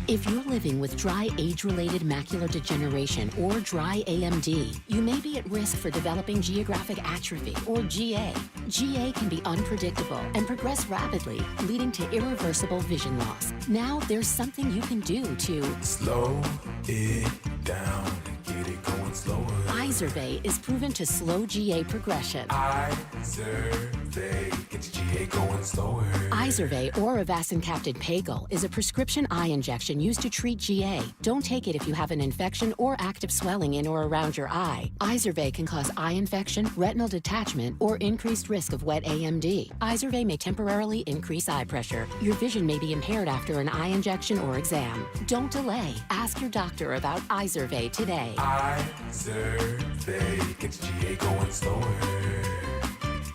If you're living with dry age-related macular degeneration or dry AMD, you may be at risk for developing geographic atrophy or GA. GA can be unpredictable and progress rapidly, leading to irreversible vision loss. Now there's something you can do to slow it down and get it going slower. Izervay is proven to slow GA progression. Izervay gets GA going slower. Izervay or avacincaptad pegol is a prescription eye injection used to treat GA. Don't take it if you have an infection or active swelling in or around your eye. Izervay can cause eye infection, retinal detachment, or increased risk of wet AMD. Izervay may temporarily increase eye pressure. Your vision may be impaired after an eye injection or exam. Don't delay. Ask your doctor about Izervay today. Izervay gets GA going slower.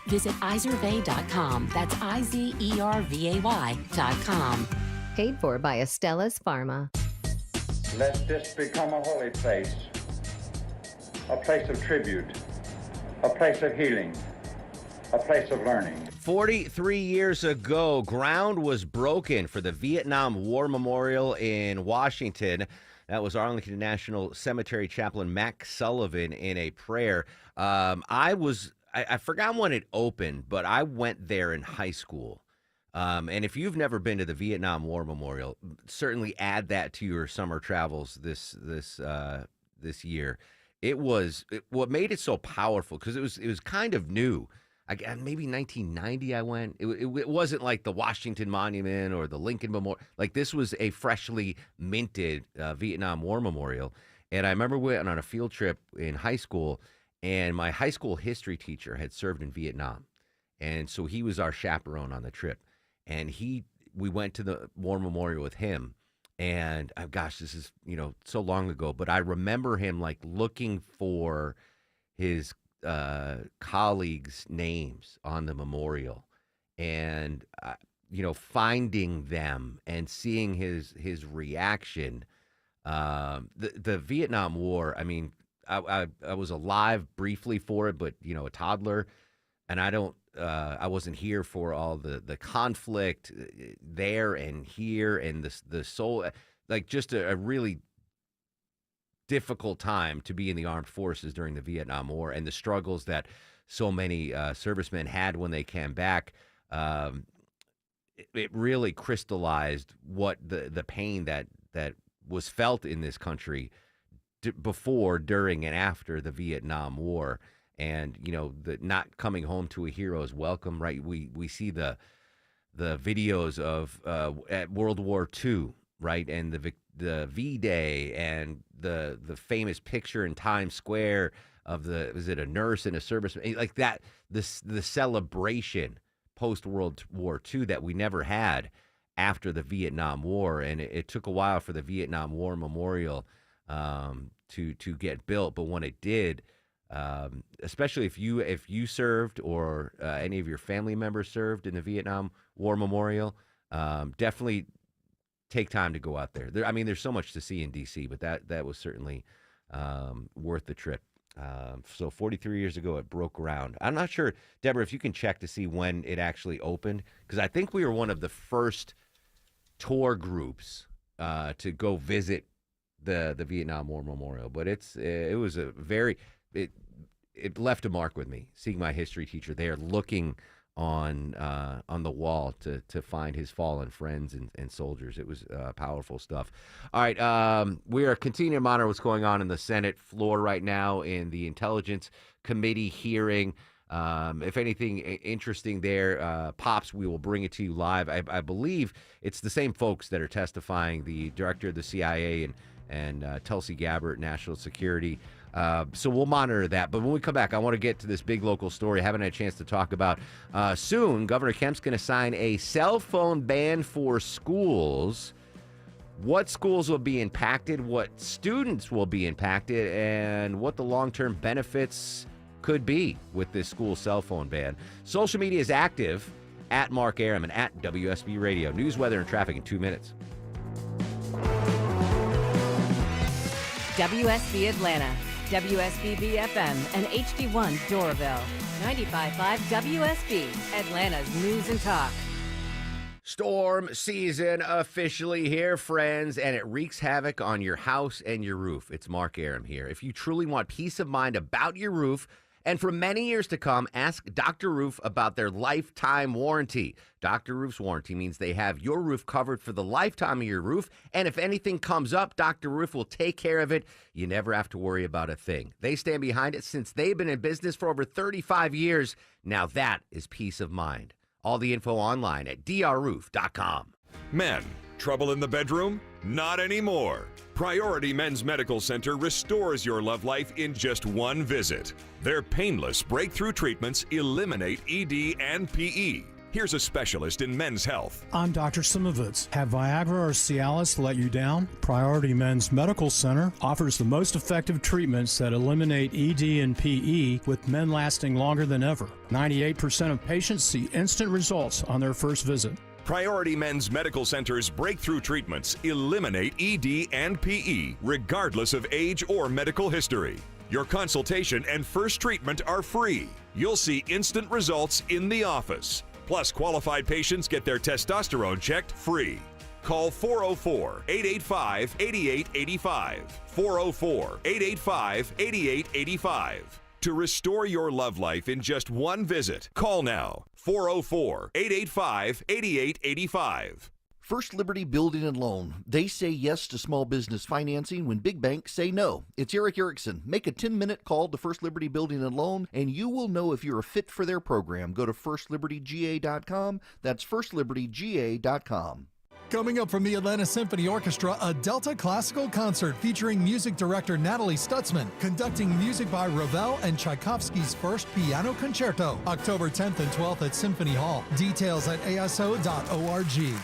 Visit Izervay.com. That's IZERVAY.com. Paid for by Astellas Pharma. Let this become a holy place, a place of tribute, a place of healing, a place of learning. 43 years ago, ground was broken for the Vietnam War Memorial in Washington. That was Arlington National Cemetery chaplain Mac Sullivan in a prayer. I forgot when it opened, but I went there in high school. And if you've never been to the Vietnam War Memorial, certainly add that to your summer travels this year. What made it so powerful, because it was kind of new. Maybe 1990 I went. It wasn't like the Washington Monument or the Lincoln Memorial. Like, this was a freshly minted Vietnam War Memorial. And I remember we went on a field trip in high school, and my high school history teacher had served in Vietnam. And so he was our chaperone on the trip. And we went to the War Memorial with him. And gosh, this is, so long ago, but I remember him like looking for his colleagues' names on the memorial, and finding them and seeing his reaction. The Vietnam War, I mean, I was alive briefly for it, but a toddler, and I wasn't here for all the conflict there and here, and the soul, like, just a really difficult time to be in the armed forces during the Vietnam War, and the struggles that so many servicemen had when they came back. It really crystallized what the pain that was felt in this country before, during, and after the Vietnam War. And the not coming home to a hero's welcome, right? We see the videos of at World War II, right, and the V-Day, and the famous picture in Times Square of was it a nurse and a serviceman, like that, the celebration post World War II that we never had after the Vietnam War. And it took a while for the Vietnam War Memorial to get built, but when it did, especially if you served or any of your family members served in the Vietnam War Memorial, definitely take time to go out there. There's so much to see in D.C., but that was certainly worth the trip. So 43 years ago, it broke ground. I'm not sure, Deborah, if you can check to see when it actually opened, because I think we were one of the first tour groups to go visit the Vietnam War Memorial. But it was a very... It left a mark with me, seeing my history teacher there looking on the wall to find his fallen friends and soldiers. It was powerful stuff. All right, we are continuing to monitor what's going on in the Senate floor right now in the Intelligence Committee hearing. If anything interesting there pops, we will bring it to you live. I believe it's the same folks that are testifying, the director of the CIA and Tulsi Gabbard, National Security. So we'll monitor that. But when we come back, I want to get to this big local story I haven't had a chance to talk about. Soon, Governor Kemp's going to sign a cell phone ban for schools. What schools will be impacted, what students will be impacted, and what the long-term benefits could be with this school cell phone ban. Social media is active at Mark Arum and at WSB Radio. News, weather, and traffic in 2 minutes. WSB Atlanta, WSB BFM, and HD1 Doraville. 95.5 WSB, Atlanta's News and Talk. Storm season officially here, friends, and it wreaks havoc on your house and your roof. It's Mark Arum here. If you truly want peace of mind about your roof, and for many years to come, ask Dr. Roof about their lifetime warranty. Dr. Roof's warranty means they have your roof covered for the lifetime of your roof, and if anything comes up, Dr. Roof will take care of it. You never have to worry about a thing. They stand behind it since they've been in business for over 35 years. Now that is peace of mind. All the info online at drroof.com. Men, trouble in the bedroom? Not anymore. Priority Men's Medical Center restores your love life in just one visit. Their painless breakthrough treatments eliminate ED and PE. Here's a specialist in men's health. I'm Dr. Simovitz. Have Viagra or Cialis let you down? Priority Men's Medical Center offers the most effective treatments that eliminate ED and PE, with men lasting longer than ever. 98% of patients see instant results on their first visit. Priority Men's Medical Center's breakthrough treatments eliminate ED and PE, regardless of age or medical history. Your consultation and first treatment are free. You'll see instant results in the office. Plus, qualified patients get their testosterone checked free. Call 404-885-8885. 404-885-8885. To restore your love life in just one visit, call now. 404-885-8885. First Liberty Building and Loan. They say yes to small business financing when big banks say no. It's Eric Erickson. Make a 10-minute call to First Liberty Building and Loan, and you will know if you're a fit for their program. Go to firstlibertyga.com. That's firstlibertyga.com. Coming up from the Atlanta Symphony Orchestra, a Delta classical concert featuring music director Natalie Stutzman, conducting music by Ravel and Tchaikovsky's first piano concerto, October 10th and 12th at Symphony Hall. Details at aso.org.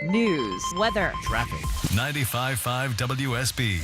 News, weather, traffic. 95.5 WSB,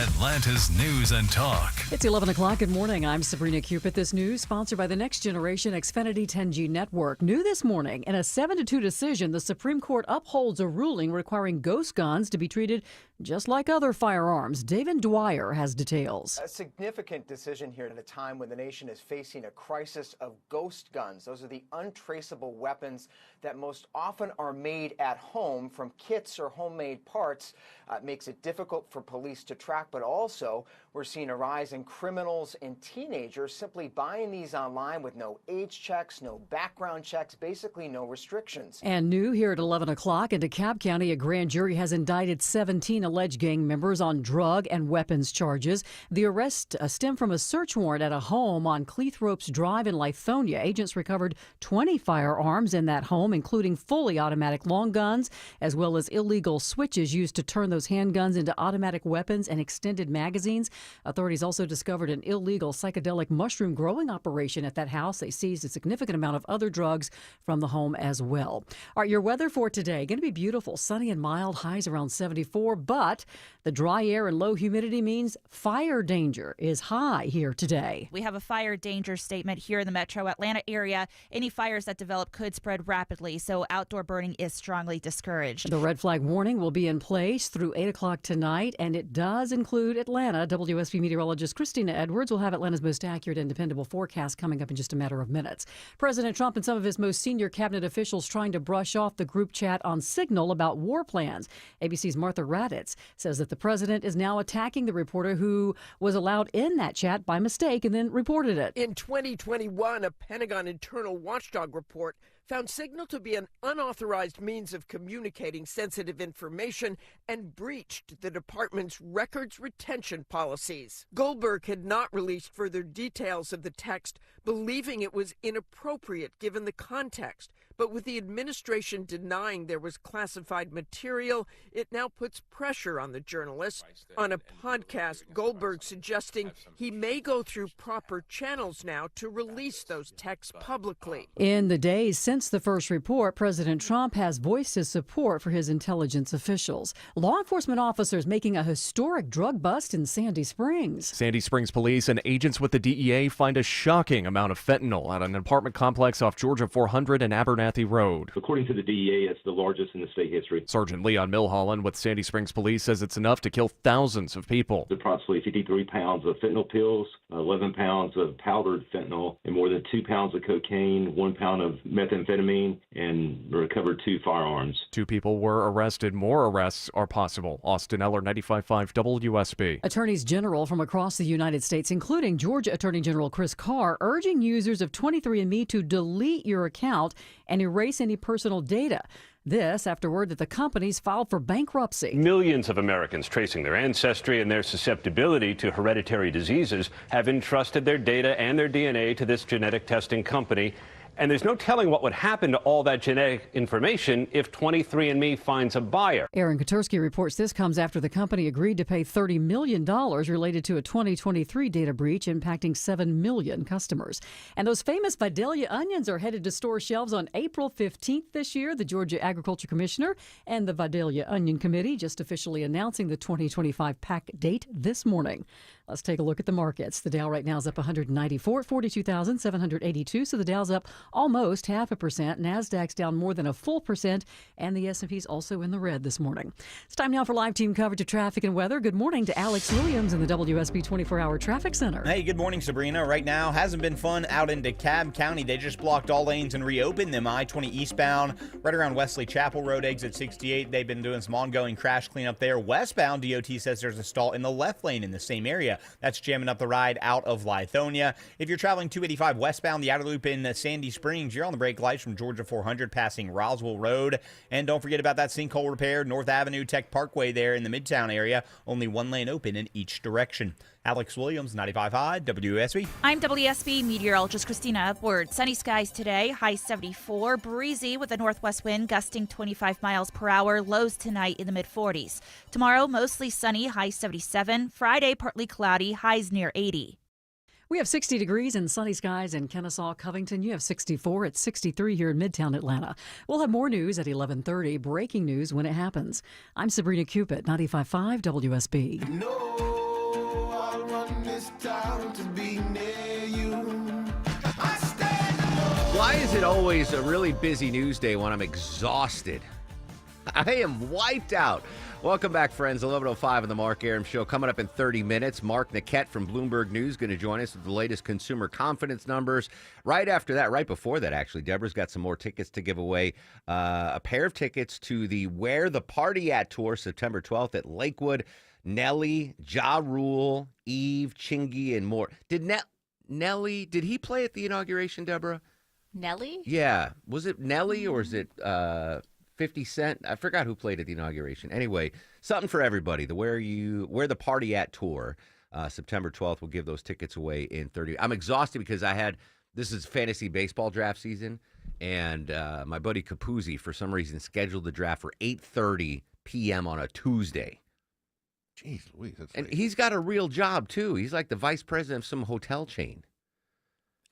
Atlanta's News and Talk. It's 11 o'clock. Good morning. I'm Sabrina Cupid. This news sponsored by the Next Generation Xfinity 10G network. New this morning, in a 7-2 decision, the Supreme Court upholds a ruling requiring ghost guns to be treated just like other firearms. David Dwyer has details. A significant decision here at a time when the nation is facing a crisis of ghost guns. Those are the untraceable weapons that most often are made at home from kits or homemade parts. It makes it difficult for police to track, but also we're seeing a rise in criminals and teenagers simply buying these online with no age checks, no background checks, basically no restrictions. And new here at 11 o'clock in DeKalb County, a grand jury has indicted 17 alleged gang members on drug and weapons charges. The arrest stemmed from a search warrant at a home on Cleethropes Drive in Lithonia. Agents recovered 20 firearms in that home, including fully automatic long guns, as well as illegal switches used to turn those handguns into automatic weapons and extended magazines. Authorities also discovered an illegal psychedelic mushroom growing operation at that house. They seized a significant amount of other drugs from the home as well. All right, your weather for today, going to be beautiful, sunny and mild, highs around 74, but the dry air and low humidity means fire danger is high here today. We have a fire danger statement here in the metro Atlanta area. Any fires that develop could spread rapidly, so outdoor burning is strongly discouraged. The red flag warning will be in place through 8 o'clock tonight, and it does include Atlanta. WSB meteorologist Christina Edwards will have Atlanta's most accurate and dependable forecast coming up in just a matter of minutes. President Trump and some of his most senior cabinet officials trying to brush off the group chat on Signal about war plans. ABC's Martha Raddatz says that the president is now attacking the reporter who was allowed in that chat by mistake and then reported it. In 2021, a Pentagon internal watchdog report found Signal to be an unauthorized means of communicating sensitive information and breached the department's records retention policies. Goldberg had not released further details of the text, believing it was inappropriate given the context. But with the administration denying there was classified material, it now puts pressure on the journalist. On a podcast, Goldberg suggesting he may go through proper channels now to release those texts publicly. In the days since the first report, President Trump has voiced his support for his intelligence officials. Law enforcement officers making a historic drug bust in Sandy Springs. Sandy Springs police and agents with the DEA find a shocking amount of fentanyl at an apartment complex off Georgia 400 and Abernathy Road. According to the DEA, it's the largest in the state history. Sergeant Leon Milholland with Sandy Springs Police says it's enough to kill thousands of people. Approximately 53 pounds of fentanyl pills, 11 pounds of powdered fentanyl, and more than 2 pounds of cocaine, 1 pound of methamphetamine, and recovered 2 firearms. 2 people were arrested. More arrests are possible. Austin Eller, 95.5 WSB. Attorneys general from across the United States, including Georgia Attorney General Chris Carr, urging users of 23andMe to delete your account and erase any personal data. This after word that the companies filed for bankruptcy. Millions of Americans tracing their ancestry and their susceptibility to hereditary diseases have entrusted their data and their DNA to this genetic testing company. And there's no telling what would happen to all that genetic information if 23andMe finds a buyer. Aaron Katursky reports this comes after the company agreed to pay $30 million related to a 2023 data breach impacting 7 million customers. And those famous Vidalia onions are headed to store shelves on April 15th this year. The Georgia Agriculture Commissioner and the Vidalia Onion Committee just officially announcing the 2025 pack date this morning. Let's take a look at the markets. The Dow right now is up 194 at 42,782. So the Dow's up almost 0.5%. NASDAQ's down more than a full percent. And the S&P's also in the red this morning. It's time now for live team coverage of traffic and weather. Good morning to Alex Williams in the WSB 24-hour traffic center. Hey, good morning, Sabrina. Right now, hasn't been fun out in DeKalb County. They just blocked all lanes and reopened them. I-20 eastbound, right around Wesley Chapel Road, exit 68. They've been doing some ongoing crash cleanup there. Westbound, DOT says there's a stall in the left lane in the same area. That's jamming up the ride out of Lithonia. If you're traveling 285 westbound, the outer loop in Sandy Springs, you're on the brake lights from Georgia 400 passing Roswell Road. And don't forget about that sinkhole repair, North Avenue Tech Parkway there in the Midtown area. Only one lane open in each direction. Alex Williams, 95.5 WSB. I'm WSB meteorologist Christina Upward. Sunny skies today, high 74, breezy with a northwest wind gusting 25 miles per hour, lows tonight in the mid-40s. Tomorrow, mostly sunny, high 77. Friday, partly cloudy, highs near 80. We have 60 degrees and sunny skies in Kennesaw, Covington. You have 64. It's 63 here in Midtown Atlanta. We'll have more news at 11:30. Breaking news when it happens. I'm Sabrina Cupid, 95.5 WSB. I'll run this town to be near you. Why is it always a really busy news day when I'm exhausted? I am wiped out. Welcome back, friends. 11:05 on the Mark Arum Show. Coming up in 30 minutes, Mark Niquette from Bloomberg News going to join us with the latest consumer confidence numbers. Right after that, right before that, actually, Deborah's got some more tickets to give away. A pair of tickets to the Where the Party At tour, September 12th at Lakewood. Nelly, Ja Rule, Eve, Chingy, and more. Did Nelly, did he play at the inauguration, Deborah? Nelly? Yeah. Was it Nelly or is it 50 Cent? I forgot who played at the inauguration. Anyway, something for everybody. The Where the Party At tour, September 12th. We'll give those tickets away in 30. I'm exhausted because this is fantasy baseball draft season, and my buddy Capuzzi, for some reason, scheduled the draft for 8:30 p.m. on a Tuesday. Jeez Louise. And he's got a real job, too. He's like the vice president of some hotel chain.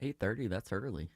8:30, that's early.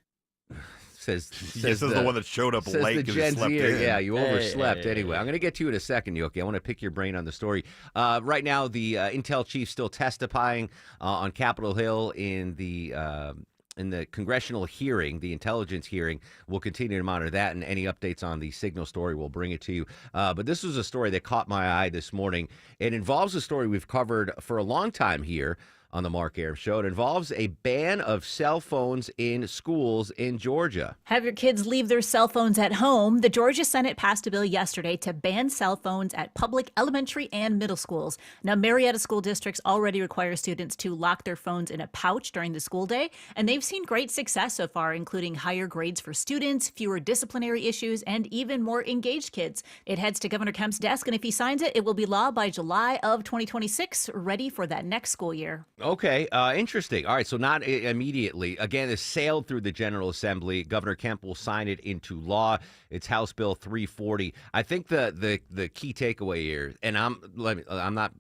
Says the one that showed up late because he slept in. Yeah, you overslept. Anyway, I'm going to get to you in a second, Yoki. I want to pick your brain on the story. Right now, the Intel chief still testifying on Capitol Hill in the congressional hearing, the intelligence hearing. We'll continue to monitor that, and any updates on the Signal story, we'll bring it to you. But this was a story that caught my eye this morning. It involves a story we've covered for a long time here on the Mark Arum Show. It involves a ban of cell phones in schools in Georgia. Have your kids leave their cell phones at home. The Georgia Senate passed a bill yesterday to ban cell phones at public elementary and middle schools. Now, Marietta school districts already require students to lock their phones in a pouch during the school day, and they've seen great success so far, including higher grades for students, fewer disciplinary issues, and even more engaged kids. It heads to Governor Kemp's desk, and if he signs it, it will be law by July of 2026, ready for that next school year. Okay, interesting. All right, so not immediately. Again, it's sailed through the General Assembly. Governor Kemp will sign it into law. It's House Bill 340. I think the key takeaway here, and I'm not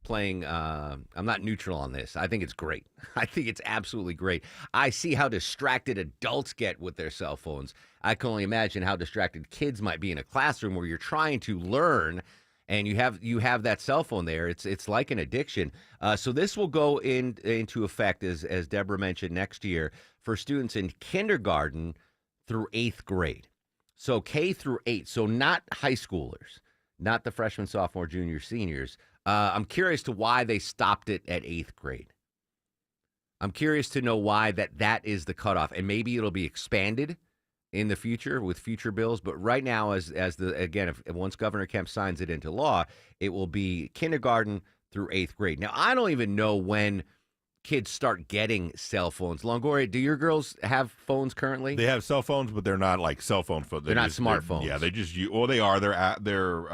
playing, I'm not neutral on this. I think it's great. I think it's absolutely great. I see how distracted adults get with their cell phones. I can only imagine how distracted kids might be in a classroom where you're trying to learn and you have that cell phone there. It's like an addiction. So this will go into effect, as Deborah mentioned, next year for students in kindergarten through 8th grade. So K through 8. So not high schoolers, not the freshmen, sophomore, junior, seniors. I'm curious to why they stopped it at 8th grade. I'm curious to know why that is the cutoff, and maybe it'll be expanded in the future with future bills. But right now, if once Governor Kemp signs it into law, it will be kindergarten through 8th grade. Now, I don't even know when kids start getting cell phones. Longoria, do your girls have phones currently? They have cell phones, but they're not like cell phones. They're not smartphones. Yeah, they just use. Well, they are. They're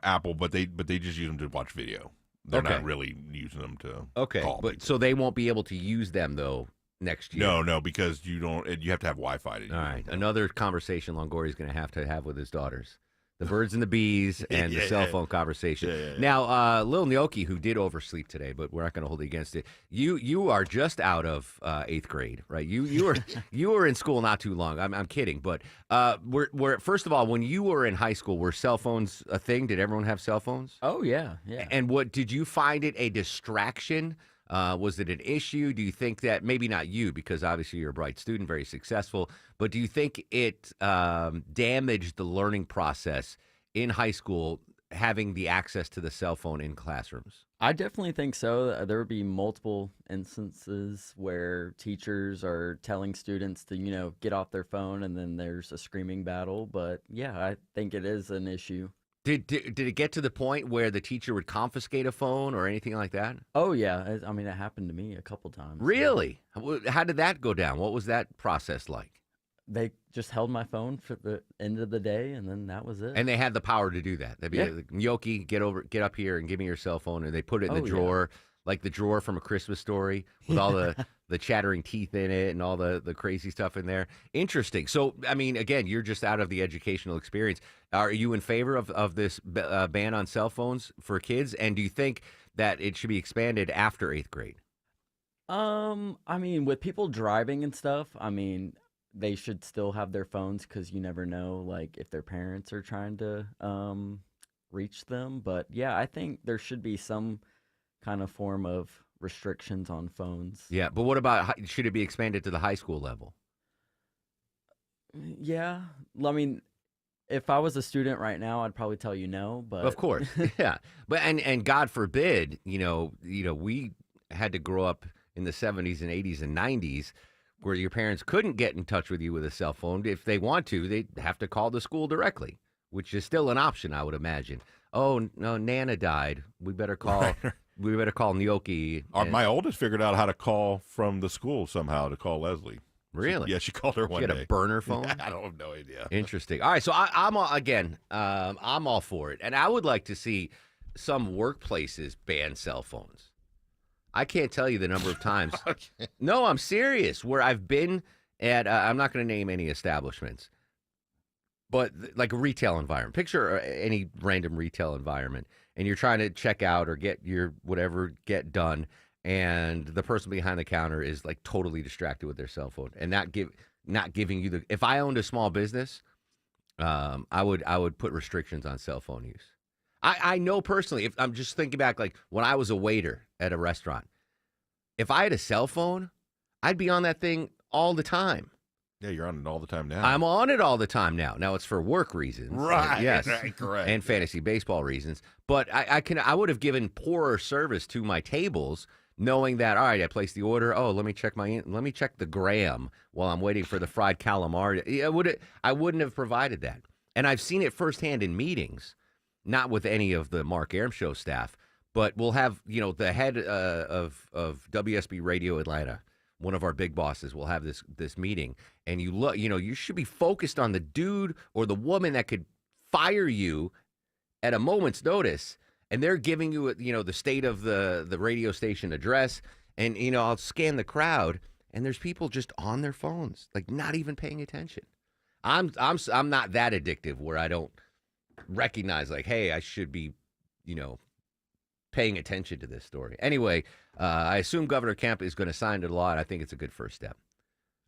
Apple, but they just use them to watch video. They're not really using them to call people. So they won't be able to use them though next year. No, because you have to have Wi-Fi to use All right, another conversation Longoria is going to have with his daughters. The birds and the bees and the cell phone conversation. Yeah. Now, Lil Gnocchi, who did oversleep today, but we're not going to hold it against it. You are just out of 8th grade, right? You were in school not too long. I'm kidding, but we're first of all, when you were in high school, were cell phones a thing? Did everyone have cell phones? Oh yeah. And what did you find it a distraction? Was it an issue? Do you think that, maybe not you, because obviously you're a bright student, very successful, but do you think it damaged the learning process in high school, having the access to the cell phone in classrooms? I definitely think so. There would be multiple instances where teachers are telling students to, get off their phone, and then there's a screaming battle. But yeah, I think it is an issue. Did it get to the point where the teacher would confiscate a phone or anything like that? Oh, yeah. I mean, it happened to me a couple times. Really? How did that go down? What was that process like? They just held my phone for the end of the day, and then that was it. And they had the power to do that. They'd be like, Gnocchi, get up here and give me your cell phone. And they put it in the drawer, like the drawer from A Christmas Story with all the chattering teeth in it and all the crazy stuff in there. Interesting. So, I mean, again, you're just out of the educational experience. Are you in favor of this ban on cell phones for kids? And do you think that it should be expanded after 8th grade? I mean, with people driving and stuff, I mean, they should still have their phones because you never know, like, if their parents are trying to reach them. But, yeah, I think there should be some kind of form of restrictions on phones. Yeah, but what about, should it be expanded to the high school level? Yeah, I mean, if I was a student right now, I'd probably tell you no. But of course, yeah. But and God forbid, we had to grow up in the 70s and 80s and 90s where your parents couldn't get in touch with you with a cell phone. If they want to, they'd have to call the school directly, which is still an option, I would imagine. Oh no, Nana died. We better call. We better call Gnocchi. My oldest figured out how to call from the school somehow to call Leslie. Really? She called her one day. She had a burner phone? I don't have no idea. Interesting. All right, so I'm all for it. And I would like to see some workplaces ban cell phones. I can't tell you the number of times. Okay. No, I'm serious, where I've been at, I'm not going to name any establishments, but like a retail environment. Picture any random retail environment, and you're trying to check out or get your whatever get done, and the person behind the counter is like totally distracted with their cell phone and not giving you the. If I owned a small business, I would put restrictions on cell phone use. I know personally, if I'm just thinking back, like when I was a waiter at a restaurant, if I had a cell phone, I'd be on that thing all the time. Yeah, you're on it all the time now. I'm on it all the time now. Now it's for work reasons. Right. Yes. Right, correct. And fantasy baseball reasons. But I would have given poorer service to my tables knowing that, all right, I placed the order. Oh, let me check the gram while I'm waiting for the fried calamari. I wouldn't have provided that. And I've seen it firsthand in meetings, not with any of the Mark Arum Show staff, but we'll have, the head of WSB Radio Atlanta, one of our big bosses, will have this meeting, and you should be focused on the dude or the woman that could fire you at a moment's notice, and they're giving you, the state of the radio station address, and I'll scan the crowd, and there's people just on their phones, like not even paying attention. I'm not that addictive where I don't recognize like, hey, I should be, paying attention to this story. Anyway, I assume Governor Kemp is going to sign into law, and I think it's a good first step.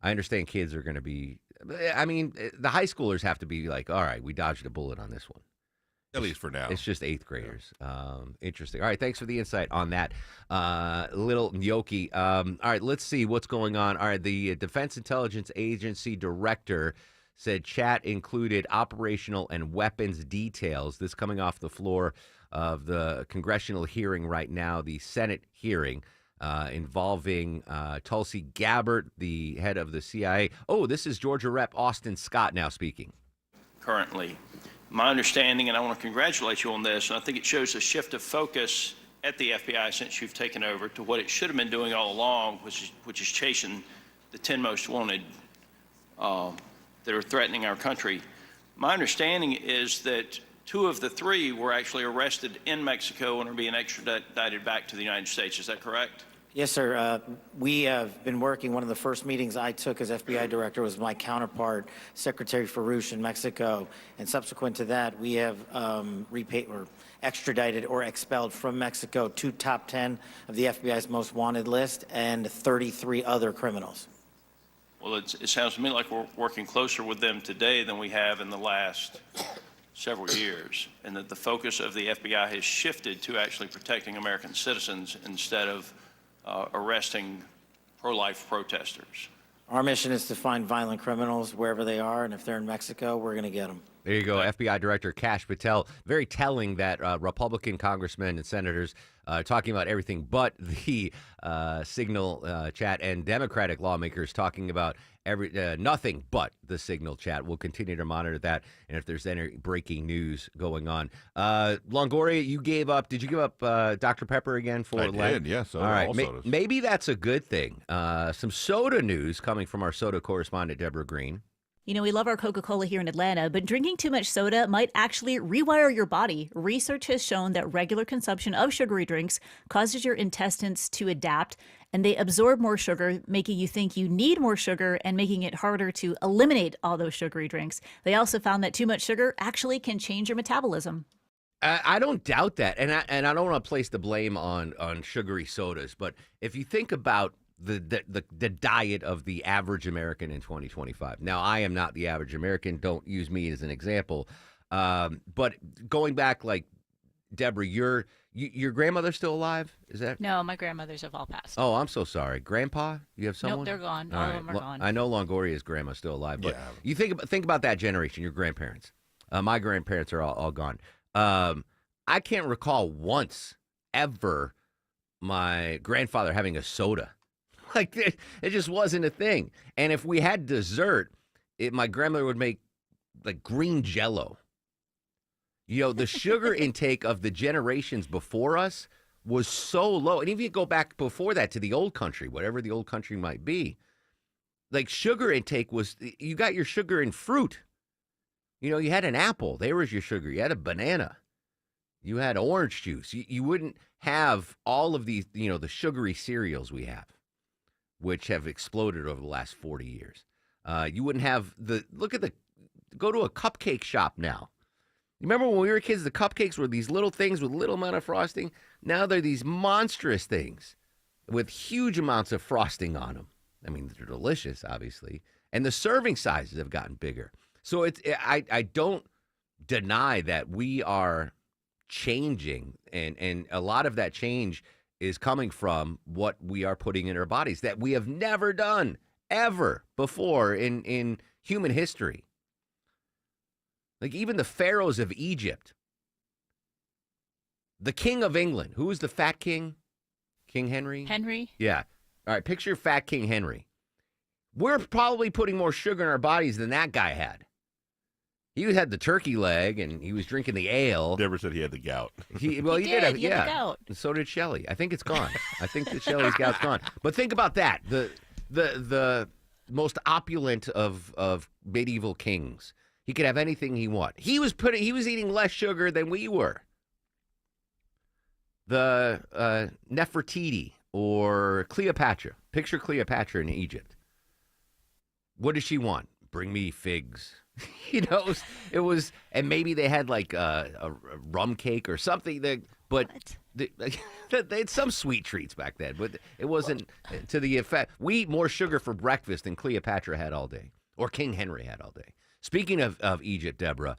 I understand kids are going to be, the high schoolers have to be like, all right, we dodged a bullet on this one. At least for now. It's just 8th graders. Interesting. All right, thanks for the insight on that. Little Gnocchi. All right, let's see what's going on. All right, the Defense Intelligence Agency director said chat included operational and weapons details. This coming off the floor of the congressional hearing right now, the Senate hearing involving Tulsi Gabbard, the head of the CIA. Oh, this is Georgia Rep. Austin Scott now speaking. Currently, my understanding, and I want to congratulate you on this, and I think it shows a shift of focus at the FBI since you've taken over to what it should have been doing all along, which is chasing the 10 most wanted that are threatening our country. My understanding is that 2 of the 3 were actually arrested in Mexico and are being extradited back to the United States. Is that correct? Yes, sir. We have been working. One of the first meetings I took as FBI director was my counterpart, Secretary Farouche in Mexico. And subsequent to that, we have repaid or extradited or expelled from Mexico 2 top 10 of the FBI's most wanted list and 33 other criminals. Well, it sounds to me like we're working closer with them today than we have in the last several years, and that the focus of the FBI has shifted to actually protecting American citizens instead of arresting pro-life protesters. Our mission is to find violent criminals wherever they are, and if they're in Mexico, we're going to get them. There you go, FBI Director Kash Patel. Very telling that Republican congressmen and senators talking about everything but the Signal chat, and Democratic lawmakers talking about nothing but the Signal chat. We'll continue to monitor that, and if there's any breaking news going on. Longoria, you gave up. Did you give up Dr. Pepper again for I did, yes. All right, maybe that's a good thing. Some soda news coming from our soda correspondent, Deborah Green. We love our Coca-Cola here in Atlanta, but drinking too much soda might actually rewire your body. Research has shown that regular consumption of sugary drinks causes your intestines to adapt, and they absorb more sugar, making you think you need more sugar and making it harder to eliminate all those sugary drinks. They also found that too much sugar actually can change your metabolism. I don't doubt that, and I don't want to place the blame on sugary sodas, but if you think about the diet of the average American in 2025. Now, I am not the average American. Don't use me as an example. But going back, like, Deborah, your grandmother's still alive? Is that? No, my grandmothers have all passed. Oh, I'm so sorry. Grandpa? You have someone? Nope, they're gone. All All right. of them are gone. I know Longoria's grandma's still alive, but Yeah. you think about that generation, your grandparents. My grandparents are all gone. I can't recall once ever my grandfather having a soda. Like, it just wasn't a thing. And if we had dessert, my grandmother would make, like, green Jell-O. The sugar intake of the generations before us was so low. And even if you go back before that to the old country, whatever the old country might be, like, sugar intake was, you got your sugar in fruit. You had an apple. There was your sugar. You had a banana. You had orange juice. You wouldn't have all of these, the sugary cereals we have, which have exploded over the last 40 years. You wouldn't have go to a cupcake shop now. You remember when we were kids, the cupcakes were these little things with little amount of frosting? Now they're these monstrous things with huge amounts of frosting on them. I mean, they're delicious, obviously. And the serving sizes have gotten bigger. So I don't deny that we are changing, and a lot of that change is coming from what we are putting in our bodies that we have never done, ever before in human history. Like even the pharaohs of Egypt. The king of England. Who was the fat king? King Henry? Henry? Yeah. All right, picture fat King Henry. We're probably putting more sugar in our bodies than that guy had. He had the turkey leg, and he was drinking the ale. Never said he had the gout. He did have the gout. And so did Shelley. I think it's gone. I think that Shelley's gout's gone. But think about that. The most opulent of medieval kings. He could have anything he wanted. He was eating less sugar than we were. The Nefertiti or Cleopatra. Picture Cleopatra in Egypt. What does she want? Bring me figs. It was, and maybe they had like a rum cake or something. They had some sweet treats back then, but it wasn't to the effect. We eat more sugar for breakfast than Cleopatra had all day, or King Henry had all day. Speaking of Egypt, Deborah,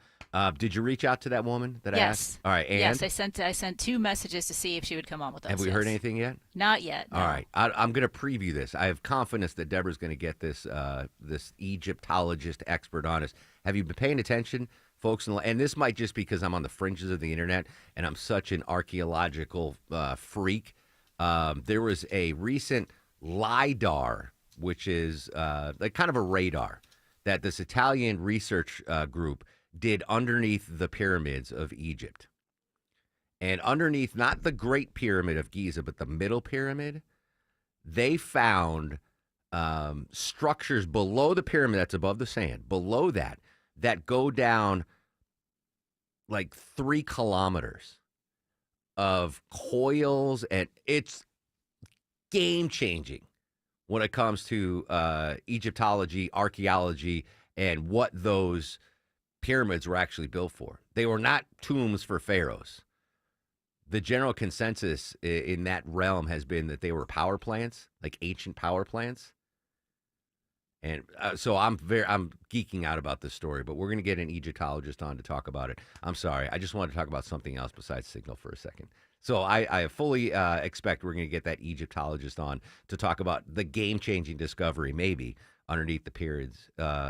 did you reach out to that woman that I asked? All right, and? Yes, I sent 2 messages to see if she would come on with us. Have we heard anything yet? Not yet. No. All right, I'm going to preview this. I have confidence that Deborah's going to get this Egyptologist expert on us. Have you been paying attention, folks? And this might just because I'm on the fringes of the internet and I'm such an archaeological freak. There was a recent LIDAR, which is like kind of a radar, that this Italian research group did underneath the pyramids of Egypt. And underneath, not the Great Pyramid of Giza, but the Middle Pyramid, they found structures below the pyramid that's above the sand, below that go down like 3 kilometers of coils, and it's game-changing when it comes to Egyptology, archaeology, and what those pyramids were actually built for. They were not tombs for pharaohs. The general consensus in that realm has been that they were power plants, like ancient power plants. And so I'm geeking out about this story, but we're going to get an Egyptologist on to talk about it. I'm sorry. I just wanted to talk about something else besides Signal for a second. So I fully expect we're going to get that Egyptologist on to talk about the game-changing discovery, maybe, underneath the pyramids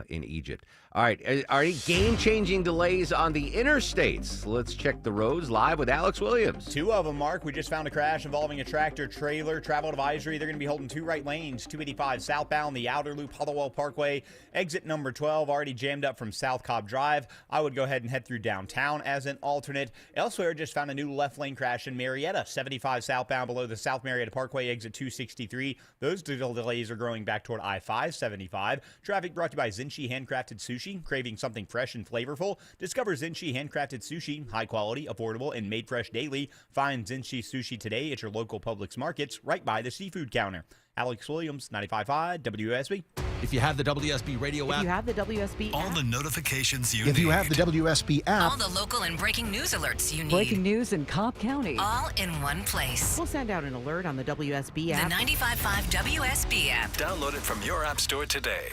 in Egypt. All right, are any game-changing delays on the interstates? Let's check the roads live with Alex Williams. 2 of them, Mark. We just found a crash involving a tractor-trailer. Travel advisory. They're going to be holding 2 right lanes. 285 southbound, the outer loop, Hollowell Parkway. Exit number 12 already jammed up from South Cobb Drive. I would go ahead and head through downtown as an alternate. Elsewhere, just found a new left lane crash in Marietta. 75 southbound below the South Marietta Parkway, exit 263. Those delays are growing back toward I-575. Traffic brought to you by Zinchi Handcrafted Sushi. Craving something fresh and flavorful? Discover Zinchi Handcrafted Sushi. High quality, affordable, and made fresh daily. Find Zinchi Sushi today at your local Publix markets right by the seafood counter. Alex Williams, 95.5 WSB. If you have the WSB radio app, If you have the WSB all app. the notifications you If need. you have the WSB app, All the local and breaking news alerts you need. Breaking news in Cobb County. All in one place. We'll send out an alert on the WSB app. The 95.5 WSB app. Download it from your app store today.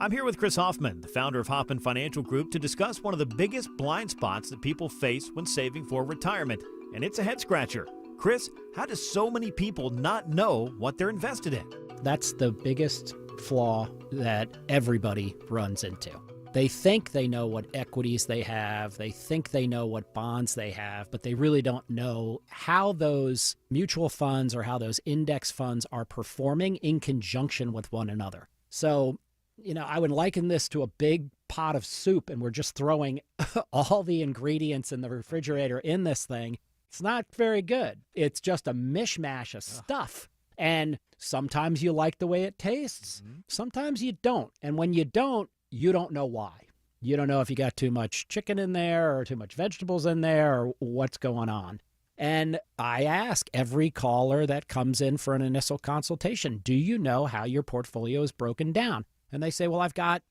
I'm here with Chris Hoffman, the founder of Hoffman Financial Group, to discuss one of the biggest blind spots that people face when saving for retirement, and it's a head scratcher. Chris, how do so many people not know what they're invested in? That's the biggest flaw that everybody runs into. They think they know what equities they have, they think they know what bonds they have, but they really don't know how those mutual funds or how those index funds are performing in conjunction with one another. So, I would liken this to a big pot of soup, and we're just throwing all the ingredients in the refrigerator in this thing. It's not very good. It's just a mishmash of stuff. And sometimes you like the way it tastes. Sometimes you don't. And when you don't know why. You don't know if you got too much chicken in there or too much vegetables in there or what's going on. And I ask every caller that comes in for an initial consultation, do you know how your portfolio is broken down? And they say, well, I've got,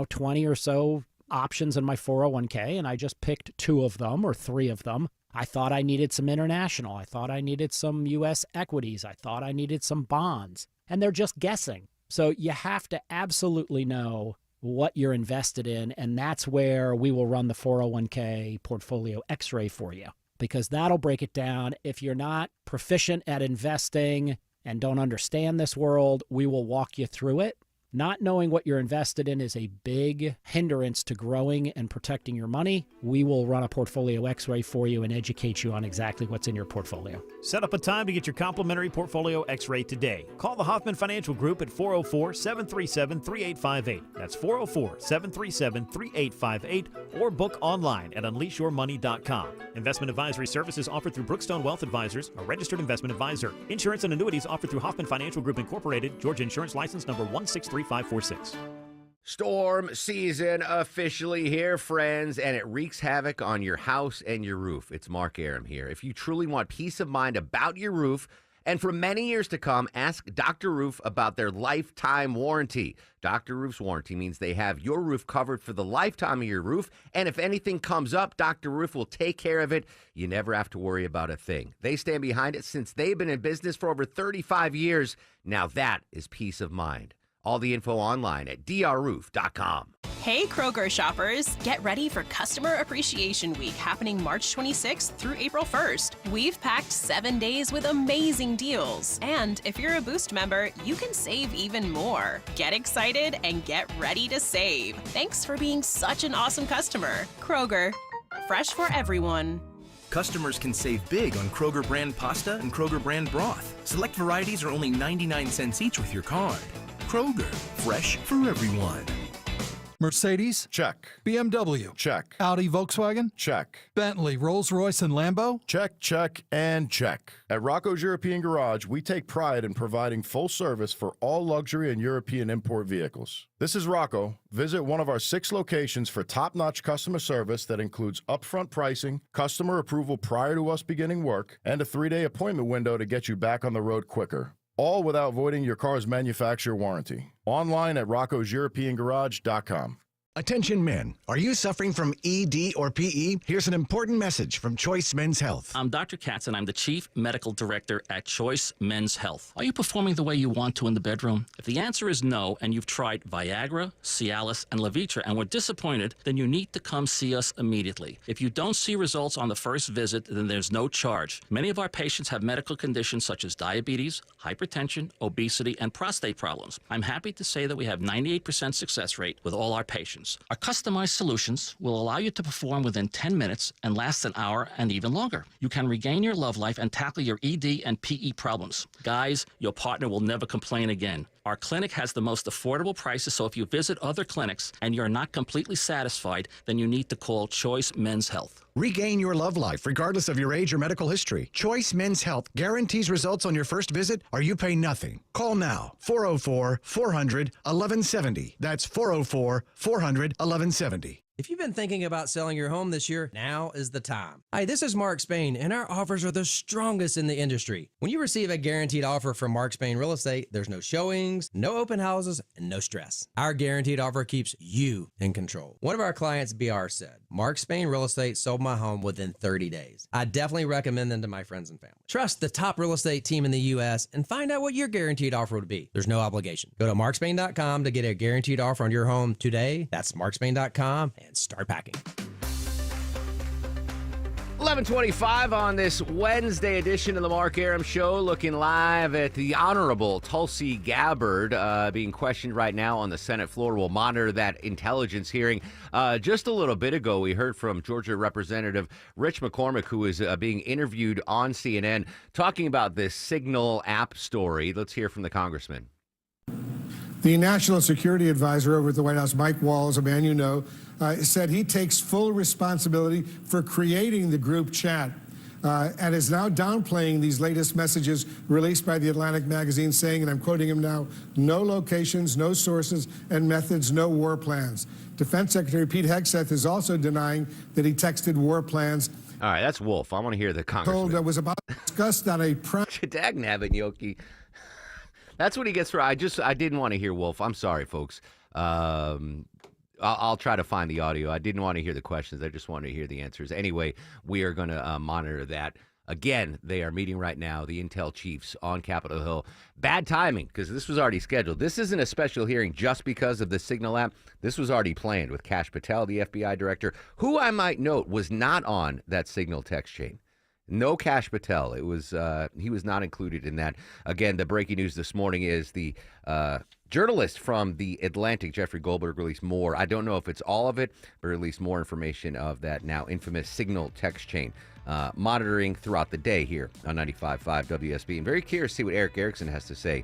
20 or so options in my 401k, and I just picked 2 of them or 3 of them. I thought I needed some international. I thought I needed some U.S. equities. I thought I needed some bonds. And they're just guessing. So you have to absolutely know what you're invested in, and that's where we will run the 401k portfolio x-ray for you, because that'll break it down. If you're not proficient at investing and don't understand this world, we will walk you through it. not knowing what you're invested in is a big hindrance to growing and protecting your money. We will run a portfolio x-ray for you and educate you on exactly what's in your portfolio. Set up a time to get your complimentary portfolio x-ray today. Call the Hoffman Financial Group at 404-737-3858. That's 404-737-3858, or book online at unleashyourmoney.com. Investment advisory services offered through Brookstone Wealth Advisors, a registered investment advisor. Insurance and annuities offered through Hoffman Financial Group Incorporated, Georgia Insurance License number 163546. Storm season officially here, friends, and it wreaks havoc on your house and your roof. It's Mark Arum here. If you truly want peace of mind about your roof, and for many years to come, ask Dr. Roof about their lifetime warranty. Dr. Roof's warranty means they have your roof covered for the lifetime of your roof, and if anything comes up, Dr. Roof will take care of it. You never have to worry about a thing. They stand behind it since they've been in business for over 35 years. Now that is peace of mind. All the info online at drroof.com. Hey, Kroger shoppers, get ready for Customer Appreciation Week happening March 26th through April 1st. We've packed 7 days with amazing deals. And if you're a Boost member, you can save even more. Get excited and get ready to save. Thanks for being such an awesome customer. Kroger, fresh for everyone. Customers can save big on Kroger brand pasta and Kroger brand broth. Select varieties are only 99 cents each with your card. Kroger, fresh for everyone. Mercedes? Check. BMW? Check. Audi, Volkswagen? Check. Bentley, Rolls-Royce, and Lambo? Check, check, and check. At Rocco's European Garage, we take pride in providing full service for all luxury and European import vehicles. This is Rocco. Visit one of our 6 locations for top-notch customer service that includes upfront pricing, customer approval prior to us beginning work, and a 3-day appointment window to get you back on the road quicker. All without voiding your car's manufacturer warranty. Online at roccoseuropeangarage.com. Attention men, are you suffering from ED or PE? Here's an important message from Choice Men's Health. I'm Dr. Katz, and I'm the Chief Medical Director at Choice Men's Health. Are you performing the way you want to in the bedroom? If the answer is no, and you've tried Viagra, Cialis, and Levitra and were disappointed, then you need to come see us immediately. If you don't see results on the first visit, then there's no charge. Many of our patients have medical conditions such as diabetes, hypertension, obesity, and prostate problems. I'm happy to say that we have 98% success rate with all our patients. Our customized solutions will allow you to perform within 10 minutes and last an hour and even longer. You can regain your love life and tackle your ED and PE problems. Guys, your partner will never complain again. Our clinic has the most affordable prices, so if you visit other clinics and you're not completely satisfied, then you need to call Choice Men's Health. Regain your love life regardless of your age or medical history. Choice Men's Health guarantees results on your first visit or you pay nothing. Call now. 404-400-1170. That's 404-400-1170. If you've been thinking about selling your home this year, now is the time. Hi, this is Mark Spain, and our offers are the strongest in the industry. When you receive a guaranteed offer from Mark Spain Real Estate, there's no showings, no open houses, and no stress. Our guaranteed offer keeps you in control. One of our clients, BR, said, Mark Spain Real Estate sold my home within 30 days. I definitely recommend them to my friends and family. Trust the top real estate team in the U.S. and find out what your guaranteed offer would be. There's no obligation. Go to markspain.com to get a guaranteed offer on your home today. That's markspain.com. And start packing. 11:25 on this Wednesday edition of the Mark Arum Show, looking live at the Honorable Tulsi Gabbard being questioned right now on the Senate floor. We'll monitor that intelligence hearing. Just a little bit ago, we heard from Georgia Representative Rich McCormick, who is being interviewed on CNN, talking about this Signal app story. Let's hear from the congressman. The National Security Advisor over at the White House, Mike Walls, a man you know, said he takes full responsibility for creating the group chat and is now downplaying these latest messages released by the Atlantic magazine saying, and I'm quoting him now, no locations, no sources and methods, no war plans. Defense Secretary Pete Hegseth is also denying that he texted war plans. All right, that's Wolf. I want to hear the congressman. Told was about discussed on a Dagnabbit, Yoki. That's what he gets for. I didn't want to hear Wolf. I'm sorry, folks. I'll try to find the audio. I didn't want to hear the questions. I just wanted to hear the answers. Anyway, we are going to monitor that. Again, they are meeting right now, the Intel chiefs on Capitol Hill. Bad timing, because this was already scheduled. This isn't a special hearing just because of the Signal app. This was already planned with Kash Patel, the FBI director, who I might note was not on that Signal text chain. No Kash Patel. It was he was not included in that. Again, the breaking news this morning is the journalist from The Atlantic, Jeffrey Goldberg, released more. I don't know if it's all of it, but released more information of that now infamous Signal text chain. Monitoring throughout the day here on 95.5 WSB. And very curious to see what Eric Erickson has to say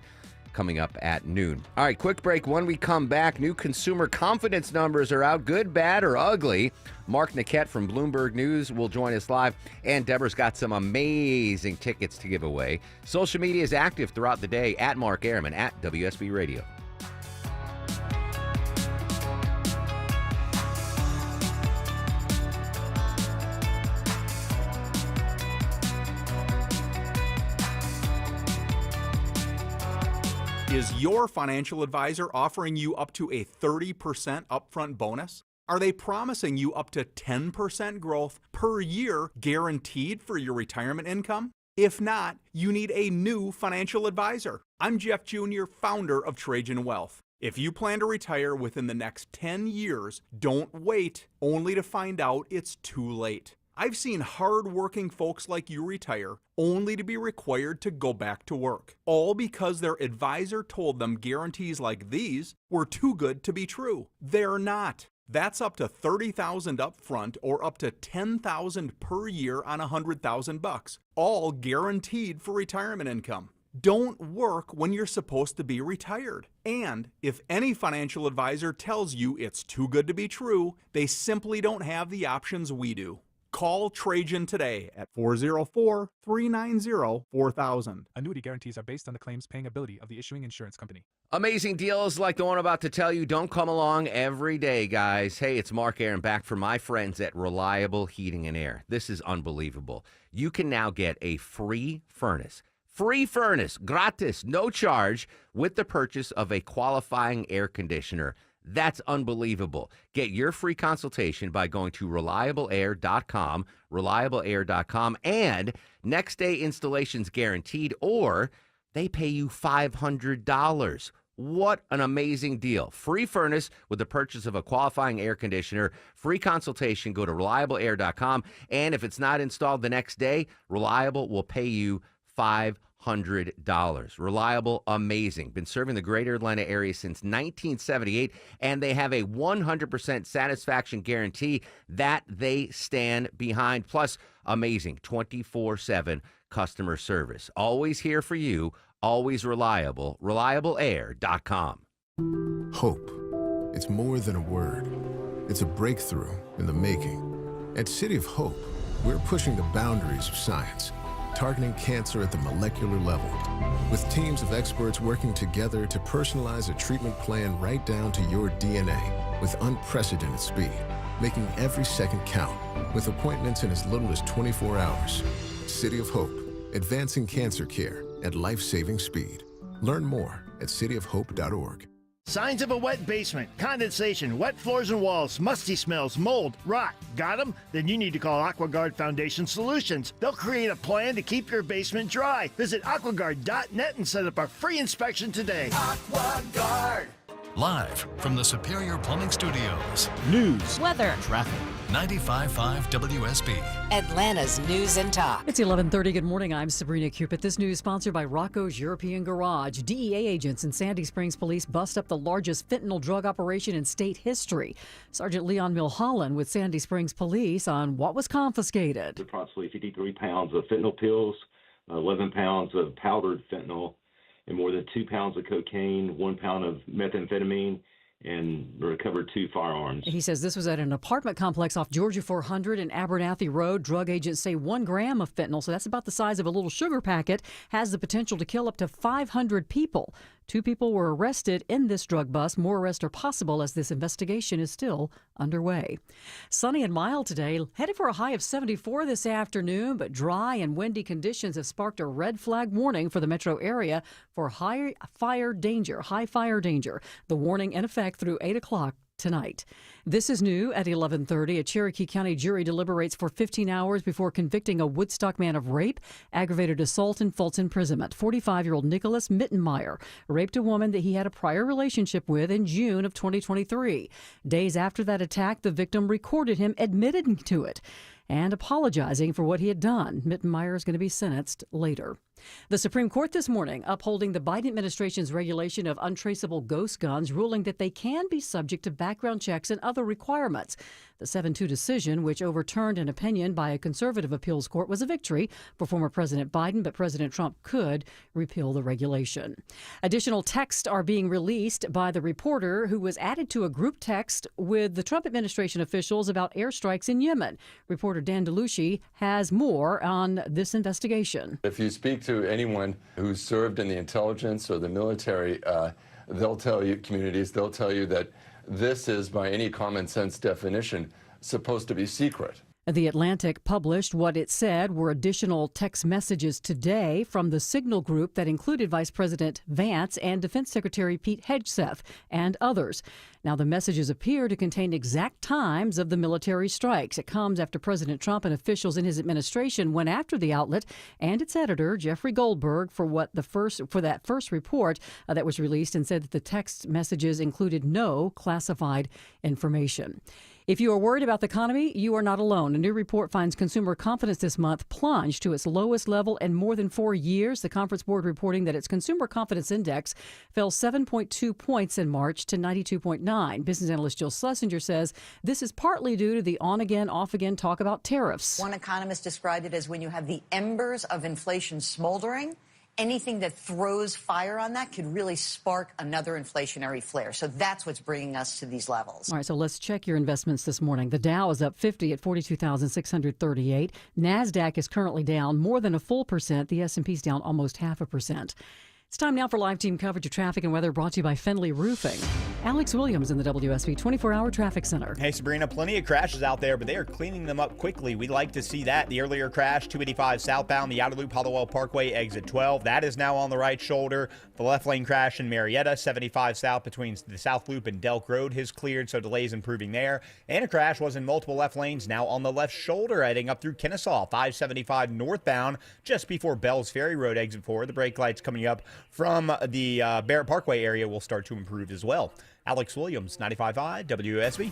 coming up at noon. All right, quick break. When we come back, new consumer confidence numbers are out, good, bad, or ugly. Mark Niquette from Bloomberg News will join us live, and Deborah's got some amazing tickets to give away. Social media is active throughout the day at Mark Arum, at WSB Radio. Is your financial advisor offering you up to a 30% upfront bonus? Are they promising you up to 10% growth per year guaranteed for your retirement income? If not, you need a new financial advisor. I'm Jeff Jr., founder of Trajan Wealth. If you plan to retire within the next 10 years, don't wait only to find out it's too late. I've seen hard-working folks like you retire only to be required to go back to work, all because their advisor told them guarantees like these were too good to be true. They're not. That's up to $30,000 up front or up to $10,000 per year on $100,000, all guaranteed for retirement income. Don't work when you're supposed to be retired. And if any financial advisor tells you it's too good to be true, they simply don't have the options we do. Call Trajan today at 404-390-4000. Annuity guarantees are based on the claims paying ability of the issuing insurance company. Amazing deals like the one I'm about to tell you don't come along every day, guys. Hey, it's Mark Arum back from my friends at Reliable Heating and Air. This is unbelievable. You can now get a free furnace, gratis, no charge, with the purchase of a qualifying air conditioner. That's unbelievable. Get your free consultation by going to reliableair.com, reliableair.com, and next day installation's guaranteed, or they pay you $500. What an amazing deal. Free furnace with the purchase of a qualifying air conditioner, free consultation, go to reliableair.com, and if it's not installed the next day, Reliable will pay you $500. Reliable, amazing. Been serving the greater Atlanta area since 1978, and they have a 100% satisfaction guarantee that they stand behind. Plus, amazing 24/7 customer service. Always here for you, always reliable. ReliableAir.com. Hope. It's more than a word. It's a breakthrough in the making. At City of Hope, we're pushing the boundaries of science, targeting cancer at the molecular level, with teams of experts working together to personalize a treatment plan right down to your DNA with unprecedented speed, making every second count, with appointments in as little as 24 hours. City of Hope, advancing cancer care at life-saving speed. Learn more at cityofhope.org. Signs of a wet basement, condensation, wet floors and walls, musty smells, mold, rot. Got them? Then you need to call AquaGuard Foundation Solutions. They'll create a plan to keep your basement dry. Visit aquaguard.net and set up a free inspection today. AquaGuard. Live from the Superior Plumbing Studios. News, weather, traffic. 95.5 WSB. Atlanta's News and Talk. It's 11:30. Good morning. I'm Sabrina Cupid. This news sponsored by Rocco's European Garage. DEA agents and Sandy Springs police bust up the largest fentanyl drug operation in state history. Sergeant Leon Milholland with Sandy Springs Police on what was confiscated. Approximately 53 pounds of fentanyl pills, 11 pounds of powdered fentanyl, and more than 2 pounds of cocaine, 1 pound of methamphetamine, and recovered 2 firearms. He says this was at an apartment complex off Georgia 400 and Abernathy Road. Drug agents say 1 gram of fentanyl, so that's about the size of a little sugar packet, has the potential to kill up to 500 people. 2 people were arrested in this drug bust. More arrests are possible as this investigation is still underway. Sunny and mild today, headed for a high of 74 this afternoon, but dry and windy conditions have sparked a red flag warning for the metro area for high fire danger. The warning in effect through 8 o'clock tonight. This is new at 11:30. A Cherokee County jury deliberates for 15 hours before convicting a Woodstock man of rape, aggravated assault, and false imprisonment. 45-year-old Nicholas Mittenmeyer raped a woman that he had a prior relationship with in June of 2023. Days after that attack, the victim recorded him admitting to it. and apologizing for what he had done. Mittenmeyer is going to be sentenced later. The Supreme Court this morning upholding the Biden administration's regulation of untraceable ghost guns, ruling that they can be subject to background checks and other requirements. The 7-2 decision, which overturned an opinion by a conservative appeals court, was a victory for former President Biden, but President Trump could repeal the regulation. Additional texts are being released by the reporter who was added to a group text with the Trump administration officials about airstrikes in Yemen. Reporter Dan DeLucci has more on this investigation. If you speak to anyone who's served in the intelligence or the military, they'll tell you, communities, they'll tell you that this is, by any common sense definition, supposed to be secret. The Atlantic published what it said were additional text messages today from the Signal Group that included Vice President Vance and Defense Secretary Pete Hegseth and others. Now, the messages appear to contain exact times of the military strikes. It comes after President Trump and officials in his administration went after the outlet and its editor, Jeffrey Goldberg, for that first report that was released, and said that the text messages included no classified information. If you are worried about the economy, you are not alone. A new report finds consumer confidence this month plunged to its lowest level in more than 4 years. The Conference Board reporting that its consumer confidence index fell 7.2 points in March to 92.9. Business analyst Jill Schlesinger says this is partly due to the on-again, off-again talk about tariffs. One economist described it as when you have the embers of inflation smoldering, anything that throws fire on that could really spark another inflationary flare. So that's what's bringing us to these levels. All right, so let's check your investments this morning. The Dow is up 50 at 42,638. NASDAQ is currently down more than a full percent. The S&P is down almost 0.5%. It's time now for live team coverage of traffic and weather brought to you by Findlay Roofing. Alex Williams in the WSB 24-hour traffic center. Hey, Sabrina, plenty of crashes out there, but they are cleaning them up quickly. We'd like to see that. The earlier crash, 285 southbound, the outer loop, Hollowell Parkway, exit 12. That is now on the right shoulder. The left lane crash in Marietta, 75 south between the South Loop and Delk Road has cleared, so delays improving there. And a crash was in multiple left lanes, now on the left shoulder, heading up through Kennesaw, 575 northbound, just before Bells Ferry Road, exit 4. The brake lights coming up from the Barrett Parkway area will start to improve as well. Alex Williams, 95.5 WSB.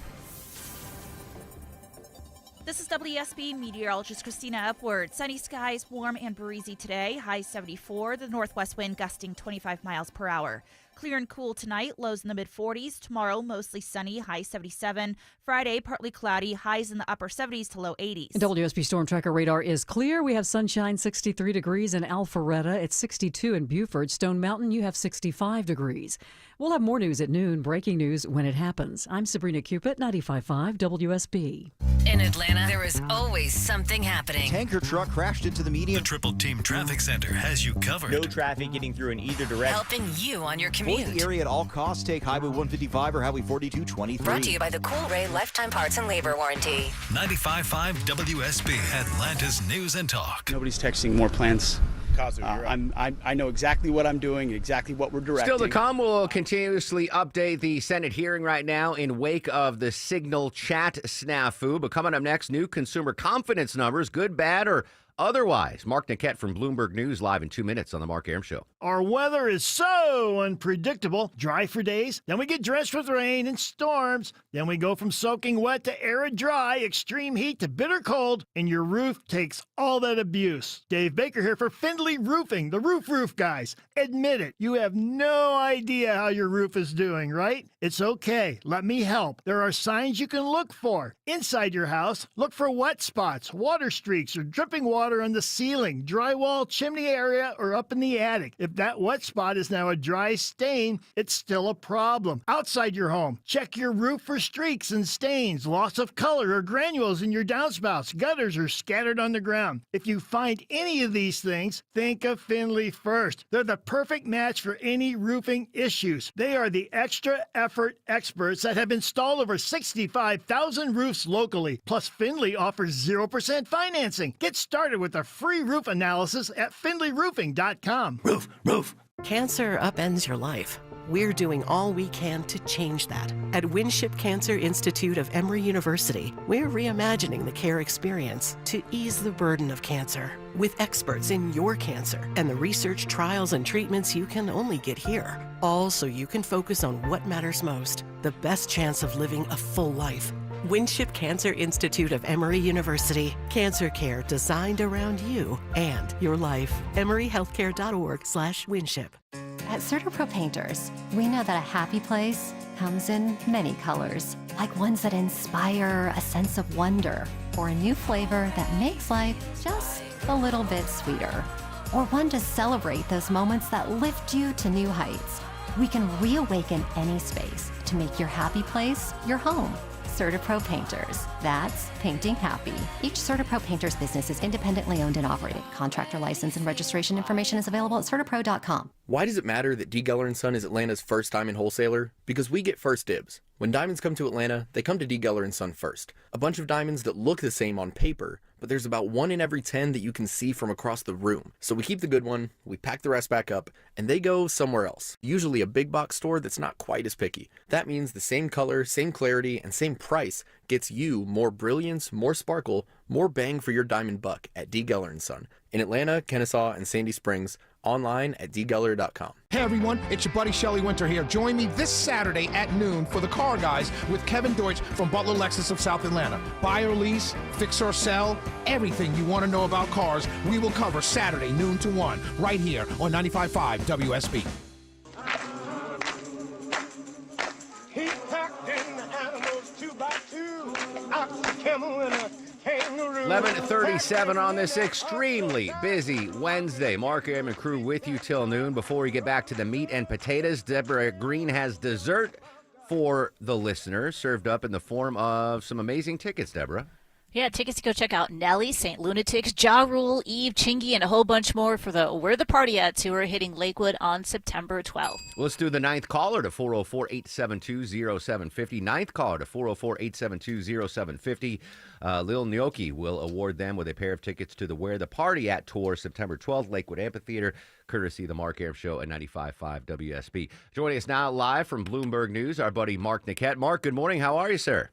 This is WSB meteorologist Christina Upward. Sunny skies, warm and breezy today. High 74. The northwest wind gusting 25 miles per hour. Clear and cool tonight, lows in the mid-40s. Tomorrow, mostly sunny, high 77. Friday, partly cloudy, highs in the upper 70s to low 80s. WSB Storm Tracker radar is clear. We have sunshine, 63 degrees in Alpharetta. It's 62 in Beaufort. Stone Mountain, you have 65 degrees. We'll have more news at noon. Breaking news when it happens. I'm Sabrina Cupid, 95.5 WSB. In Atlanta, there is always something happening. Tanker truck crashed into the median. The Triple Team Traffic Center has you covered. No traffic getting through in either direction. Helping you on your commute. Avoid the area at all costs. Take Highway 155 or Highway 4223. Brought to you by the Cool Ray Lifetime Parts and Labor Warranty. 95.5 WSB, Atlanta's News and Talk. Nobody's texting more plans. I know exactly what I'm doing, exactly what we're directing. Still to come, we'll continuously update the Senate hearing right now in wake of the Signal chat snafu. But coming up next, new consumer confidence numbers, good, bad, or otherwise. Mark Niquette from Bloomberg News live in 2 minutes on the Mark Arum Show. Our weather is so unpredictable. Dry for days, then we get drenched with rain and storms. Then we go from soaking wet to arid dry, extreme heat to bitter cold, and your roof takes all that abuse. Dave Baker here for Findlay Roofing, the roof guys. Admit it, you have no idea how your roof is doing, right? It's okay. Let me help. There are signs you can look for. Inside your house, look for wet spots, water streaks, or dripping water on the ceiling, drywall, chimney area, or up in the attic. If that wet spot is now a dry stain, it's still a problem. Outside your home, check your roof for streaks and stains, loss of color or granules in your downspouts, gutters, or scattered on the ground. If you find any of these things, think of Findlay first. They're the perfect match for any roofing issues. They are the extra effort experts that have installed over 65,000 roofs locally. Plus, Findlay offers 0% financing. Get started with a free roof analysis at FindlayRoofing.com. Roof. Cancer upends your life. We're doing all we can to change that. At Winship Cancer Institute of Emory University, we're reimagining the care experience to ease the burden of cancer. With experts in your cancer and the research, trials, and treatments you can only get here. All so you can focus on what matters most, the best chance of living a full life. Winship Cancer Institute of Emory University. Cancer care designed around you and your life. emoryhealthcare.org/winship. At CertaPro Painters, we know that a happy place comes in many colors, like ones that inspire a sense of wonder, or a new flavor that makes life just a little bit sweeter, or one to celebrate those moments that lift you to new heights. We can reawaken any space to make your happy place your home. CertaPro Painters. That's painting happy. Each CertaPro Painters business is independently owned and operated. Contractor license and registration information is available at CertaPro.com. Why does it matter that D. Geller & Son is Atlanta's first diamond wholesaler? Because we get first dibs. When diamonds come to Atlanta, they come to D. Geller & Son first. A bunch of diamonds that look the same on paper, but there's about 1 in every 10 that you can see from across the room. So we keep the good one, we pack the rest back up, and they go somewhere else. Usually a big box store that's not quite as picky. That means the same color, same clarity, and same price gets you more brilliance, more sparkle, more bang for your diamond buck at D. Geller & Son. In Atlanta, Kennesaw, and Sandy Springs, online at dgeller.com. Hey everyone, it's your buddy Shelly Winter here. Join me this Saturday at noon for The Car Guys with Kevin Deutsch from Butler Lexus of South Atlanta. Buy or lease, fix or sell, everything you want to know about cars, we will cover Saturday noon to 1 right here on 95.5 WSB. He packed in the animals 2 by 2, ox, a camel, and a kangaroo. 11:37 on this extremely busy Wednesday. Mark Aram and crew with you till noon. Before we get back to the meat and potatoes, Deborah Green has dessert for the listeners, served up in the form of some amazing tickets, Deborah. Yeah, tickets to go check out Nelly, St. Lunatics, Ja Rule, Eve, Chingy, and a whole bunch more for the Where the Party At tour hitting Lakewood on September 12th. Let's do the ninth caller to 404-872-0750. Ninth caller to 404-872-0750. Lil Gnocchi will award them with a pair of tickets to the Where the Party At tour September 12th, Lakewood Amphitheater, courtesy of the Mark Aram Show at 95.5 WSB. Joining us now live from Bloomberg News, our buddy Mark Niquette. Mark, good morning. How are you, sir?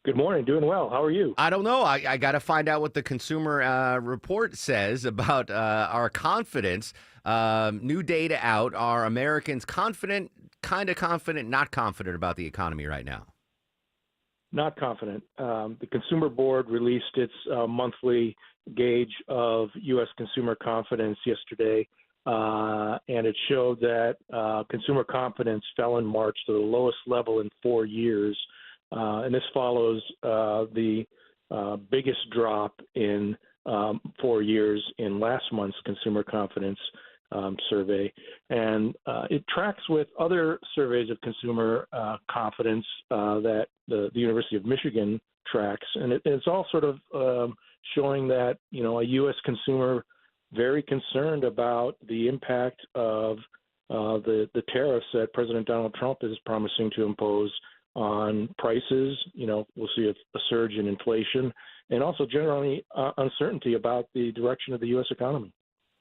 Good morning. Doing well. How are you? I don't know. I got to find out what the Consumer Report says about our confidence. New data out. Are Americans confident, kind of confident, not confident about the economy right now? Not confident. The Consumer Board released its monthly gauge of U.S. consumer confidence yesterday, and it showed that consumer confidence fell in March to the lowest level in 4 years. And this follows the biggest drop in 4 years in last month's consumer confidence survey. And it tracks with other surveys of consumer confidence that the University of Michigan tracks. And it's all sort of showing that, you know, a U.S. consumer very concerned about the impact of the tariffs that President Donald Trump is promising to impose on prices. You know, we'll see a surge in inflation and also generally uncertainty about the direction of the U.S. economy.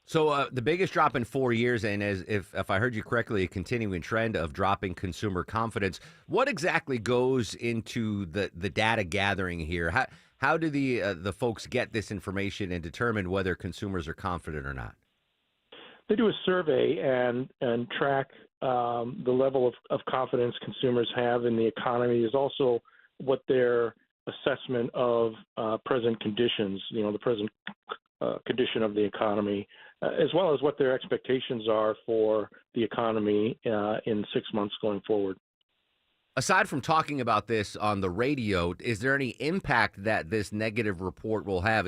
So the biggest drop in 4 years, and as if I heard you correctly, a continuing trend of dropping consumer confidence. What exactly goes into the data gathering here? How do the folks get this information and determine whether consumers are confident or not? They do a survey and track the level of confidence consumers have in the economy. Is also what their assessment of present conditions, you know, the present condition of the economy, as well as what their expectations are for the economy in 6 months going forward. Aside from talking about this on the radio, is there any impact that this negative report will have?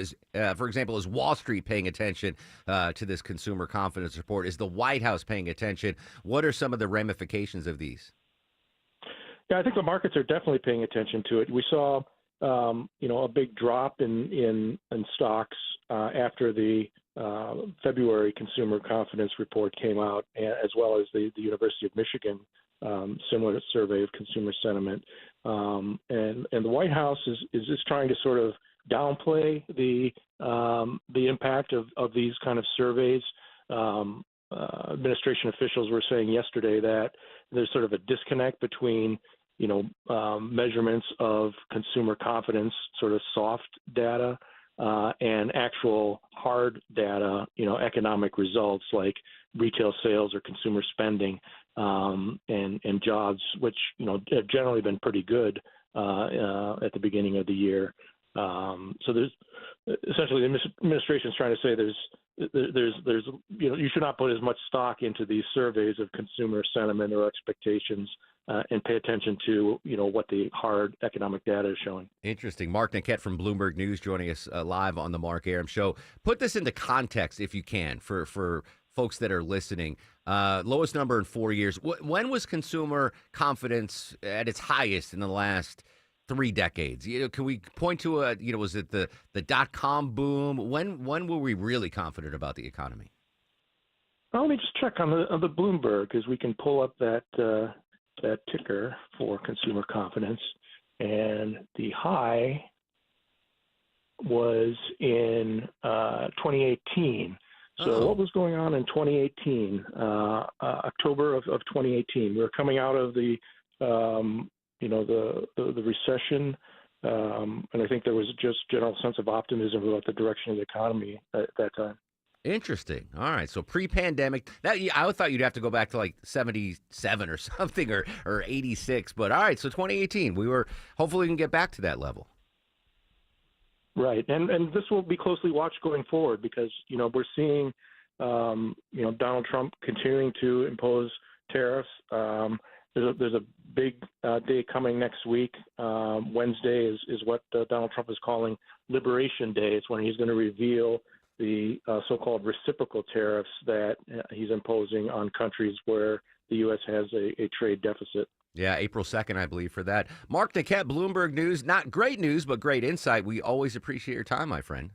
For example, is Wall Street paying attention to this consumer confidence report? Is the White House paying attention? What are some of the ramifications of these? Yeah, I think the markets are definitely paying attention to it. We saw, a big drop in stocks after the February consumer confidence report came out, as well as the University of Michigan similar survey of consumer sentiment. And the White House is just trying to sort of downplay the impact of these kind of surveys. Administration officials were saying yesterday that there's sort of a disconnect between measurements of consumer confidence, sort of soft data, and actual hard data, economic results like retail sales or consumer spending, and jobs, which have generally been pretty good at the beginning of the year. So there's essentially the administration is trying to say there's you should not put as much stock into these surveys of consumer sentiment or expectations, and pay attention to what the hard economic data is showing. Interesting. Mark Niquette from Bloomberg News joining us live on the Mark Arum Show. Put this into context, if you can, for folks that are listening. Lowest number in 4 years. When was consumer confidence at its highest in the last 3 decades? Can we point to was it the dot-com boom? When were we really confident about the economy? Well, let me just check on the Bloomberg, because we can pull up that ticker for consumer confidence, and the high was in 2018. So what was going on in 2018? October of 2018, we were coming out of the recession, and I think there was just general sense of optimism about the direction of the economy at that time. Interesting. All right. So pre-pandemic, I thought you'd have to go back to like 77 or something, or 86. But all right. So 2018, hopefully we can get back to that level. Right. And this will be closely watched going forward, because, we're seeing, Donald Trump continuing to impose tariffs. There's a big day coming next week. Wednesday is what Donald Trump is calling Liberation Day. It's when he's going to reveal the so-called reciprocal tariffs that he's imposing on countries where the U.S. has a trade deficit. Yeah, April 2nd, I believe, for that. Mark Niquette, Bloomberg News. Not great news, but great insight. We always appreciate your time, my friend.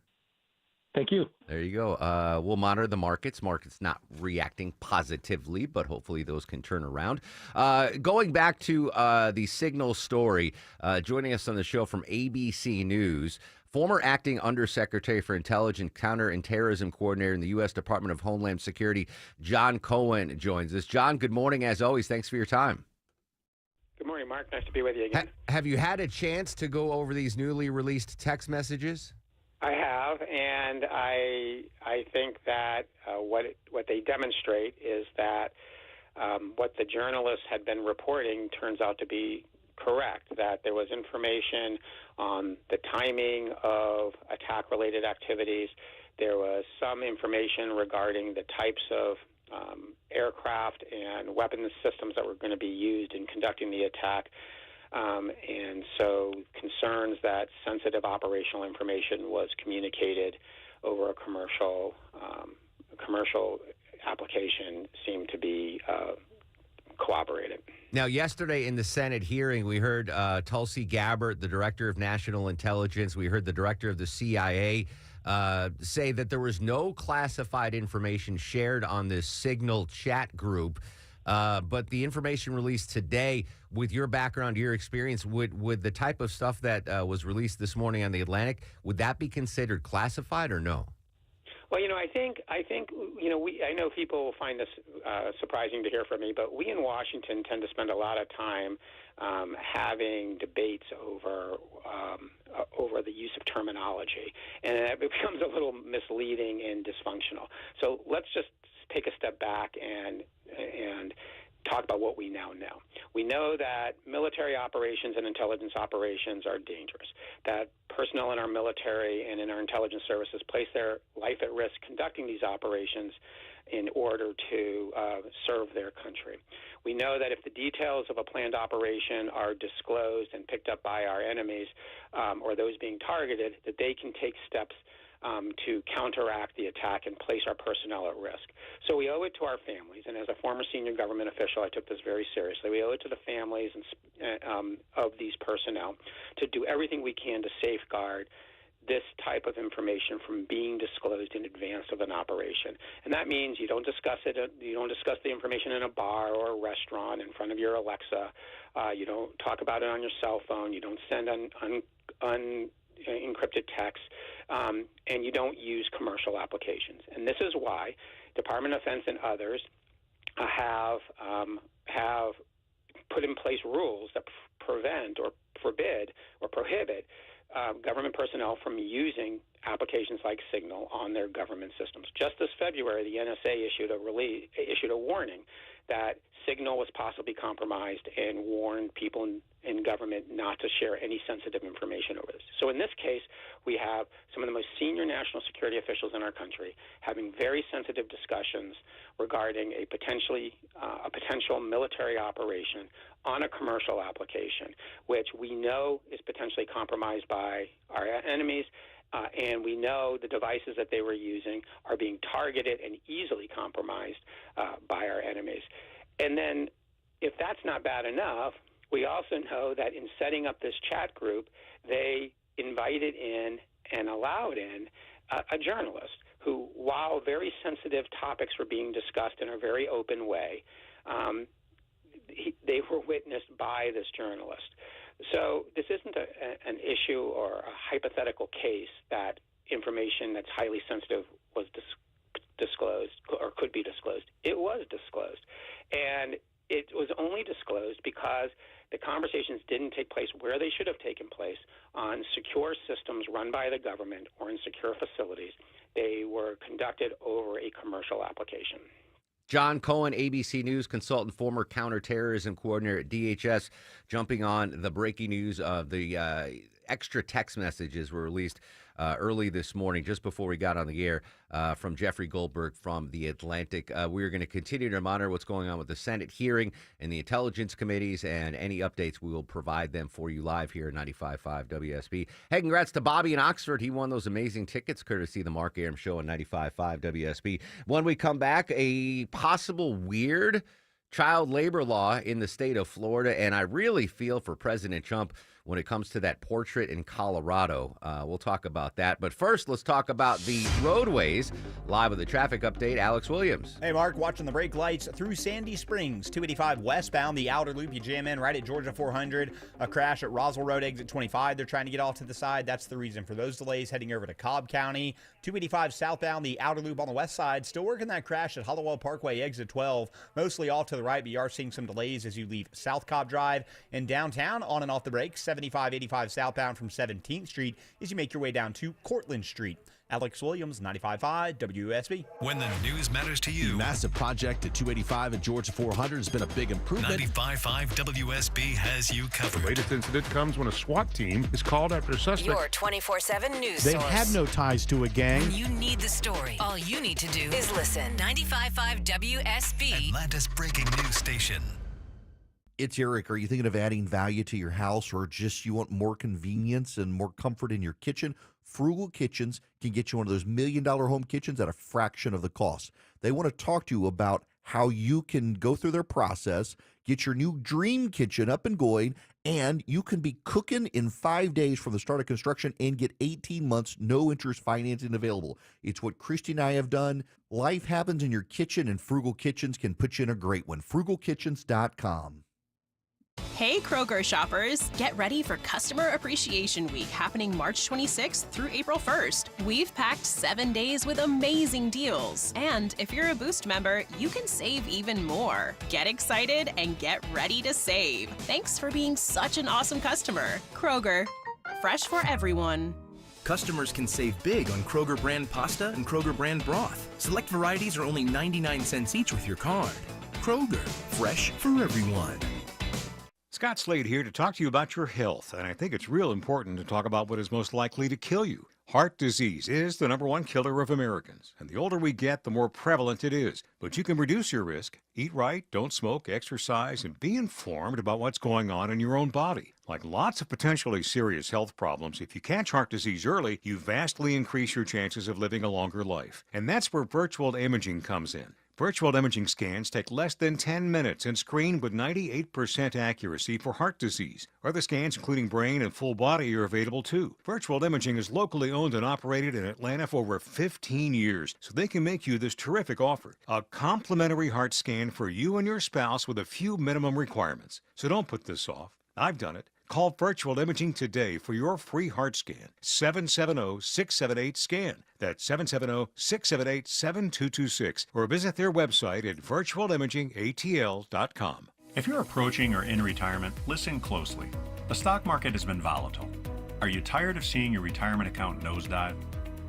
Thank you. There you go. We'll monitor the markets. Markets not reacting positively, but hopefully those can turn around. Going back to the Signal story, joining us on the show from ABC News, former acting Undersecretary for Intelligence, Counter and Terrorism Coordinator in the U.S. Department of Homeland Security, John Cohen, joins us. John, good morning. As always, thanks for your time. Good morning, Mark. Nice to be with you again. Have you had a chance to go over these newly released text messages? I have, and I think that what they demonstrate is that what the journalists had been reporting turns out to be correct, that there was information on the timing of attack-related activities. There was some information regarding the types of aircraft and weapons systems that were going to be used in conducting the attack. And so concerns that sensitive operational information was communicated over a commercial application seemed to be corroborated. Now, yesterday in the Senate hearing, we heard Tulsi Gabbard, the Director of National Intelligence. We heard the Director of the CIA say that there was no classified information shared on this Signal chat group. But the information released today, with your background, your experience, would the type of stuff that was released this morning on The Atlantic, would that be considered classified or no? Well, I think I know people find this surprising to hear from me, but we in Washington tend to spend a lot of time having debates over the use of terminology, and it becomes a little misleading and dysfunctional. So let's just take a step back and talk about what we now know. We know that military operations and intelligence operations are dangerous, that personnel in our military and in our intelligence services place their life at risk conducting these operations in order to serve their country. We know that if the details of a planned operation are disclosed and picked up by our enemies or those being targeted, that they can take steps to counteract the attack and place our personnel at risk. So we owe it to our families, and as a former senior government official, I took this very seriously. We owe it to the families of these personnel to do everything we can to safeguard this type of information from being disclosed in advance of an operation. And that means you don't discuss the information in a bar or a restaurant in front of your Alexa. You don't talk about it on your cell phone. You don't send encrypted text, and you don't use commercial applications. And this is why Department of Defense and others have put in place rules that prevent or forbid or prohibit government personnel from using applications like Signal on their government systems. Just this February, the NSA issued a warning that Signal was possibly compromised and warned people in government not to share any sensitive information over this. So in this case, we have some of the most senior national security officials in our country having very sensitive discussions regarding a potential military operation on a commercial application, which we know is potentially compromised by our enemies. And we know the devices that they were using are being targeted and easily compromised by our enemies. And then if that's not bad enough, we also know that in setting up this chat group, they invited in and allowed in a journalist who, while very sensitive topics were being discussed in a very open way, they were witnessed by this journalist. So this isn't an issue or a hypothetical case that information that's highly sensitive was disclosed or could be disclosed. It was disclosed. And it was only disclosed because the conversations didn't take place where they should have taken place on secure systems run by the government or in secure facilities. They were conducted over a commercial application. John Cohen, ABC News consultant, former counterterrorism coordinator at DHS, jumping on the breaking news of the extra text messages were released early this morning, just before we got on the air, from Jeffrey Goldberg from The Atlantic. We're going to continue to monitor what's going on with the Senate hearing and the intelligence committees, and any updates, we will provide them for you live here at 95.5 WSB. Hey, congrats to Bobby in Oxford. He won those amazing tickets courtesy of the Mark Arum Show on 95.5 WSB. When we come back, a possible weird child labor law in the state of Florida, and I really feel for President Trump when it comes to that portrait in Colorado. We'll talk about that. But first, let's talk about the roadways. Live with the traffic update, Alex Williams. Hey, Mark, watching the brake lights through Sandy Springs, 285 westbound, the outer loop, you jam in right at Georgia 400. A crash at Roswell Road, exit 25. They're trying to get off to the side. That's the reason for those delays heading over to Cobb County. 285 southbound, the outer loop on the west side. Still working that crash at Hollowell Parkway, exit 12. Mostly off to the right, but you are seeing some delays as you leave South Cobb Drive. And downtown, on and off the brakes, 75-85 southbound from 17th Street as you make your way down to Cortlandt Street. Alex Williams, 95.5 WSB. When the news matters to you. The massive project at 285 and Georgia 400 has been a big improvement. 95.5 WSB has you covered. The latest incident comes when a SWAT team is called after a suspect. Your 24/7 news They source. had no ties to a gang. When you need the story, all you need to do is listen. 95.5 WSB. Atlanta's breaking news station. It's Eric. Are you thinking of adding value to your house, or just you want more convenience and more comfort in your kitchen? Frugal Kitchens can get you one of those $1 million home kitchens at a fraction of the cost. They want to talk to you about how you can go through their process, get your new dream kitchen up and going, and you can be cooking in 5 days from the start of construction and get 18 months no interest financing available. It's what Christy and I have done. Life happens in your kitchen, and Frugal Kitchens can put you in a great one. FrugalKitchens.com. Hey Kroger shoppers, get ready for Customer Appreciation Week happening March 26th through April 1st. We've packed 7 days with amazing deals. And if you're a Boost member, you can save even more. Get excited and get ready to save. Thanks for being such an awesome customer. Kroger, fresh for everyone. Customers can save big on Kroger brand pasta and Kroger brand broth. Select varieties are only 99 cents each with your card. Kroger, fresh for everyone. Scott Slade here to talk to you about your health, and I think it's real important to talk about what is most likely to kill you. Heart disease is the #1 killer of Americans, and the older we get, the more prevalent it is. But you can reduce your risk. Eat right, don't smoke, exercise, and be informed about what's going on in your own body. Like lots of potentially serious health problems, if you catch heart disease early, you vastly increase your chances of living a longer life. And that's where virtual imaging comes in. Virtual imaging scans take less than 10 minutes and screen with 98% accuracy for heart disease. Other scans, including brain and full body, are available too. Virtual imaging is locally owned and operated in Atlanta for over 15 years, so they can make you this terrific offer. A complimentary heart scan for you and your spouse with a few minimum requirements. So don't put this off. I've done it. Call Virtual Imaging today for your free heart scan. 770-678-SCAN. That's 770-678-7226. Or visit their website at virtualimagingatl.com. If you're approaching or in retirement, listen closely. The stock market has been volatile. Are you tired of seeing your retirement account nosedive?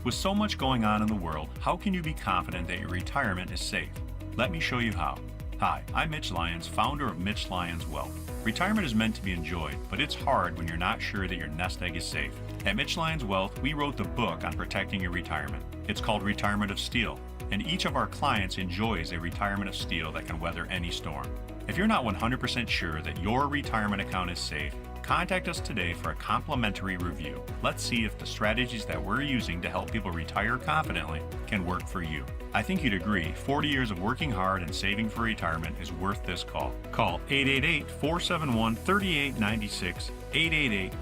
With so much going on in the world, how can you be confident that your retirement is safe? Let me show you how. Hi, I'm Mitch Lyons, founder of Mitch Lyons Wealth. Retirement is meant to be enjoyed, but it's hard when you're not sure that your nest egg is safe. At Mitch Lyons Wealth, we wrote the book on protecting your retirement. It's called Retirement of Steel, and each of our clients enjoys a retirement of steel that can weather any storm. If you're not 100% sure that your retirement account is safe, contact us today for a complimentary review. Let's see if the strategies that we're using to help people retire confidently can work for you. I think you'd agree 40 years of working hard and saving for retirement is worth this call. Call 888-471-3896,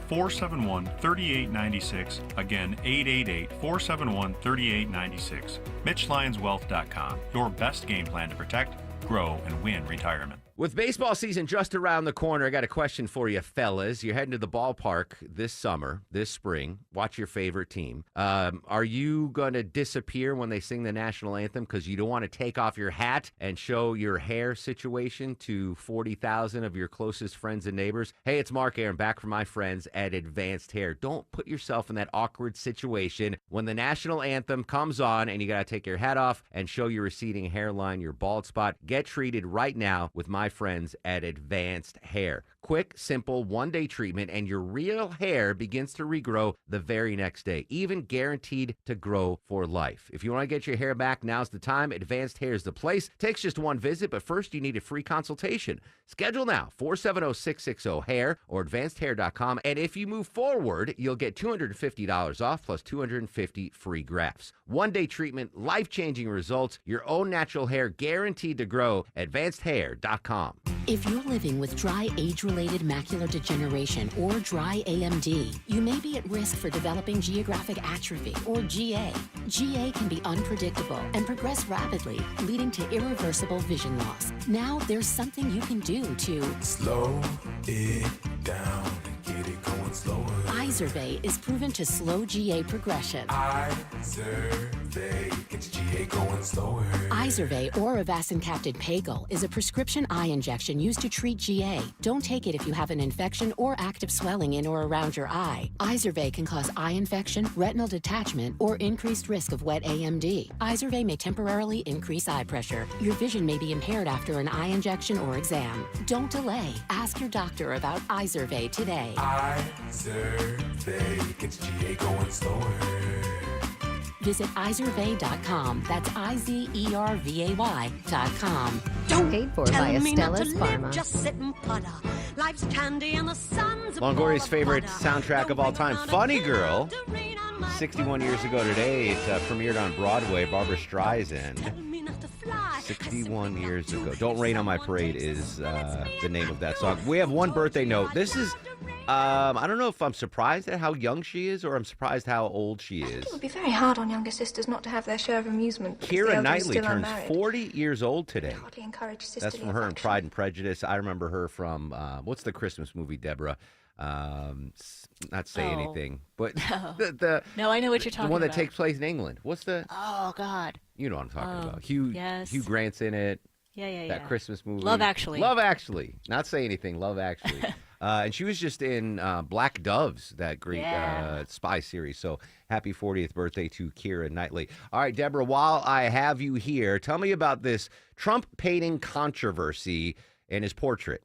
888-471-3896, again 888-471-3896. MitchLyonsWealth.com, your best game plan to protect, grow, and win retirement. With baseball season just around the corner, I got a question for you, fellas. You're heading to the ballpark this summer, this spring. Watch your favorite team. Are you going to disappear when they sing the national anthem because you don't want to take off your hat and show your hair situation to 40,000 of your closest friends and neighbors? Hey, it's Mark Aaron, back from my friends at Advanced Hair. Don't put yourself in that awkward situation when the national anthem comes on and you got to take your hat off and show your receding hairline, your bald spot. Get treated right now with my friends at Advanced Hair. Quick, simple, one-day treatment, and your real hair begins to regrow the very next day, even guaranteed to grow for life. If you want to get your hair back, now's the time. Advanced Hair is the place. Takes just one visit, but first you need a free consultation. Schedule now, 470-660-HAIR or advancedhair.com, and if you move forward, you'll get $250 off plus 250 free grafts. One-day treatment, life-changing results, your own natural hair guaranteed to grow. Advancedhair.com. If you're living with dry age-related macular degeneration or dry AMD, you may be at risk for developing geographic atrophy or GA. GA can be unpredictable and progress rapidly, leading to irreversible vision loss. Now there's something you can do to slow it down and get it going slower. Izervay is proven to slow GA progression. Izervay gets GA going slower. Izervay or avacincaptad pagel is a prescription eye injection used to treat GA. Don't take it if you have an infection or active swelling in or around your eye. Izervay can cause eye infection, retinal detachment, or increased risk of wet AMD. Izervay may temporarily increase eye pressure. Your vision may be impaired after an eye injection or exam. Don't delay. Ask your doctor about Izervay today. Izervay gets GA going slower. Visit Izervay.com. That's IZERVAY.com. Paid for by Estella's Pharma. Just sit and putter. Life's candy and the sun's Longoria's favorite soundtrack of all time, Funny Girl. 61 years ago today, it premiered on Broadway. Barbra Streisand. 61 years ago. Don't Rain on My Parade is the name of that song. We have one birthday note. This is, I don't know if I'm surprised at how young she is or I'm surprised how old she is. It would be very hard on younger sisters not to have their share of amusement. Keira Knightley turns 40 years old today. Hardly encourage sisterly That's from her in Pride and Prejudice. I remember her from, what's the Christmas movie, Deborah? Not say anything, but the no, I know what you're talking about. The one that takes place in England. What's the? Oh God. You know what I'm talking about. Hugh Grant's in it. Yeah. That Christmas movie. Love Actually. Love Actually. Not say anything. Love Actually. And she was just in Black Doves, that great spy series. So happy 40th birthday to Keira Knightley. All right, Deborah, while I have you here, tell me about this Trump painting controversy and his portrait.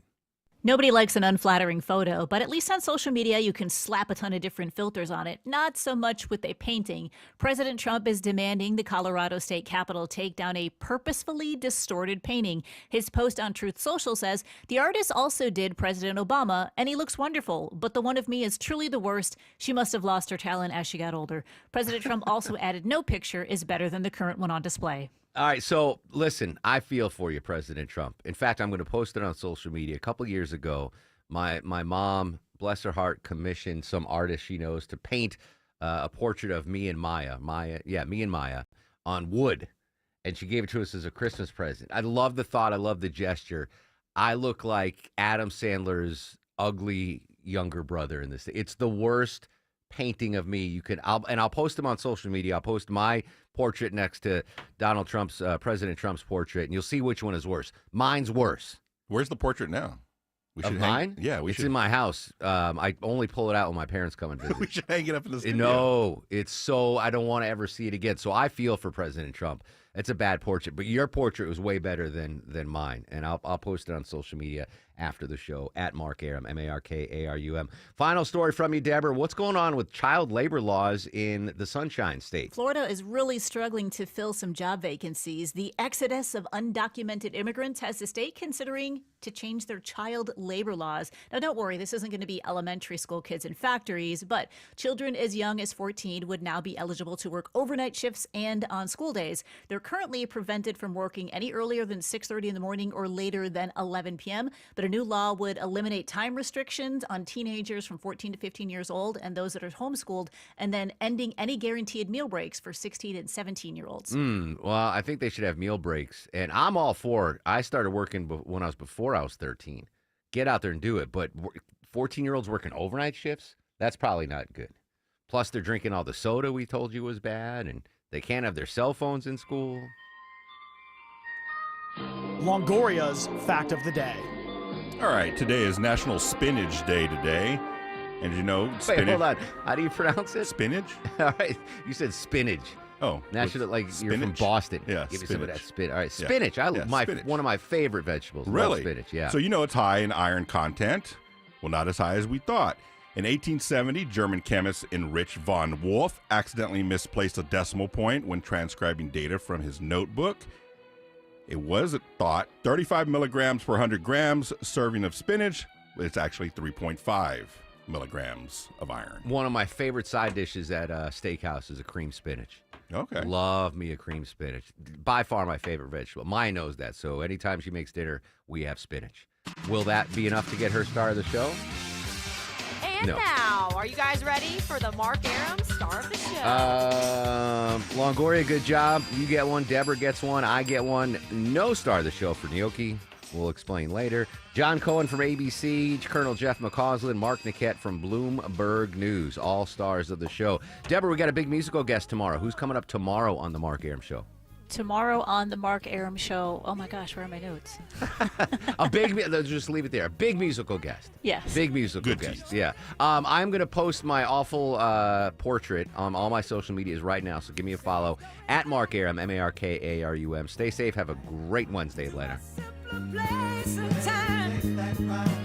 Nobody likes an unflattering photo, but at least on social media, you can slap a ton of different filters on it. Not so much with a painting. President Trump is demanding the Colorado State Capitol take down a purposefully distorted painting. His post on Truth Social says, the artist also did President Obama, and he looks wonderful, but the one of me is truly the worst. She must have lost her talent as she got older. President Trump also added no picture is better than the current one on display. All right, so listen, I feel for you, President Trump. In fact, I'm going to post it on social media. A couple years ago, my mom, bless her heart, commissioned some artist she knows to paint a portrait of me and Maya, on wood, and she gave it to us as a Christmas present. I love the thought. I love the gesture. I look like Adam Sandler's ugly younger brother in this. It's the worst painting of me you can. I'll post them on social media. I'll post my portrait next to Donald Trump's, President Trump's portrait, and you'll see which one is worse. Mine's worse. Where's the portrait now? We of should mine? We it's should. in my house. I only pull it out when my parents come and visit. We should hang it up in the studio. No, it's so I don't want to ever see it again. So I feel for President Trump. It's a bad portrait, but your portrait was way better than mine, and I'll post it on social media after the show at Mark Arum, MarkArum. Final story from you, Deborah. What's going on with child labor laws in the Sunshine State? Florida is really struggling to fill some job vacancies. The exodus of undocumented immigrants has the state considering to change their child labor laws. Now, don't worry, this isn't going to be elementary school kids in factories, but children as young as 14 would now be eligible to work overnight shifts and on school days. They're currently prevented from working any earlier than 6:30 in the morning or later than 11 p.m., but a new law would eliminate time restrictions on teenagers from 14 to 15 years old and those that are homeschooled, and then ending any guaranteed meal breaks for 16 and 17-year-olds. Well, I think they should have meal breaks, and I'm all for it. I started working when I was before I was 13. Get out there and do it, but 14-year-olds working overnight shifts, that's probably not good. Plus, they're drinking all the soda we told you was bad, and they can't have their cell phones in school. Longoria's fact of the day. All right, today is National Spinach Day today. And you know, spinach. Wait, hold on. How do you pronounce it? Spinach? All right. You said spinach. Oh. National, like spinach? You're from Boston. Yeah, Give me spinach. some of that spinach. All right, Yeah. spinach. Spinach. One of my favorite vegetables. Really? Love spinach, yeah. So you know it's high in iron content? Well, not as high as we thought. In 1870, German chemist Heinrich von Wolf accidentally misplaced a decimal point when transcribing data from his notebook. It was thought 35 milligrams per 100 grams serving of spinach. It's actually 3.5 milligrams of iron. One of my favorite side dishes at steakhouse is a cream spinach. Okay. Love me a cream spinach. By far my favorite vegetable. Mine knows that, so anytime she makes dinner, we have spinach. Will that be enough to get her star of the show? And No. now, are you guys ready for the Mark Arum star of the show? Longoria, good job. You get one. Deborah gets one. I get one. No star of the show for Gnocchi. We'll explain later. John Cohen from ABC, Colonel Jeff McCausland, Mark Niquette from Bloomberg News, all stars of the show. Deborah, we got a big musical guest tomorrow. Who's coming up tomorrow on the Mark Arum Show? Tomorrow on the Mark Arum Show. Oh my gosh, where are my notes? Let's just leave it there. A big musical guest. Yes. Big musical guest. Yeah. I'm going to post my awful portrait on all my social medias right now, so give me a follow at Mark Arum, MarkArum. Stay safe. Have a great Wednesday, Atlanta. Place and time.